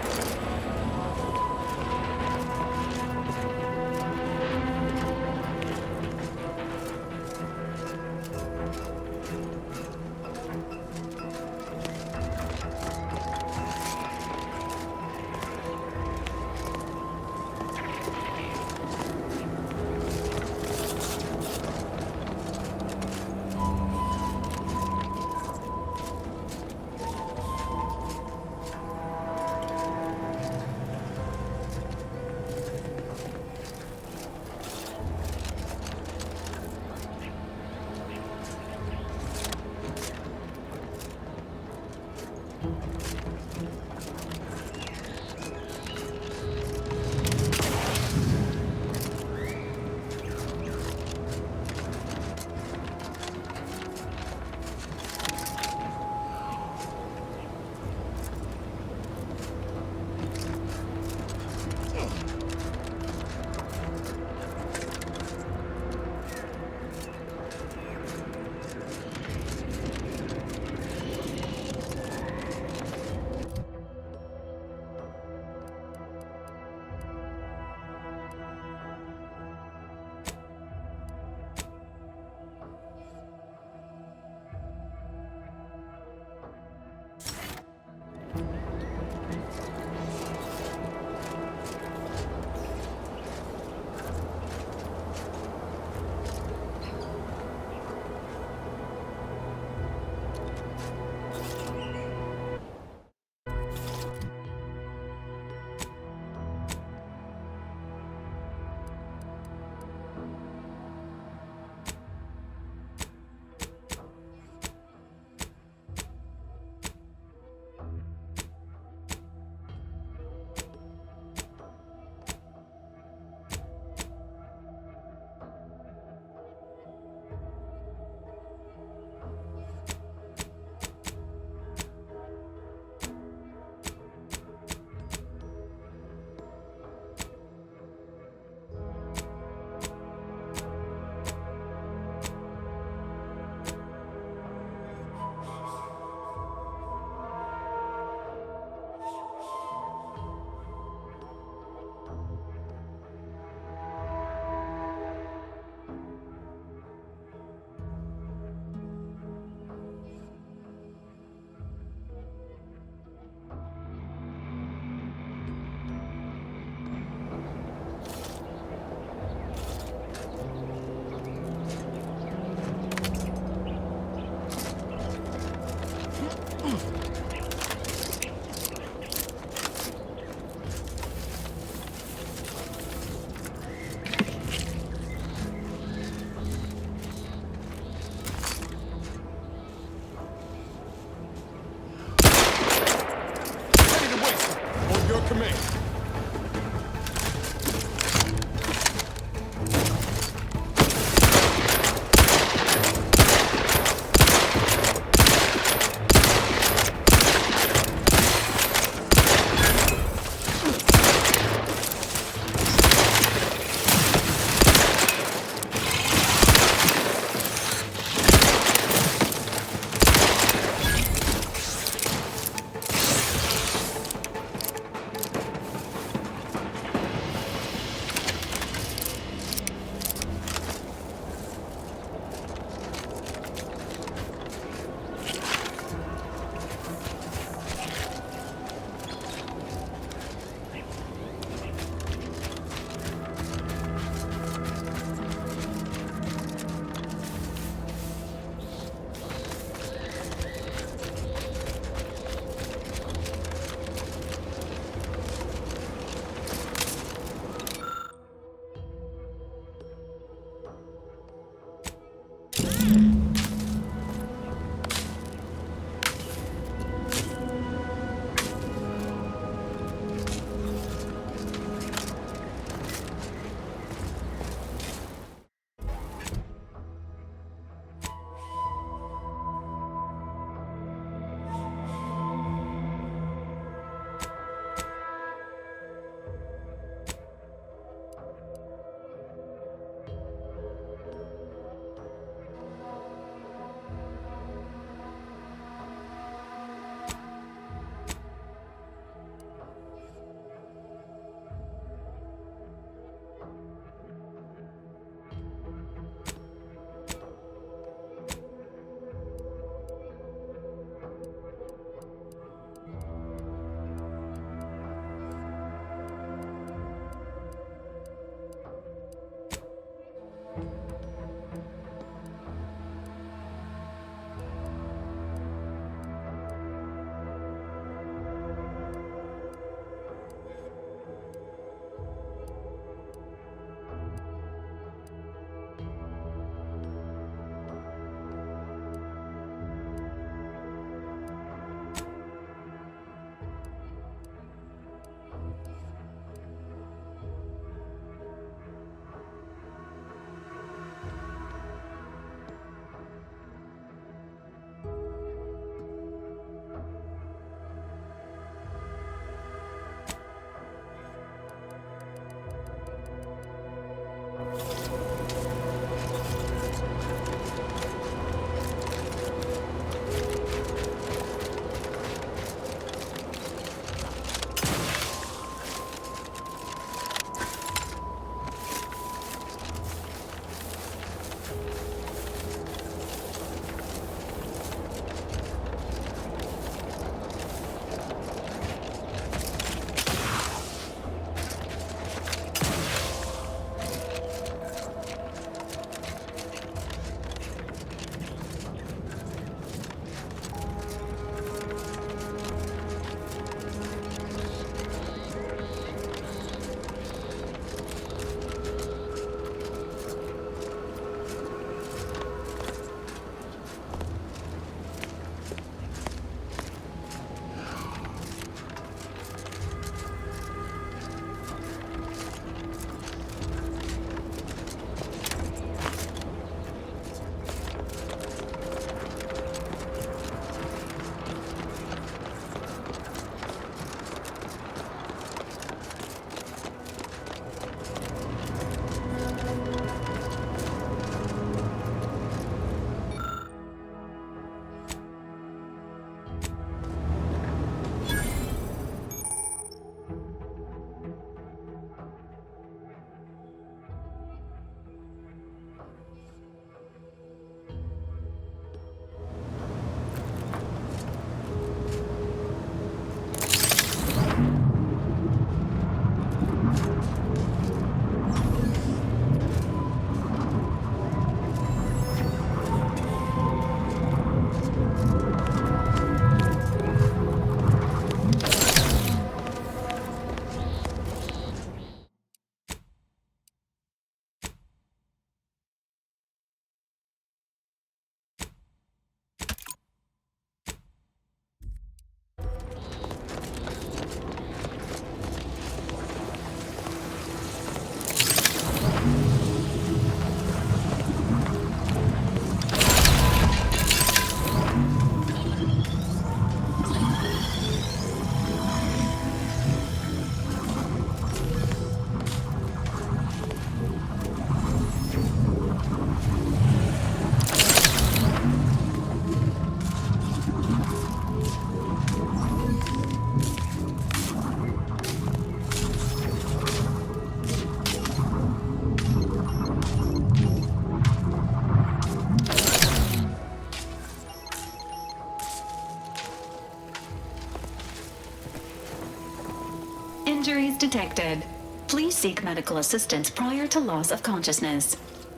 detected. Please seek medical assistance prior to loss of consciousness.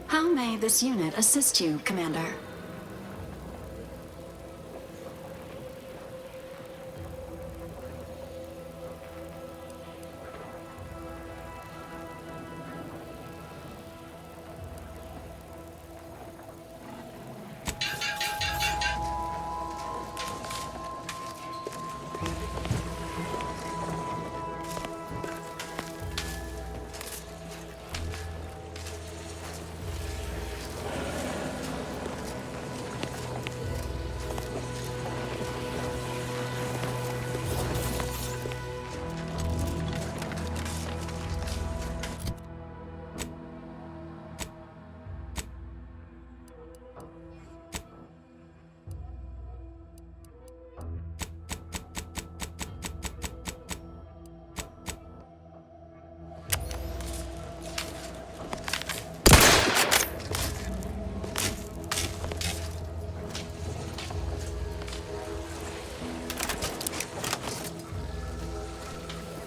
How may this unit assist you, Commander?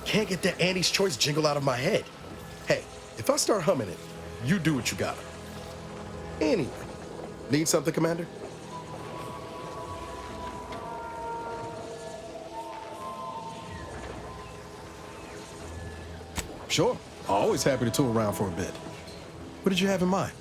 Can't get that Andy's Choice jingle out of my head. Hey, if I start humming it, you do what you gotta. Anyway, need something, Commander? Sure, always happy to tool around for a bit. What did you have in mind?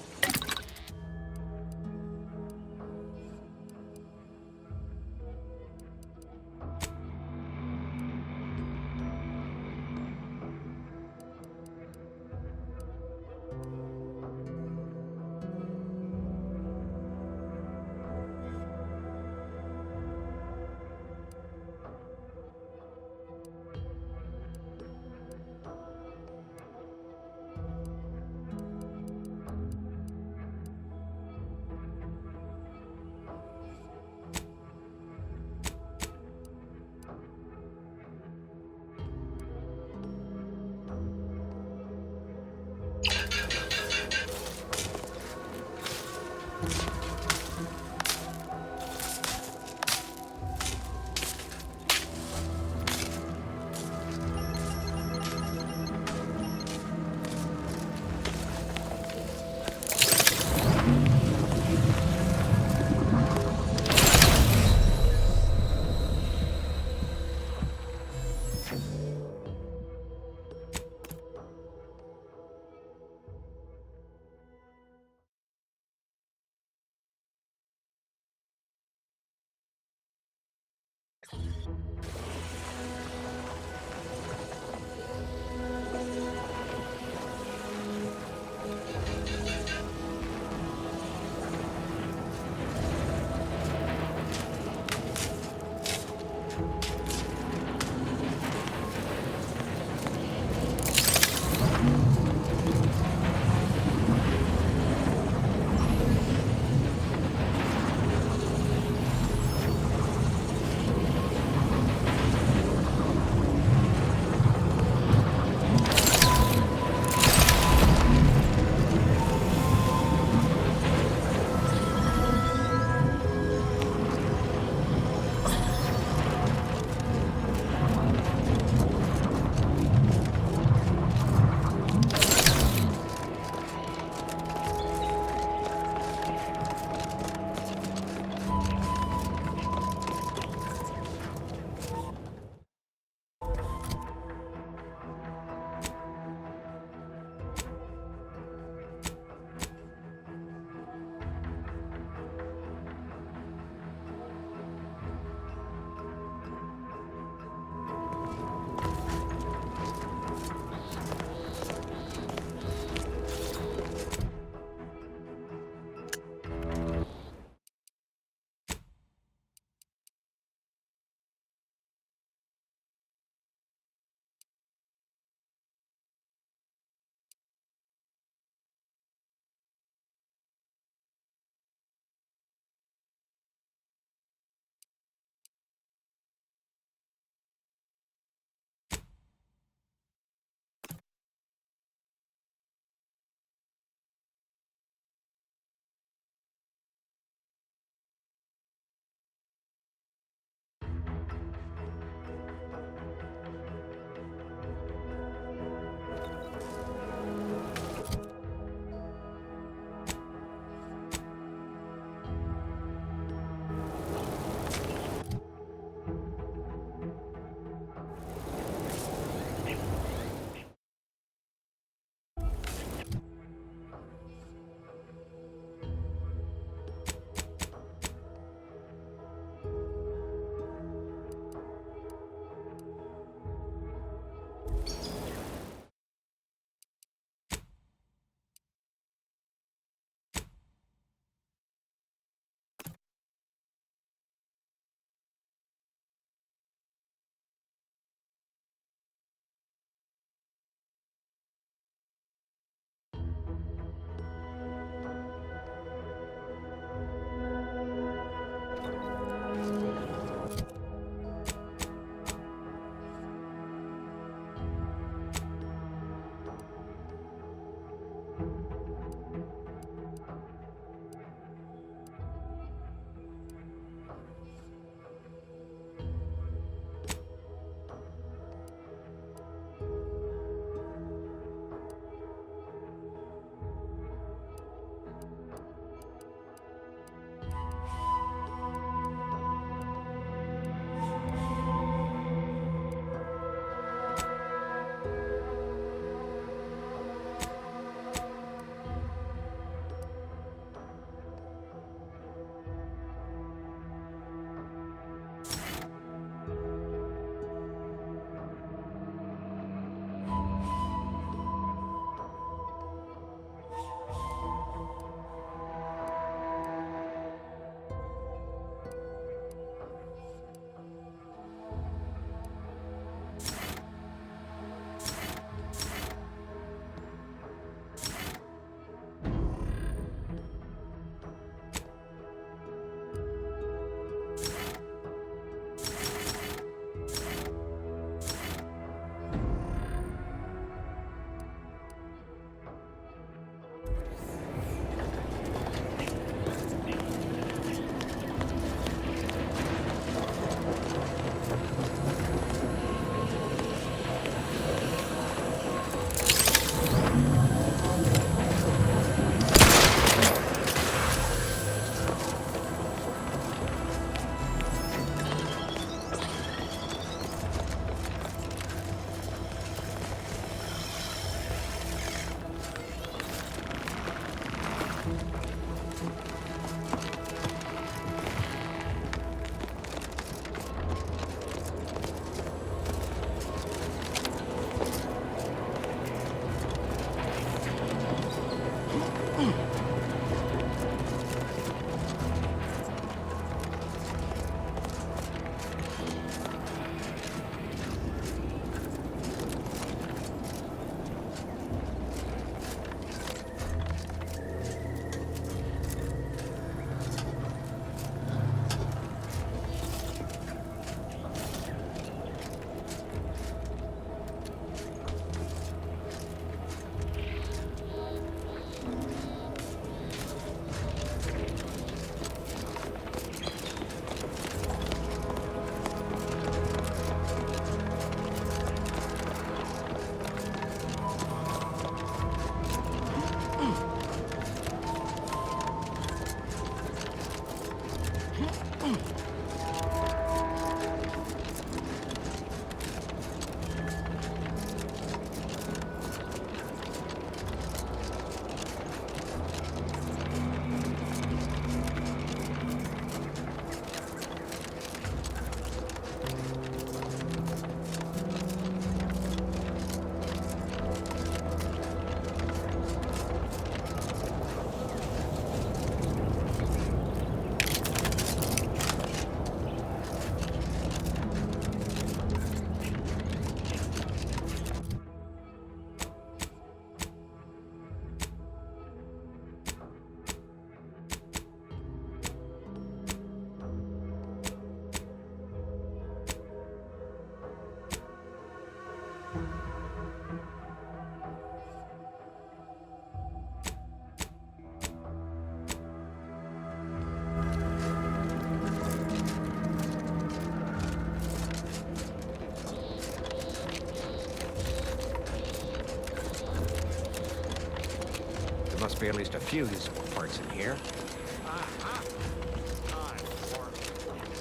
Must be at least a few usable parts in here.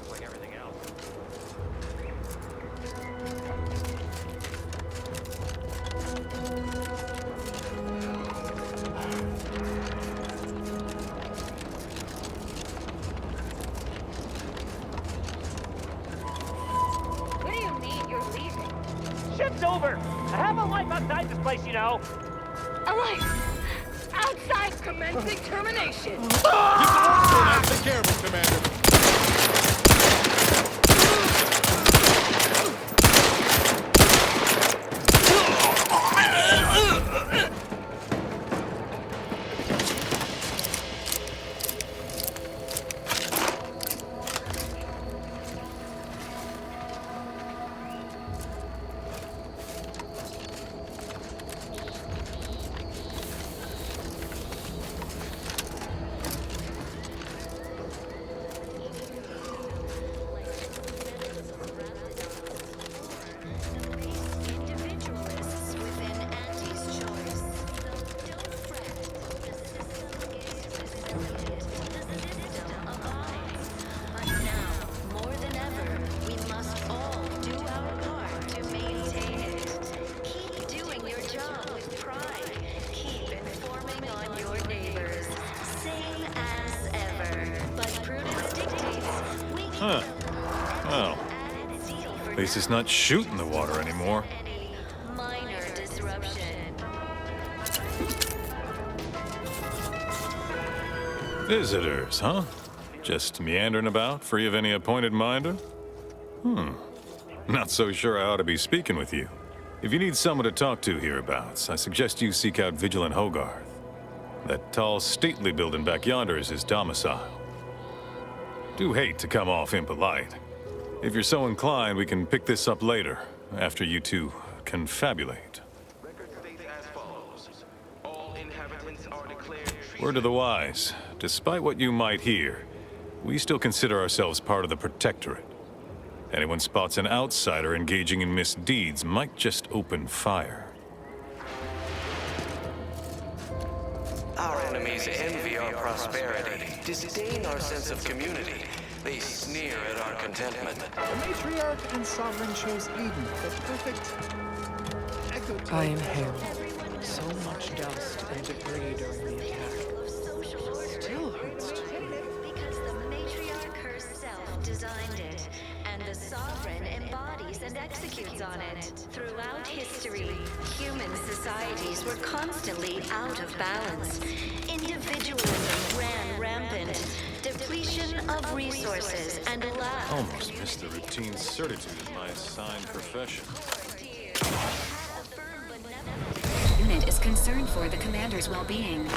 Like everything else.
What do you mean you're leaving? Shit's over! I have a life outside this place, you know! A life? Outside commencing termination!
Take care of it, Commander.
Huh. Well, at least it's not shooting the water anymore.
Minor disruption.
Visitors, huh? Just meandering about, free of any appointed minder? Not so sure I ought to be speaking with you. If you need someone to talk to hereabouts, I suggest you seek out Vigilant Hogarth. That tall, stately building back yonder is his domicile. Do hate to come off impolite. If you're so inclined, we can pick this up later, after you two confabulate. Word to the wise, despite what you might hear, we still consider ourselves part of the Protectorate. Anyone spots an outsider engaging in misdeeds might just open fire.
Our enemies envy our prosperity, disdain our sense of community. They sneer at our contentment.
The matriarch and sovereign chose Eden, the perfect echo.
I am Harold. So much dust and debris during the attack. Still hurts to me.
Because the matriarch herself designed it, and the sovereign embodies and executes on it. Throughout history, human societies were constantly out of balance. Individualism ran rampant. Depletion of resources and lack.
Almost missed the routine certitude of my assigned profession.
Unit is concerned for the commander's well-being.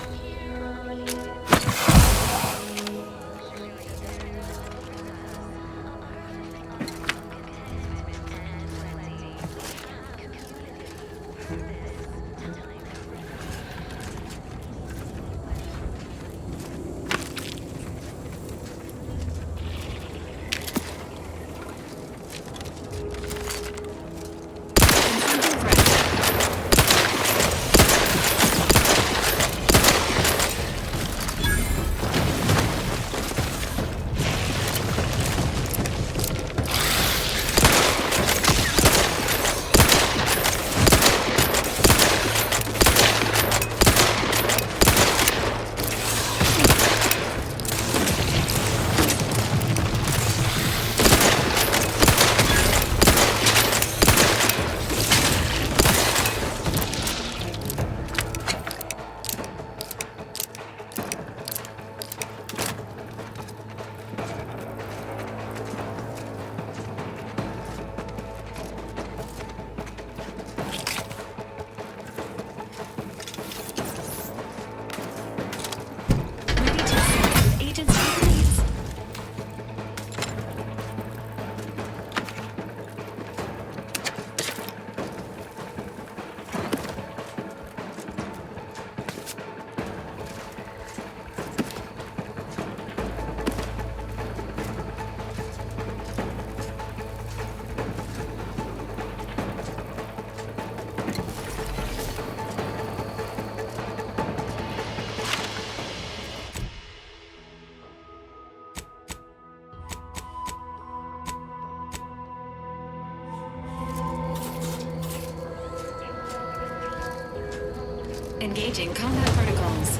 Engaging combat protocols.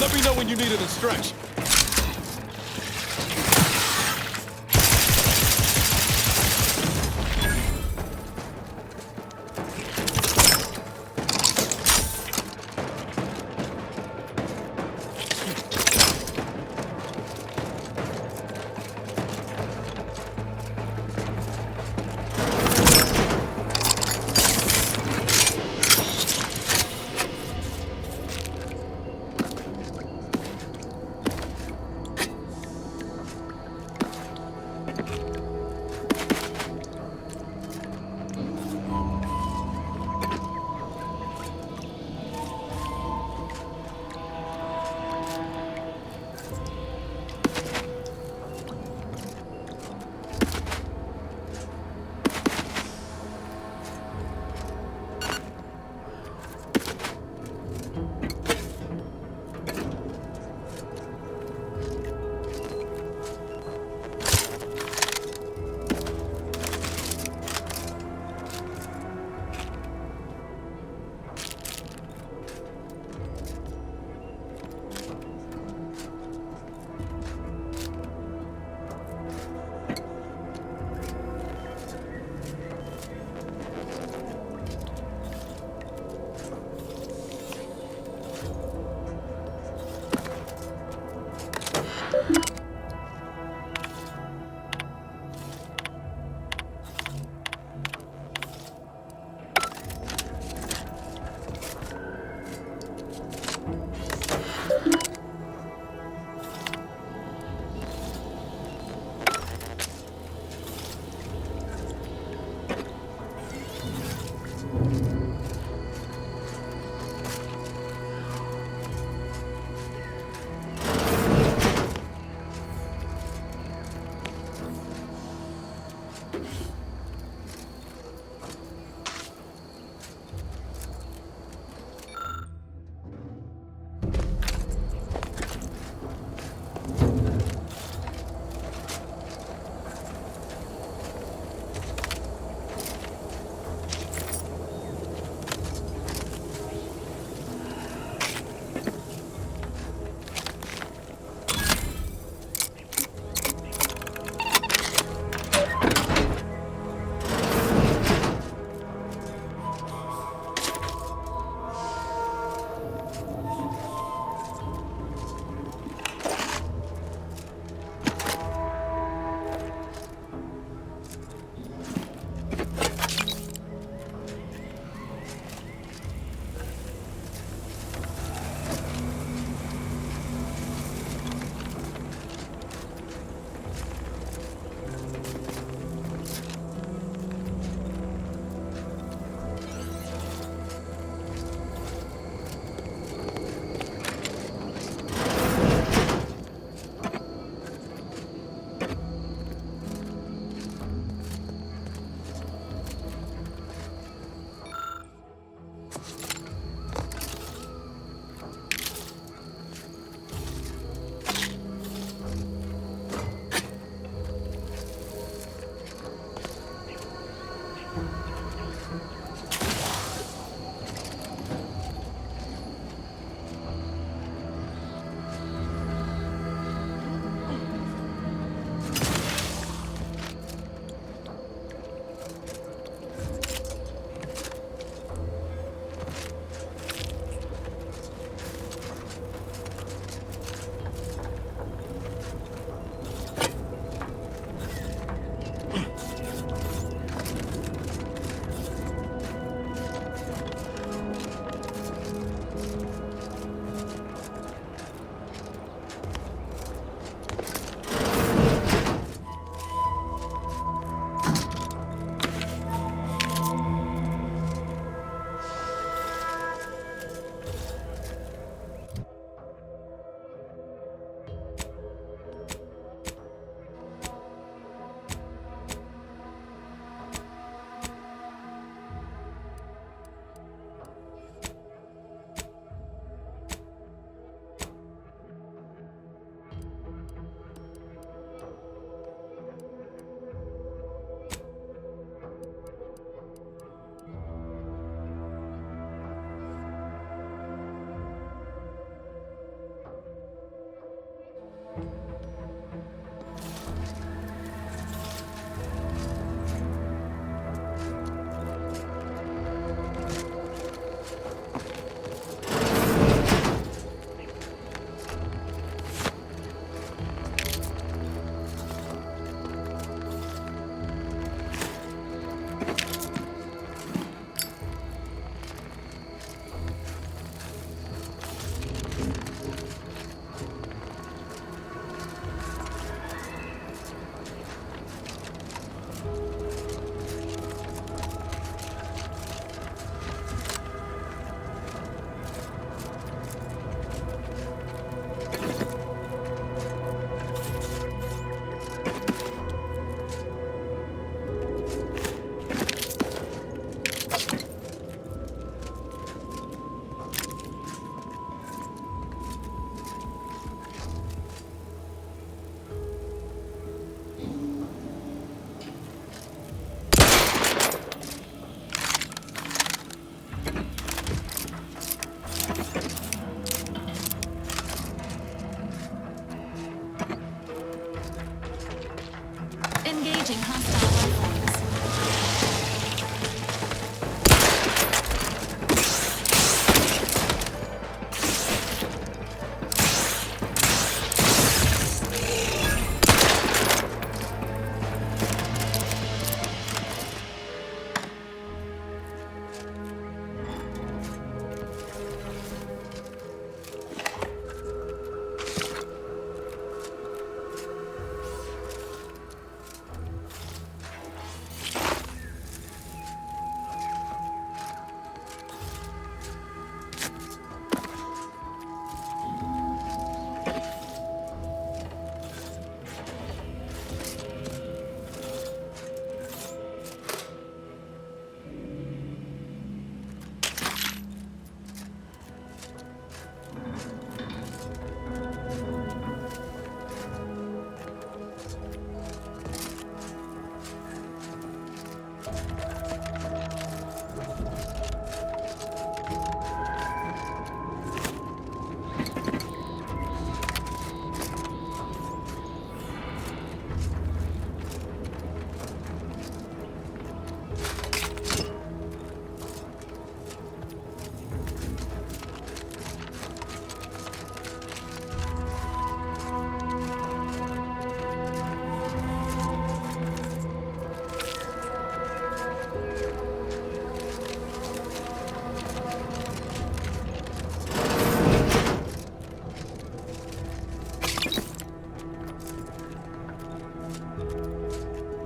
Let me know when you need an instruction.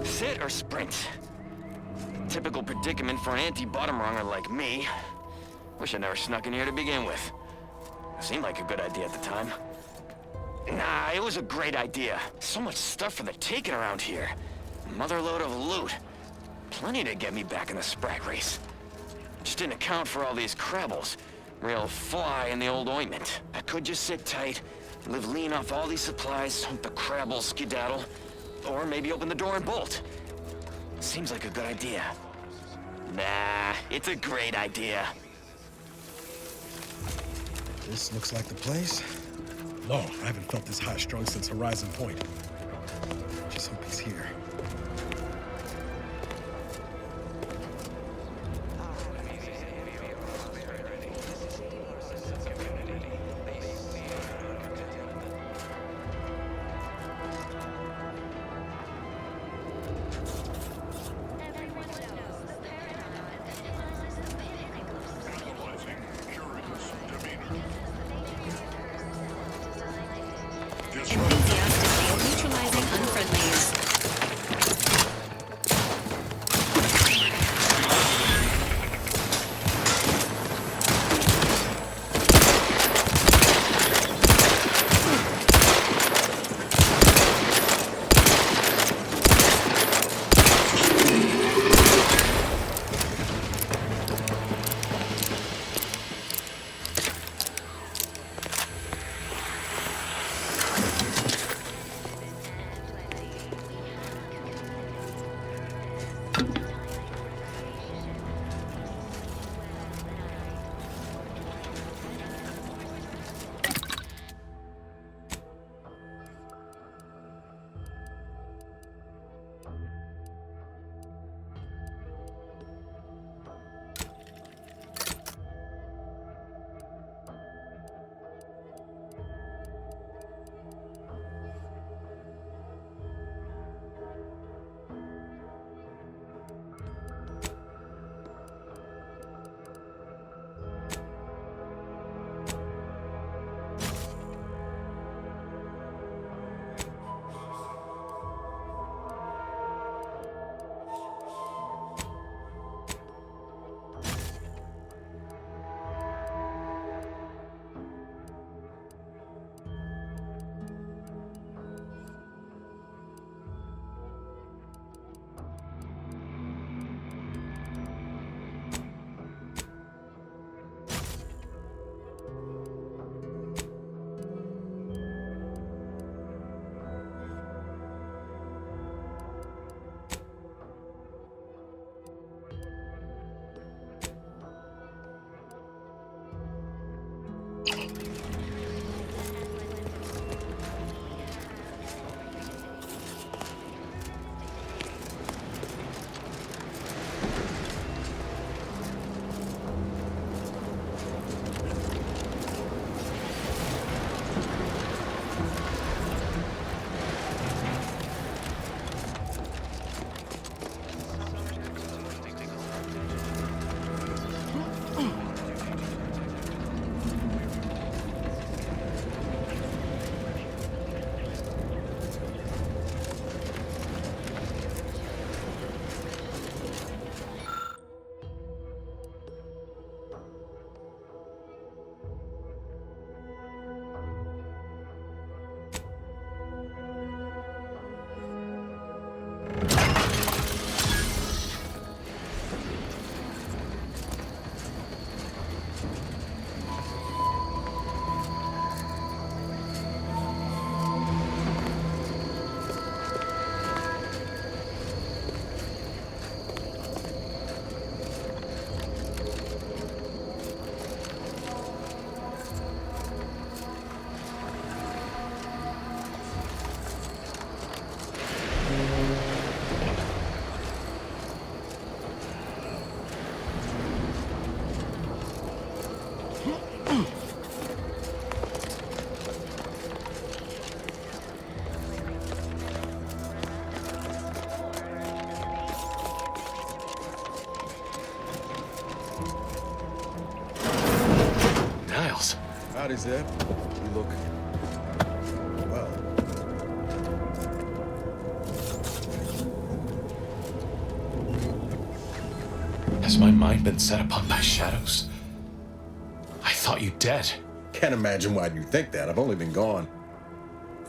Sit or sprint? Typical predicament for an anti-bottom runger like me. Wish I never snuck in here to begin with. Seemed like a good idea at the time. Nah, it was a great idea. So much stuff for the taking around here. Motherload of loot. Plenty to get me back in the sprag race. Just didn't account for all these crabbles. Real fly in the old ointment. I could just sit tight, live lean off all these supplies, hope the crabbles skedaddle. Or maybe open the door and bolt. Seems like a good idea. Nah, it's a great idea.
This looks like the place. No, I haven't felt this high-strung since Horizon Point. Just hope he's here.
Enthusiastically neutralizing unfriendlies.
Howdy, Zeb. You look... well.
Has my mind been set upon by shadows? I thought you dead.
Can't imagine why you think that. I've only been gone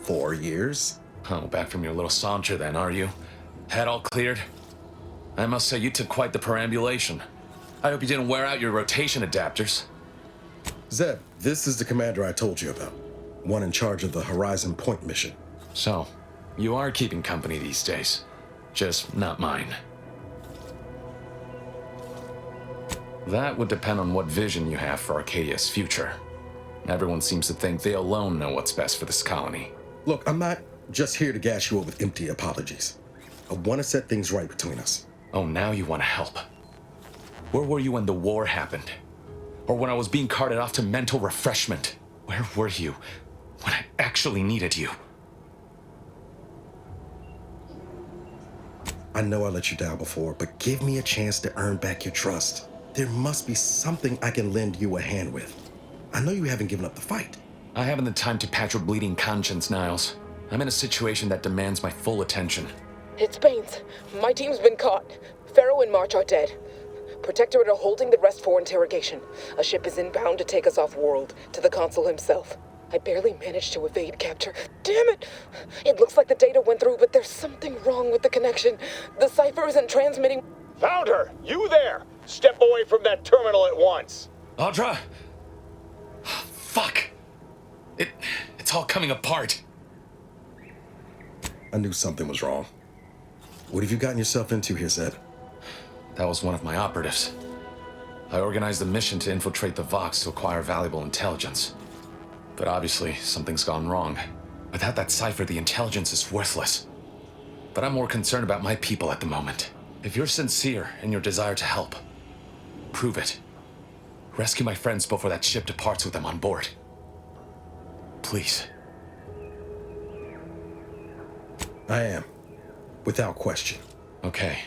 4 years.
Oh, back from your little saunter then, are you? Head all cleared? I must say you took quite the perambulation. I hope you didn't wear out your rotation adapters.
Zeb, this is the commander I told you about. One in charge of the Horizon Point mission.
So, you are keeping company these days. Just not mine. That would depend on what vision you have for Arcadia's future. Everyone seems to think they alone know what's best for this colony.
Look, I'm not just here to gas you up with empty apologies. I want to set things right between us.
Oh, now you want to help. Where were you when the war happened? Or when I was being carted off to mental refreshment? Where were you when I actually needed you?
I know I let you down before, but give me a chance to earn back your trust. There must be something I can lend you a hand with. I know you haven't given up the fight.
I haven't the time to patch your bleeding conscience, Niles. I'm in a situation that demands my full attention.
It's Baines. My team's been caught. Pharaoh and March are dead. Protectorate are holding the rest for interrogation. A ship is inbound to take us off-world, to the consul himself. I barely managed to evade capture. Damn it! It looks like the data went through, but there's something wrong with the connection. The cipher isn't transmitting...
Found her! You there! Step away from that terminal at once!
Audra! Fuck! It's all coming apart.
I knew something was wrong. What have you gotten yourself into here, Zeb?
That was one of my operatives. I organized a mission to infiltrate the Vox to acquire valuable intelligence. But obviously, something's gone wrong. Without that cipher, the intelligence is worthless. But I'm more concerned about my people at the moment. If you're sincere in your desire to help, prove it. Rescue my friends before that ship departs with them on board. Please.
I am. Without question.
Okay.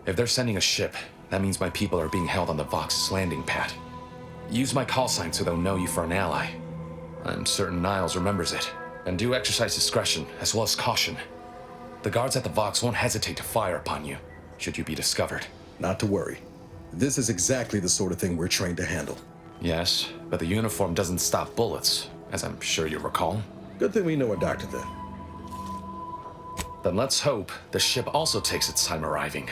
If they're sending a ship, that means my people are being held on the Vox's landing pad. Use my call sign so they'll know you for an ally. I'm certain Niles remembers it. And do exercise discretion, as well as caution. The guards at the Vox won't hesitate to fire upon you, should you be discovered.
Not to worry. This is exactly the sort of thing we're trained to handle.
Yes, but the uniform doesn't stop bullets, as I'm sure you recall.
Good thing we know a doctor then.
Then let's hope the ship also takes its time arriving,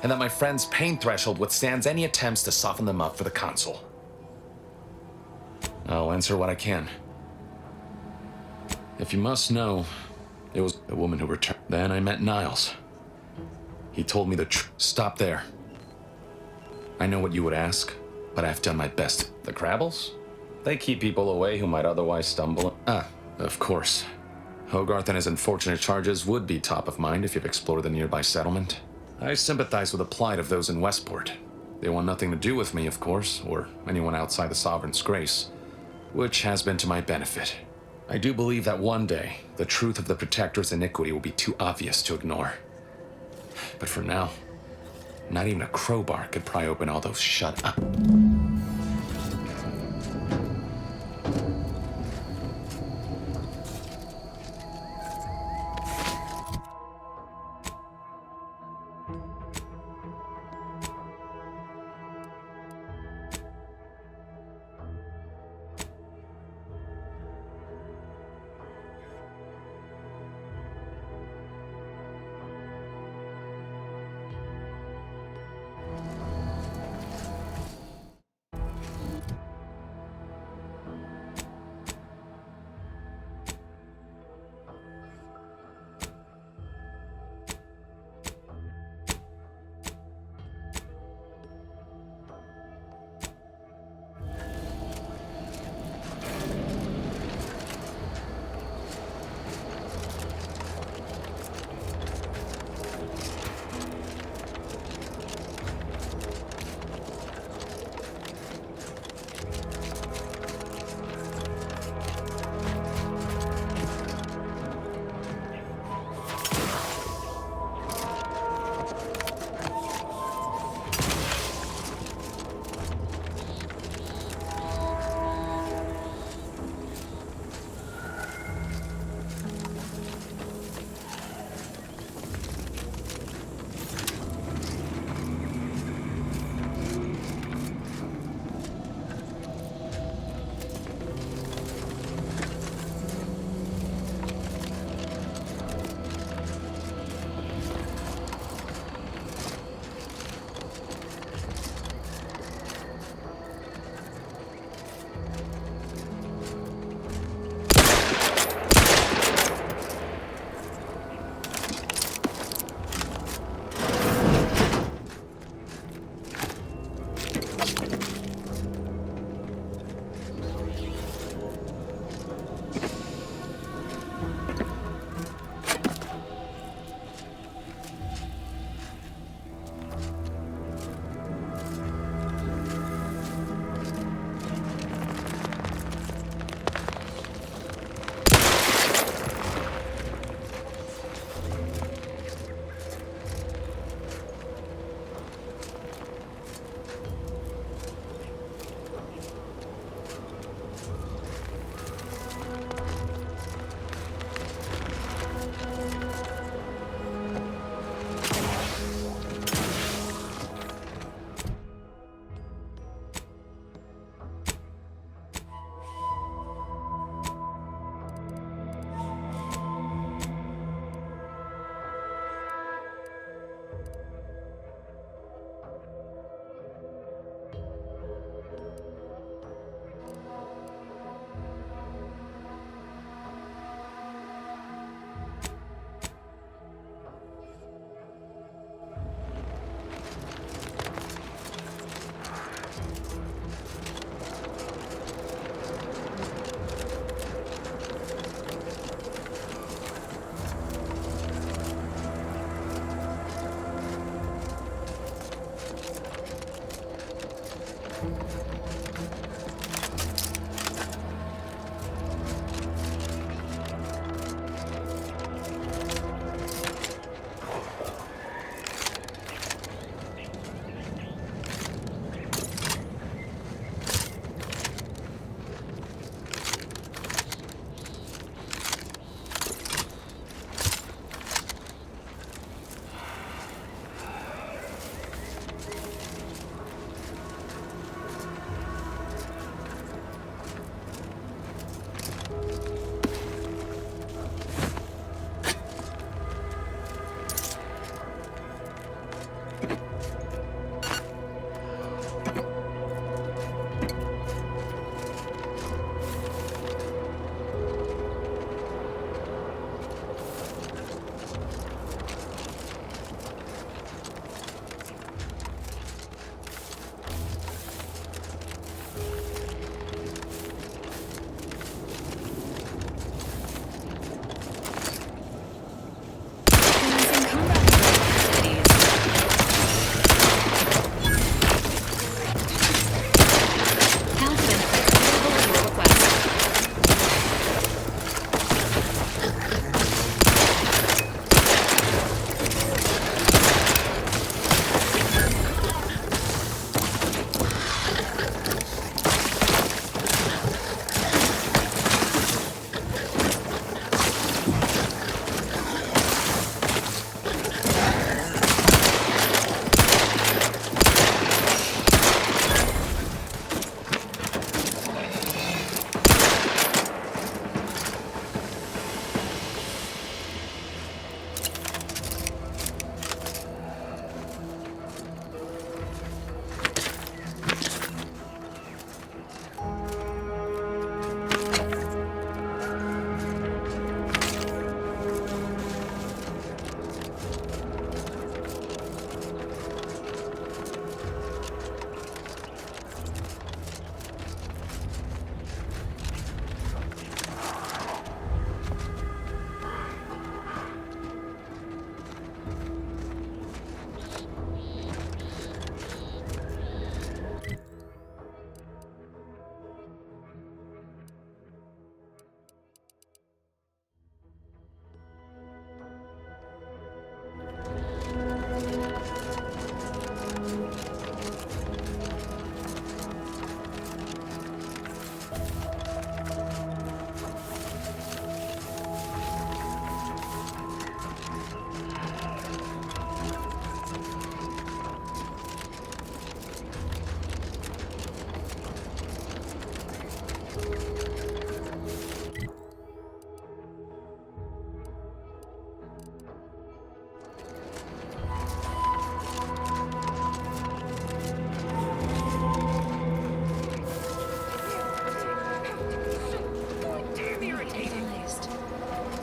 and that my friend's pain threshold withstands any attempts to soften them up for the consul. I'll answer what I can. If you must know, it was the woman who returned. Then I met Niles. He told me the truth. Stop there. I know what you would ask, but I've done my best. The Crabbles? They keep people away who might otherwise stumble. Ah, of course. Hogarth and his unfortunate charges would be top of mind if you've explored the nearby settlement. I sympathize with the plight of those in Westport. They want nothing to do with me, of course, or anyone outside the Sovereign's grace, which has been to my benefit. I do believe that one day, the truth of the Protector's iniquity will be too obvious to ignore. But for now, not even a crowbar could pry open all those shut up.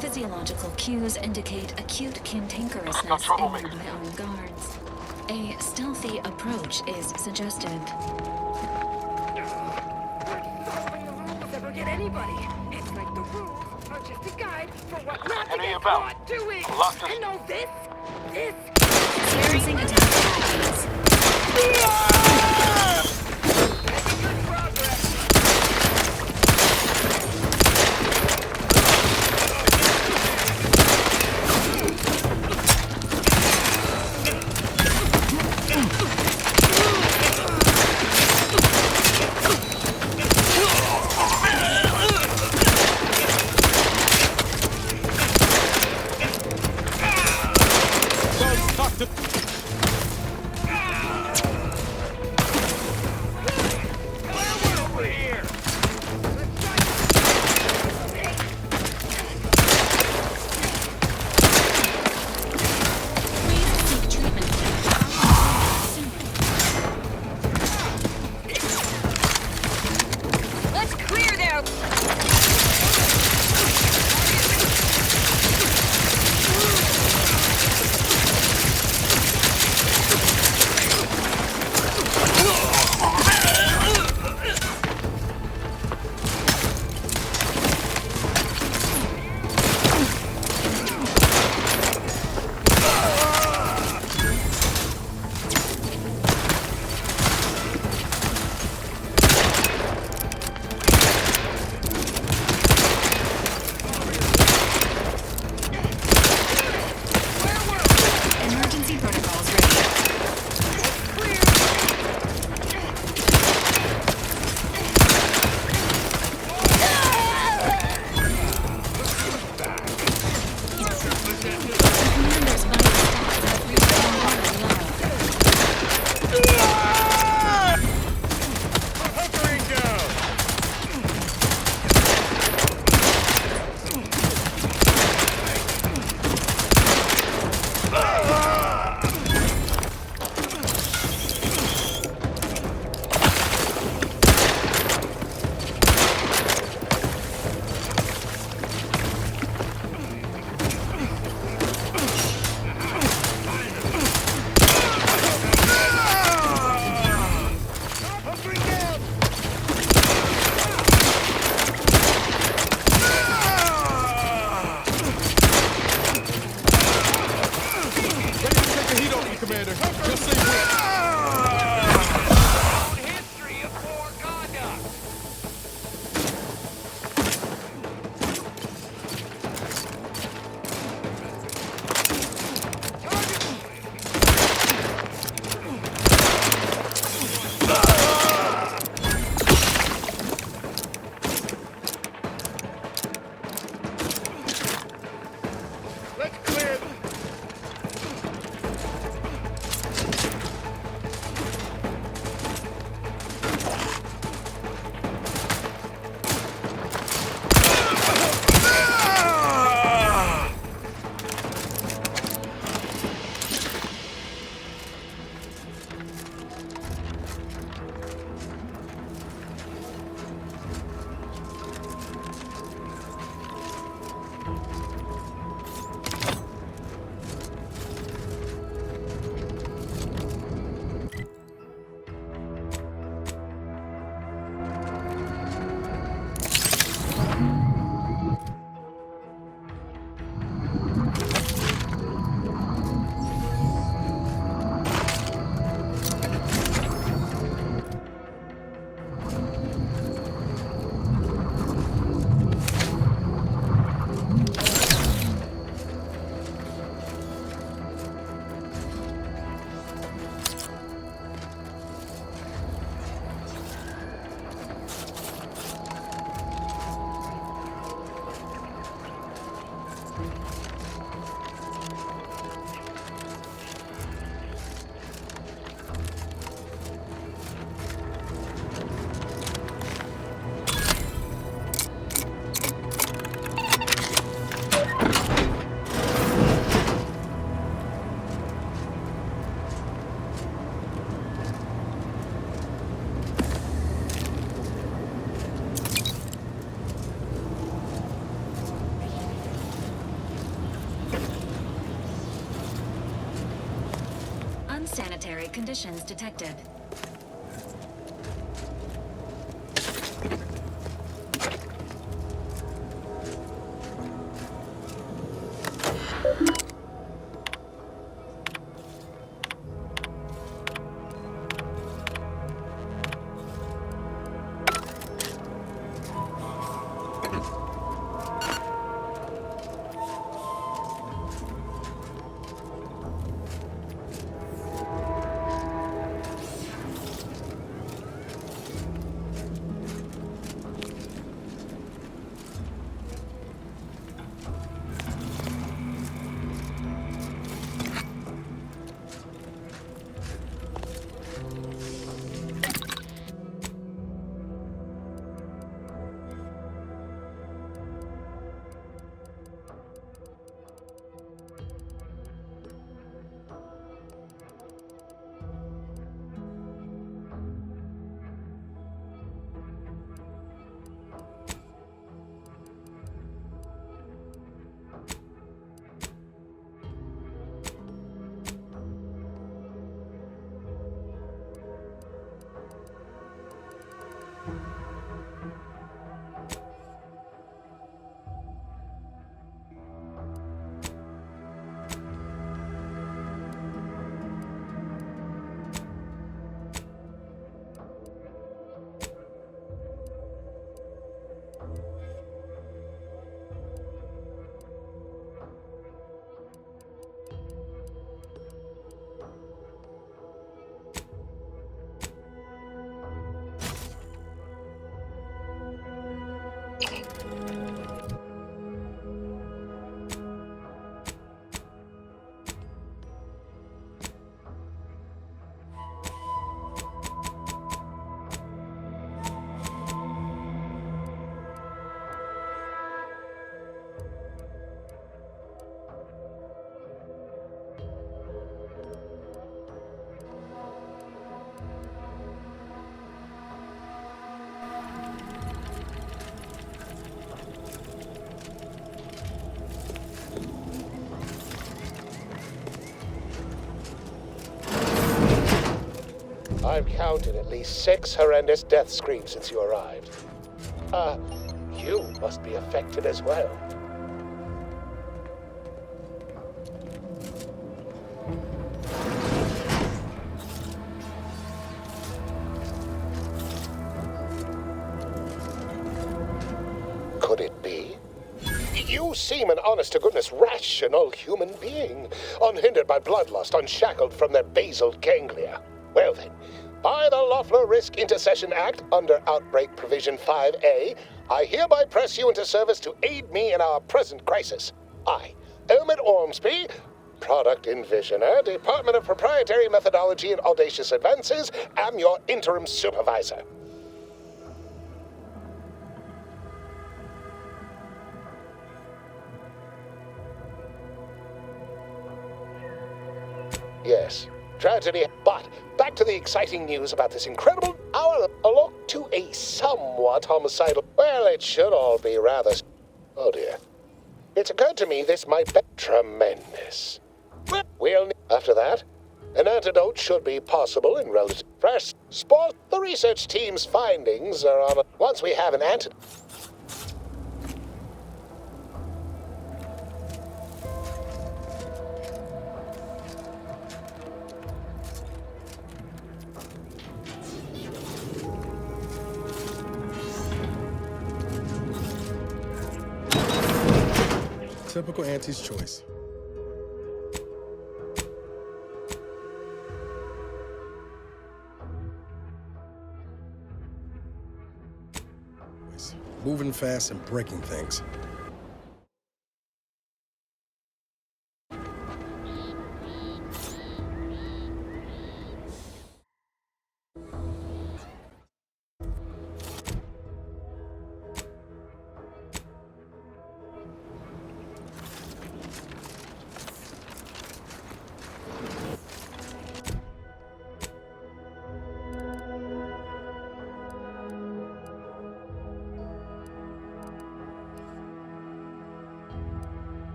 Physiological cues indicate acute cantankerousness in my own guards. A stealthy approach is suggested.
Following the rules ever get anybody? It's like the rules are just a guide for what not to
Enemy
get
inbound.
caught doing.
Locked us.
And know this.
Experiencing attack strategies. Unsanitary conditions detected.
I've counted at least 6 horrendous death screams since you arrived. You must be affected as well. Could it be? You seem an honest-to-goodness rational human being, unhindered by bloodlust, unshackled from their basal ganglia. Well then, by the Loeffler Risk Intercession Act, under Outbreak Provision 5A, I hereby press you into service to aid me in our present crisis. I, Elmid Ormsby, Product Envisioner, Department of Proprietary Methodology and Audacious Advances, am your interim supervisor. Yes, tragedy, but back to the exciting news about this incredible hour along to a somewhat homicidal. Well, it should all be rather. Oh dear. It's occurred to me this might be tremendous. We'll after that, an antidote should be possible in relative fresh sport. The research team's findings are on. Once we have an antidote.
Typical Auntie's choice. Moving fast and breaking things.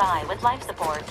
by with life support.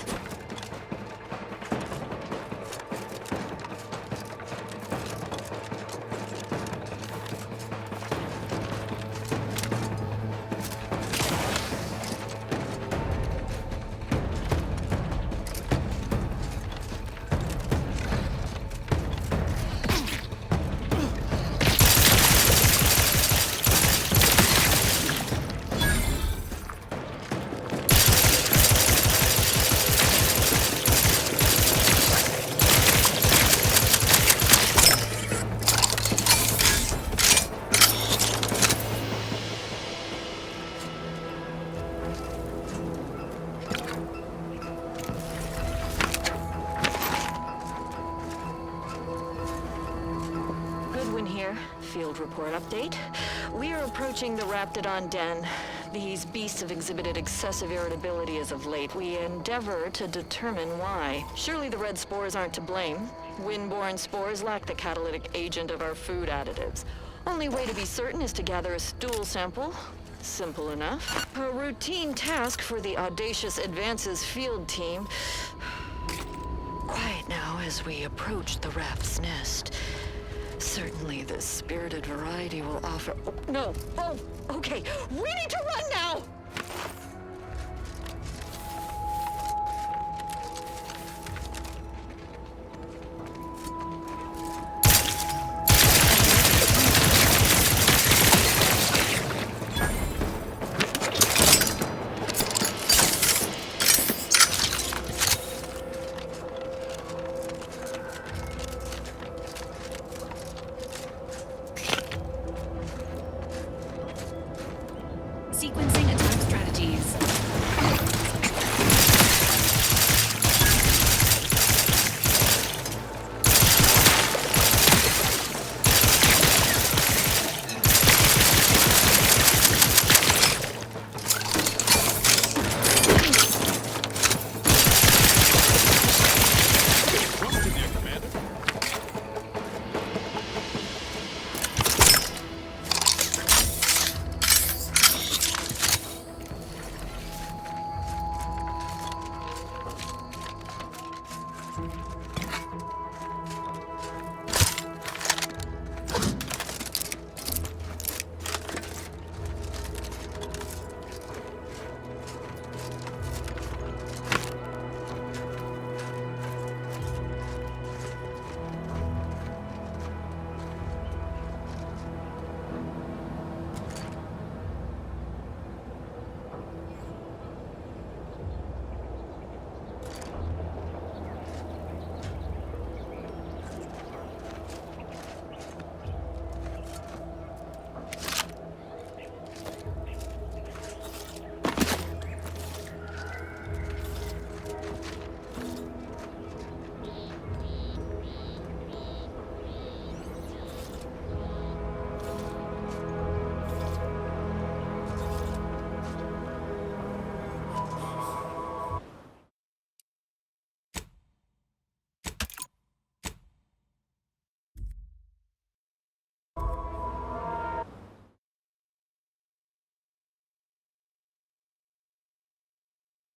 Field report update. We are approaching the Raptidon Den. These beasts have exhibited excessive irritability as of late. We endeavor to determine why. Surely the red spores aren't to blame. Wind-borne spores lack the catalytic agent of our food additives. Only way to be certain is to gather a stool sample. Simple enough. A routine task for the Audacious Advances field team. Quiet now as we approach the Rapt's nest. Certainly the spirited variety will offer... Oh, no! Oh, okay. We need to run now!